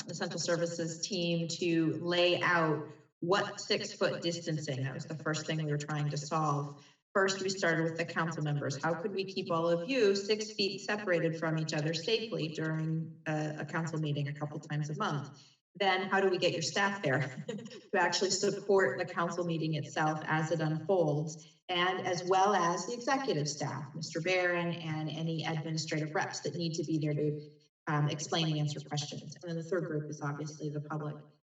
the Central Services team to lay out what 6-foot distancing. That was the first thing we were trying to solve. First, we started with the council members. How could we keep all of you 6 feet separated from each other safely during a council meeting a couple times a month? Then how do we get your staff there to actually support the council meeting itself as it unfolds, and as well as the executive staff, Mr. Barron, and any administrative reps that need to be there to explain and answer questions. And then the third group is obviously the public.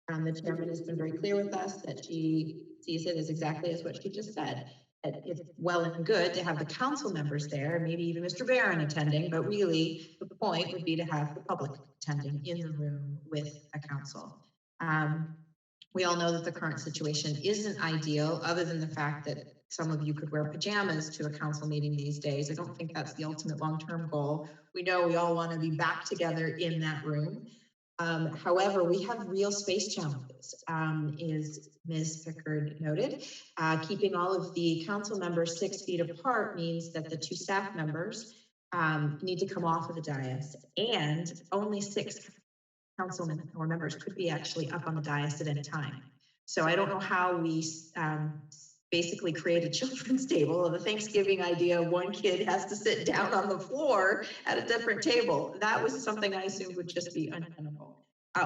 The chairman has been very clear with us that she sees it as exactly as what she just said. It's well and good to have the council members there, maybe even Mr. Barron attending, but really the point would be to have the public attending in the room with a council. We all know that the current situation isn't ideal, other than the fact that some of you could wear pajamas to a council meeting these days. I don't think that's the ultimate long-term goal. We know we all want to be back together in that room. However, we have real space challenges, as Ms. Pickard noted. Keeping all of the council members 6 feet apart means that the 2 staff members need to come off of the dais, and only 6 councilmen or members could be actually up on the dais at any time. So I don't know how we basically create a children's table of the Thanksgiving idea. One kid has to sit down on the floor at a different table. That was something I assumed would just be untenable.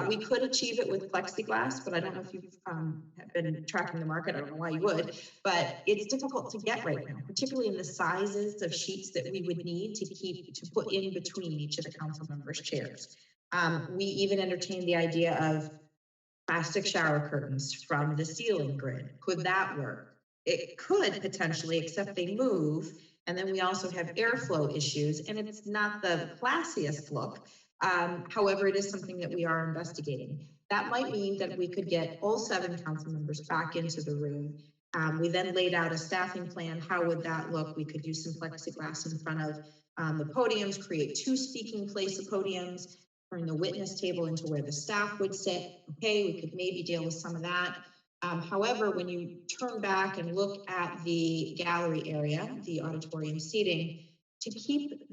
We could achieve it with plexiglass, but I don't know if you've have been tracking the market. I don't know why you would, but it's difficult to get right now, particularly in the sizes of sheets that we would need to put in between each of the council members' chairs. We even entertained the idea of plastic shower curtains from the ceiling grid. Could that work? It could potentially, except they move. And then we also have airflow issues, and it's not the classiest look. However, it is something that we are investigating. That might mean that we could get all 7 council members back into the room. We then laid out a staffing plan. How would that look? We could use some plexiglass in front of the podiums, create 2 speaking place podiums, turn the witness table into where the staff would sit. Okay, we could maybe deal with some of that. However, when you turn back and look at the gallery area, the auditorium seating, to keep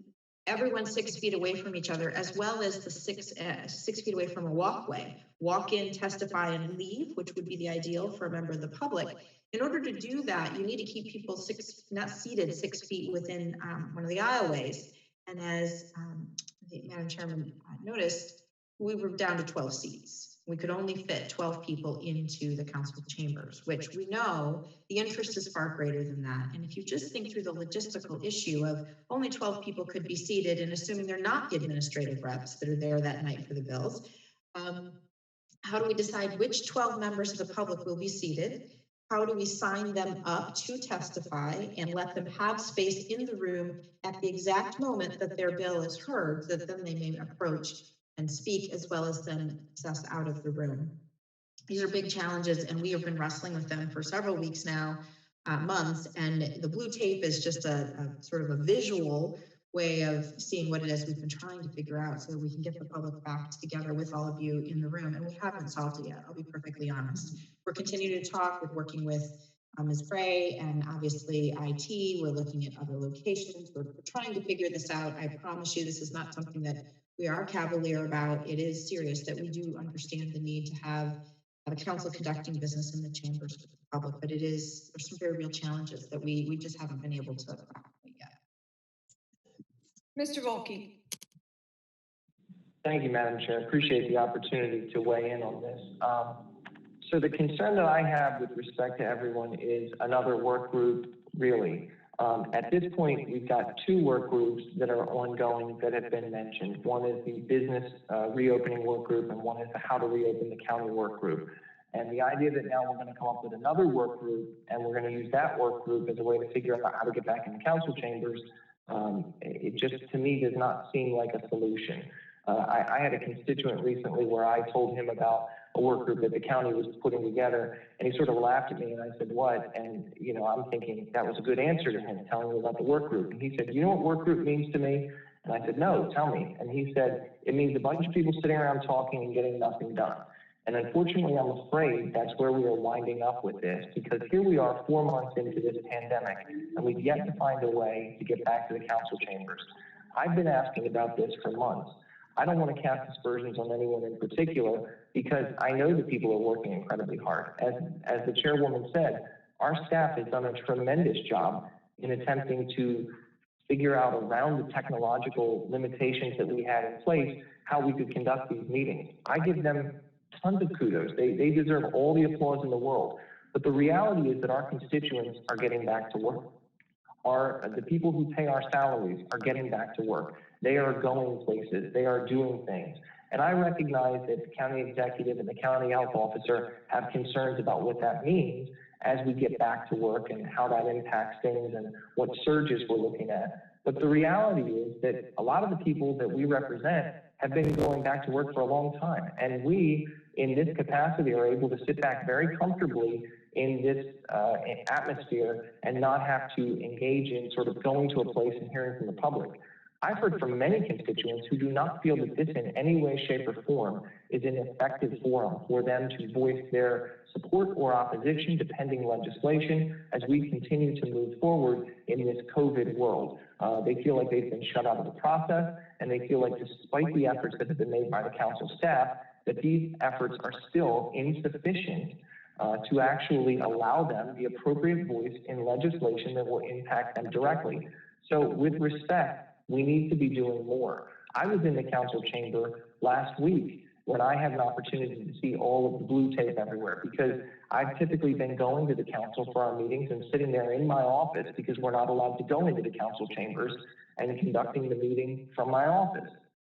everyone 6 feet away from each other, as well as the 6 feet away from a walkway, walk in, testify, and leave, which would be the ideal for a member of the public. In order to do that, you need to keep people not seated 6 feet within one of the aisleways. And as the Madam Chairman noticed, we were down to 12 seats. We could only fit 12 people into the council chambers, which we know the interest is far greater than that. And if you just think through the logistical issue of only 12 people could be seated, and assuming they're not the administrative reps that are there that night for the bills, how do we decide which 12 members of the public will be seated? How do we sign them up to testify and let them have space in the room at the exact moment that their bill is heard, so that then they may approach and speak, as well as then access out of the room? These are big challenges, and we have been wrestling with them for several weeks now, months, and the blue tape is just a sort of a visual way of seeing what it is we've been trying to figure out so that we can get the public back together with all of you in the room. And we haven't solved it yet, I'll be perfectly honest. We're continuing to talk, we're working with Ms. Bray and obviously IT. We're looking at other locations. We're trying to figure this out. I promise you, this is not something that we are cavalier about. It is serious that we do understand the need to have a council conducting business in the chambers with the public, but there's some very real challenges that we just haven't been able to crack yet. Mr. Volkey. Thank you, Madam Chair. Appreciate the opportunity to weigh in on this. So the concern that I have with respect to everyone is another work group, really. At this point, we've got 2 work groups that are ongoing that have been mentioned. One is the business reopening work group, and one is the how to reopen the county work group. And the idea that now we're going to come up with another work group, and we're going to use that work group as a way to figure out how to get back in the council chambers, it just, to me, does not seem like a solution. I had a constituent recently where I told him about a work group that the county was putting together, and he sort of laughed at me, and I said, what? And, you know, I'm thinking that was a good answer to him, telling me about the work group. And he said, you know what work group means to me? And I said, no, tell me. And he said, it means a bunch of people sitting around talking and getting nothing done. And unfortunately, I'm afraid that's where we are winding up with this, because here we are 4 months into this pandemic, and we've yet to find a way to get back to the council chambers. I've been asking about this for months. I don't want to cast aspersions on anyone in particular, because I know that people are working incredibly hard. As the chairwoman said, our staff has done a tremendous job in attempting to figure out around the technological limitations that we had in place, how we could conduct these meetings. I give them tons of kudos. They deserve all the applause in the world. But the reality is that our constituents are getting back to work. The people who pay our salaries are getting back to work. They are going places. They are doing things. And I recognize that the county executive and the county health officer have concerns about what that means as we get back to work and how that impacts things and what surges we're looking at. But the reality is that a lot of the people that we represent have been going back to work for a long time. And we, in this capacity, are able to sit back very comfortably in this atmosphere and not have to engage in sort of going to a place and hearing from the public. I've heard from many constituents who do not feel that this in any way, shape, or form is an effective forum for them to voice their support or opposition to pending legislation as we continue to move forward in this COVID world. They feel like they've been shut out of the process, and they feel like despite the efforts that have been made by the council staff, that these efforts are still insufficient to actually allow them the appropriate voice in legislation that will impact them directly. So with respect, we need to be doing more. I was in the council chamber last week when I had an opportunity to see all of the blue tape everywhere, because I've typically been going to the council for our meetings and sitting there in my office because we're not allowed to go into the council chambers and conducting the meeting from my office.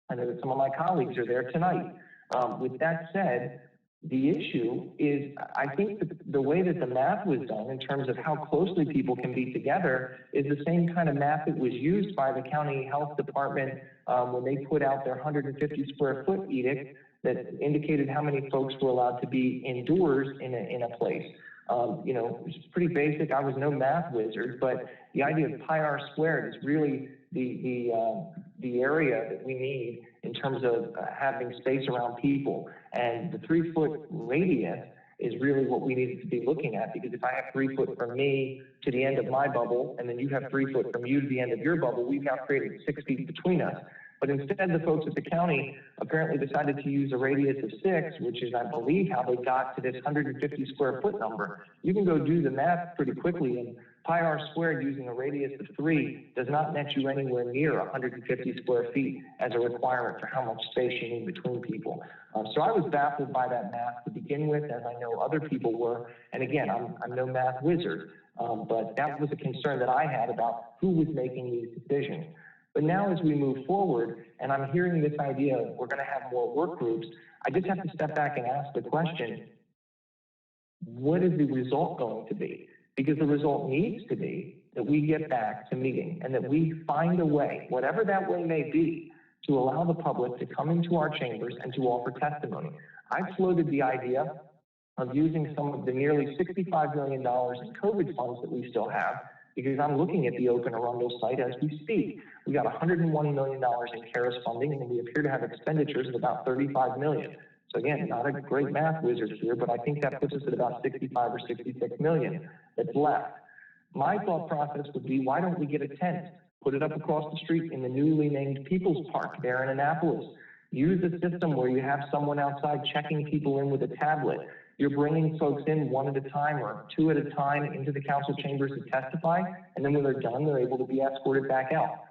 I know that some of my colleagues are there tonight. With that said, the issue is, I think that the way that the math was done in terms of how closely people can be together is the same kind of math that was used by the county health department when they put out their 150 square foot edict that indicated how many folks were allowed to be indoors in a place. You know, it's pretty basic. I was no math wizard, but the idea of pi r squared is really the area that we need in terms of having space around people. And the 3 foot radius is really what we needed to be looking at, because if I have 3 foot from me to the end of my bubble, and then you have 3 foot from you to the end of your bubble, we've now created 6 feet between us. But instead, the folks at the county apparently decided to use a radius of 6, which is, I believe, how they got to this 150 square foot number. You can go do the math pretty quickly, and pi r squared using a radius of 3 does not net you anywhere near 150 square feet as a requirement for how much space you need between people. So I was baffled by that math to begin with, as I know other people were. And again, I'm no math wizard, but that was a concern that I had about who was making these decisions. But now as we move forward, and I'm hearing this idea of we're going to have more work groups, I just have to step back and ask the question, what is the result going to be? Because the result needs to be that we get back to meeting and that we find a way, whatever that way may be, to allow the public to come into our chambers and to offer testimony. I floated the idea of using some of the nearly $65 million in COVID funds that we still have, because I'm looking at the Open Arundel site as we speak. We got $101 million in CARES funding, and we appear to have expenditures of about $35 million. So again, not a great math wizard here, but I think that puts us at about 65 or 66 million that's left. My thought process would be, why don't we get a tent, put it up across the street in the newly named People's Park there in Annapolis. Use a system where you have someone outside checking people in with a tablet. You're bringing folks in 1 at a time or 2 at a time into the council chambers to testify, and then when they're done, they're able to be escorted back out.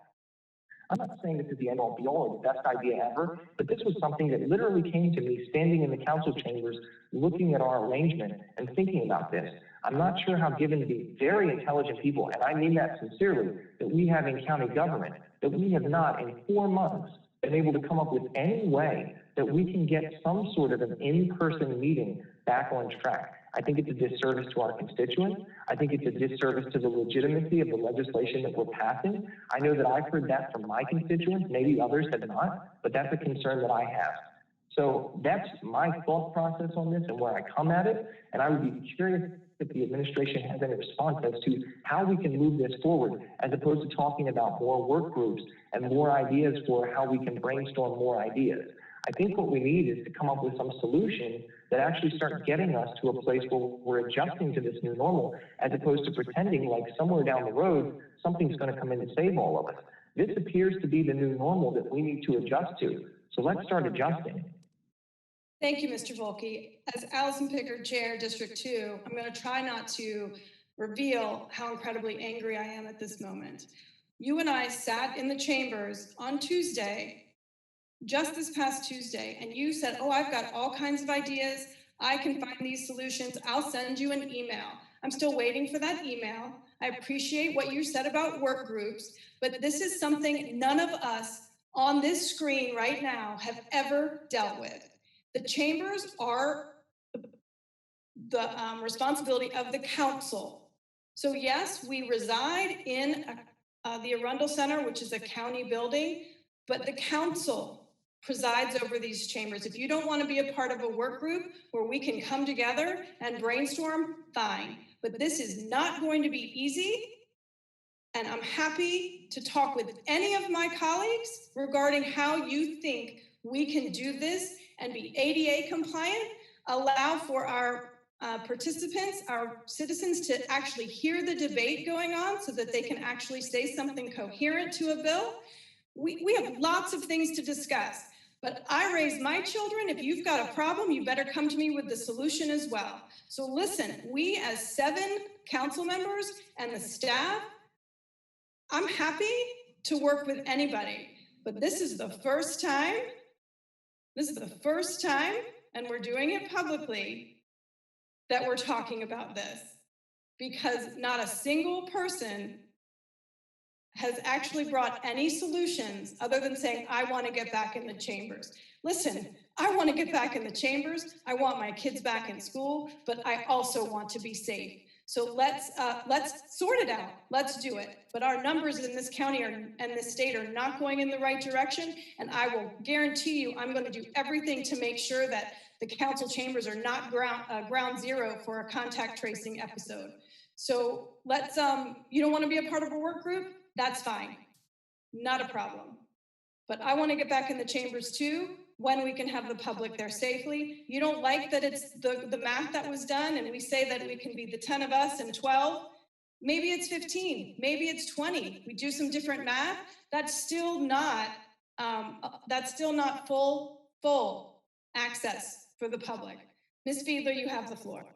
I'm not saying this is the end-all be-all or the best idea ever, but this was something that literally came to me standing in the council chambers, looking at our arrangement and thinking about this. I'm not sure how, given the very intelligent people, and I mean that sincerely, that we have in county government, that we have not in 4 months been able to come up with any way that we can get some sort of an in-person meeting back on track. I think it's a disservice to our constituents. I think it's a disservice to the legitimacy of the legislation that we're passing. I know that I've heard that from my constituents, maybe others have not, but that's a concern that I have. So that's my thought process on this and where I come at it, and I would be curious if the administration has any response as to how we can move this forward, as opposed to talking about more work groups and more ideas for how we can brainstorm more ideas. I think what we need is to come up with some solution that actually start getting us to a place where we're adjusting to this new normal, as opposed to pretending like somewhere down the road, something's going to come in to save all of us. This appears to be the new normal that we need to adjust to. So let's start adjusting. Thank you, Mr. Volke. As Allison Pickard, Chair, District 2, I'm going to try not to reveal how incredibly angry I am at this moment. You and I sat in the chambers on Tuesday, just this past Tuesday, and you said, oh, I've got all kinds of ideas. I can find these solutions. I'll send you an email. I'm still waiting for that email. I appreciate what you said about work groups, but this is something none of us on this screen right now have ever dealt with. The chambers are the responsibility of the council. So yes, we reside in the Arundel Center, which is a county building, but the council presides over these chambers. If you don't want to be a part of a work group where we can come together and brainstorm, fine. But this is not going to be easy. And I'm happy to talk with any of my colleagues regarding how you think we can do this and be ADA compliant, allow for our participants, our citizens to actually hear the debate going on so that they can actually say something coherent to a bill. We have lots of things to discuss, but I raise my children. If you've got a problem, you better come to me with the solution as well. So listen, we as 7 council members and the staff, I'm happy to work with anybody, but this is the first time, and we're doing it publicly, that we're talking about this, because not a single person has actually brought any solutions other than saying, I want to get back in the chambers. Listen, I want to get back in the chambers. I want my kids back in school, but I also want to be safe. So let's sort it out. Let's do it. But our numbers in this county and this state are not going in the right direction. And I will guarantee you, I'm going to do everything to make sure that the council chambers are not ground zero for a contact tracing episode. So let's, you don't want to be a part of a work group? That's fine. Not a problem. But I want to get back in the chambers too. when we can have the public there safely. You don't like that it's the math that was done and we say that we can be the 10 of us and 12. Maybe it's 15, maybe it's 20. We do some different math. That's still not full access for the public. Ms. Fiedler, you have the floor.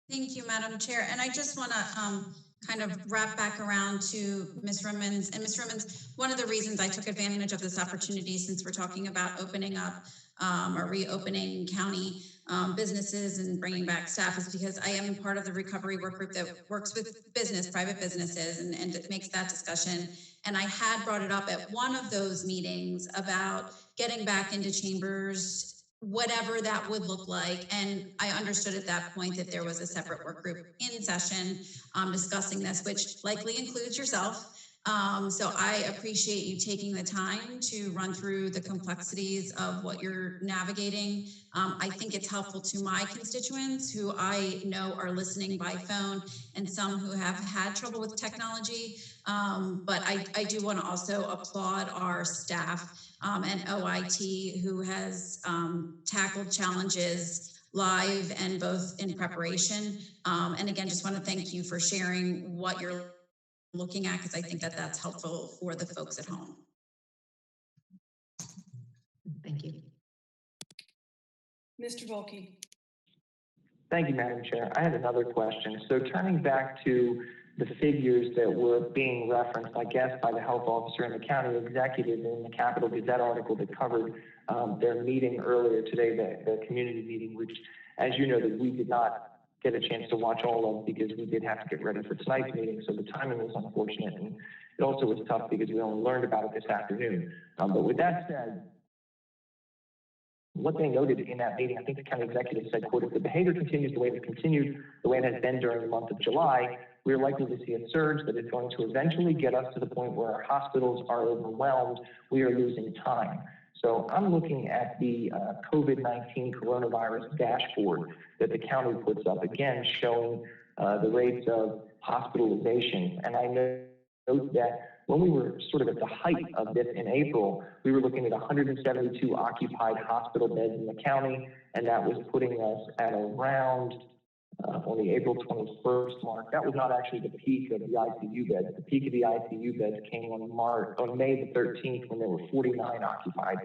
Thank you, Madam Chair. And I just want to kind of wrap back around to Ms. Rimmons. And Ms. Rimmons, one of the reasons I took advantage of this opportunity, since we're talking about opening up or reopening county businesses and bringing back staff, is because I am part of the recovery work group that works with private businesses, and it makes that discussion. And I had brought it up at one of those meetings about getting back into chambers, whatever that would look like. And I understood at that point that there was a separate work group in session discussing this, which likely includes yourself. So I appreciate you taking the time to run through the complexities of what you're navigating. I think it's helpful to my constituents who I know are listening by phone and some who have had trouble with technology. But I do want to also applaud our staff and OIT who has tackled challenges live and both in preparation. And again, just want to thank you for sharing what you're looking at, because I think that that's helpful for the folks at home. Thank you. Mr. Volkey. Thank you, Madam Chair. I had another question. So turning back to the figures that were being referenced, I guess, by the health officer and the county executive in the Capital Gazette article that covered their meeting earlier today, the community meeting, which, as you know, that we did not get a chance to watch all of because we did have to get ready for tonight's meeting. So the timing was unfortunate. And it also was tough because we only learned about it this afternoon. But with that said, what they noted in that meeting, I think the county executive said, quote, if the behavior continues the way it has been during the month of July, we are likely to see a surge that is going to eventually get us to the point where our hospitals are overwhelmed. We are losing time. So I'm looking at the COVID-19 coronavirus dashboard that the county puts up, again, showing the rates of hospitalization. And I note that when we were sort of at the height of this in April, we were looking at 172 occupied hospital beds in the county, and that was putting us at around on the April 21st mark. That was not actually the peak of the ICU beds. The peak of the ICU beds came on May the 13th when there were 49 occupied.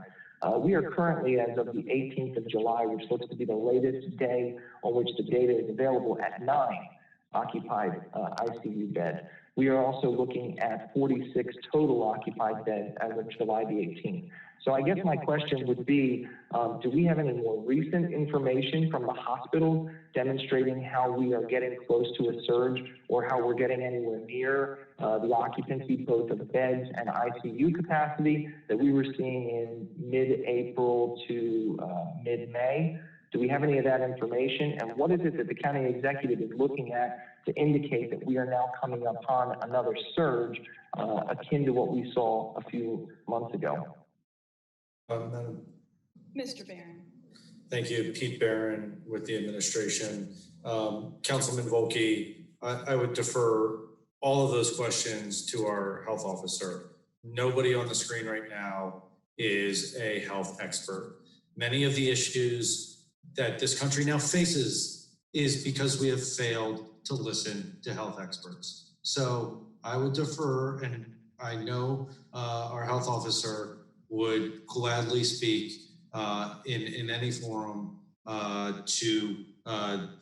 We are currently, as of the 18th of July, which looks to be the latest day on which the data is available, at 9 occupied ICU beds. We are also looking at 46 total occupied beds as of July the 18th. So I guess my question would be, do we have any more recent information from the hospitals demonstrating how we are getting close to a surge, or how we're getting anywhere near the occupancy both of beds and ICU capacity that we were seeing in mid-April to mid-May? Do we have any of that information? And what is it that the county executive is looking at to indicate that we are now coming upon another surge akin to what we saw a few months ago? Madam. Mr. Barron. Thank you. Pete Barron with the administration. Councilman Volkey, I would defer all of those questions to our health officer. Nobody on the screen right now is a health expert. Many of the issues that this country now faces is because we have failed to listen to health experts. So I would defer, and I know our health officer would gladly speak in any forum to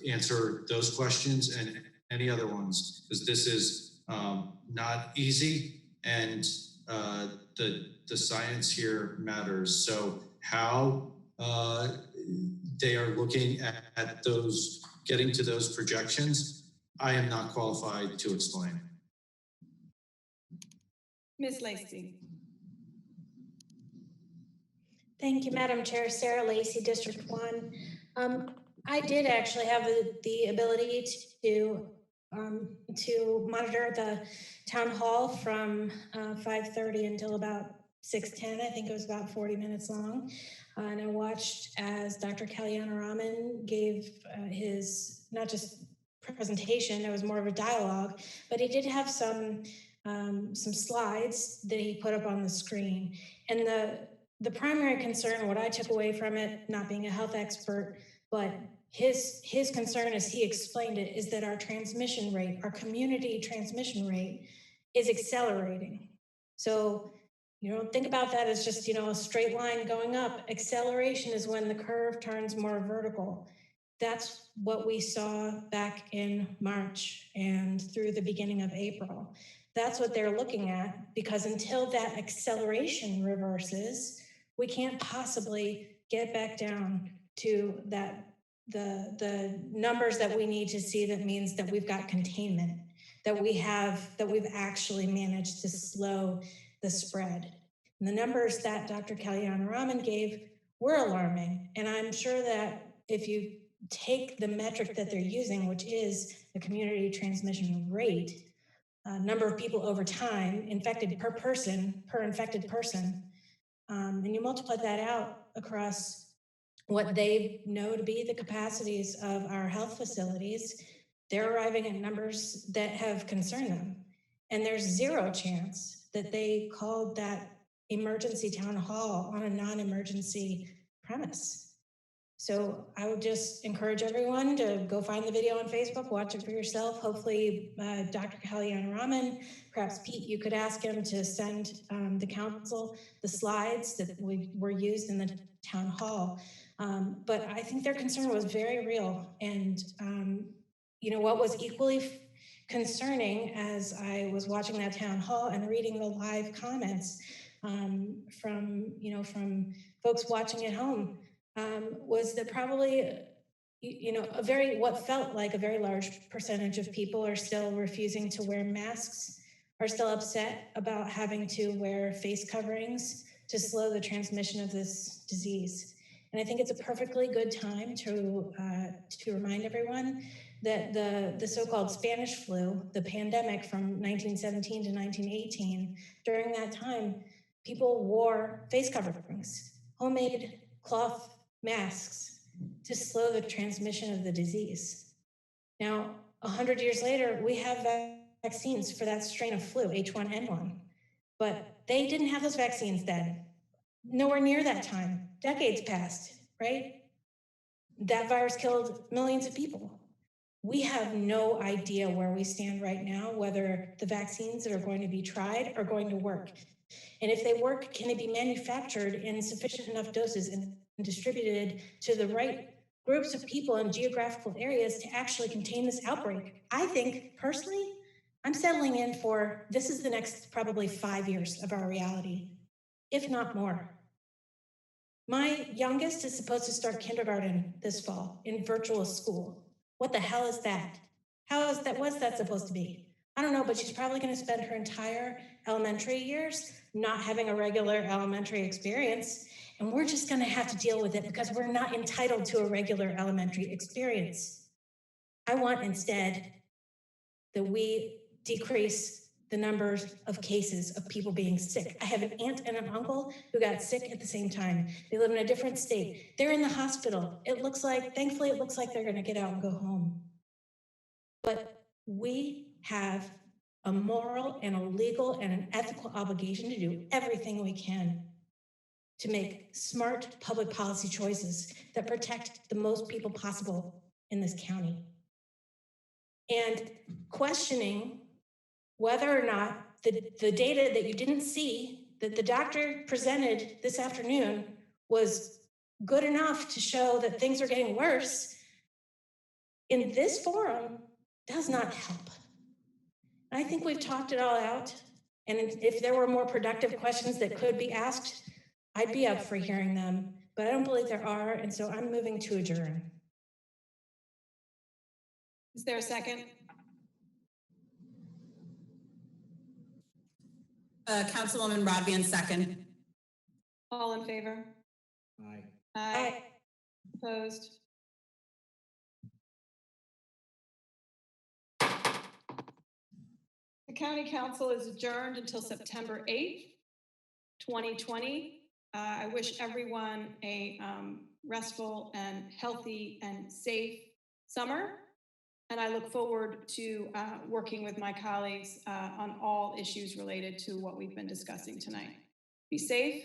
answer those questions and any other ones, because this is not easy, and the science here matters. So how they are looking at those, getting to those projections, I am not qualified to explain. Ms. Lacy. Thank you, Madam Chair. Sarah Lacy, District 1. I did actually have the ability to monitor the town hall from 5:30 until about 6:10. I think it was about 40 minutes long. And I watched as Dr. Kalyanaraman gave his, not just presentation, it was more of a dialogue, but he did have some slides that he put up on the screen. And the primary concern, what I took away from it, not being a health expert, but his concern, as he explained it, is that our transmission rate, our community transmission rate, is accelerating. So, think about that as just, a straight line going up. Acceleration is when the curve turns more vertical. That's what we saw back in March and through the beginning of April. That's what they're looking at, because until that acceleration reverses, we can't possibly get back down to the numbers that we need to see. That means that we've got containment, that we've actually managed to slow the spread. And the numbers that Dr. Kalyana gave were alarming. And I'm sure that if you take the metric that they're using, which is the community transmission rate, number of people over time infected per infected person, and you multiply that out across what they know to be the capacities of our health facilities, they're arriving at numbers that have concerned them. And there's zero chance that they called that emergency town hall on a non-emergency premise. So I would just encourage everyone to go find the video on Facebook, watch it for yourself. Hopefully, Dr. Kalyana, perhaps Pete, you could ask him to send the council the slides that were used in the town hall. But I think their concern was very real. And, what was equally concerning as I was watching that town hall and reading the live comments from folks watching at home, was that probably, what felt like a very large percentage of people are still refusing to wear masks, are still upset about having to wear face coverings to slow the transmission of this disease. And I think it's a perfectly good time to remind everyone that the so-called Spanish flu, the pandemic from 1917 to 1918, during that time, people wore face coverings, homemade cloth masks, to slow the transmission of the disease. Now, 100 years later, we have vaccines for that strain of flu, H1N1, but they didn't have those vaccines then. Nowhere near that time. Decades passed, right? That virus killed millions of people. We have no idea where we stand right now, whether the vaccines that are going to be tried are going to work. And if they work, can it be manufactured in sufficient enough doses and distributed to the right groups of people in geographical areas to actually contain this outbreak? I think, personally, I'm settling in for this is the next probably 5 years of our reality, if not more. My youngest is supposed to start kindergarten this fall in virtual school. What the hell is that? How is that? What's that supposed to be? I don't know, but she's probably going to spend her entire elementary years not having a regular elementary experience. And we're just going to have to deal with it because we're not entitled to a regular elementary experience. I want instead that we decrease the numbers of cases of people being sick. I have an aunt and an uncle who got sick at the same time. They live in a different state. They're in the hospital. Thankfully, it looks like they're going to get out and go home. But we have a moral and a legal and an ethical obligation to do everything we can to make smart public policy choices that protect the most people possible in this county. And questioning whether or not the data that you didn't see that the doctor presented this afternoon was good enough to show that things are getting worse in this forum does not help. I think we've talked it all out. And if there were more productive questions that could be asked, I'd be up for hearing them, but I don't believe there are. And so I'm moving to adjourn. Is there a second? Councilwoman Rodvian, second. All in favor? Aye. Aye. Opposed? The County Council is adjourned until September 8th, 2020. I wish everyone a restful and healthy and safe summer. And I look forward to working with my colleagues on all issues related to what we've been discussing tonight. Be safe,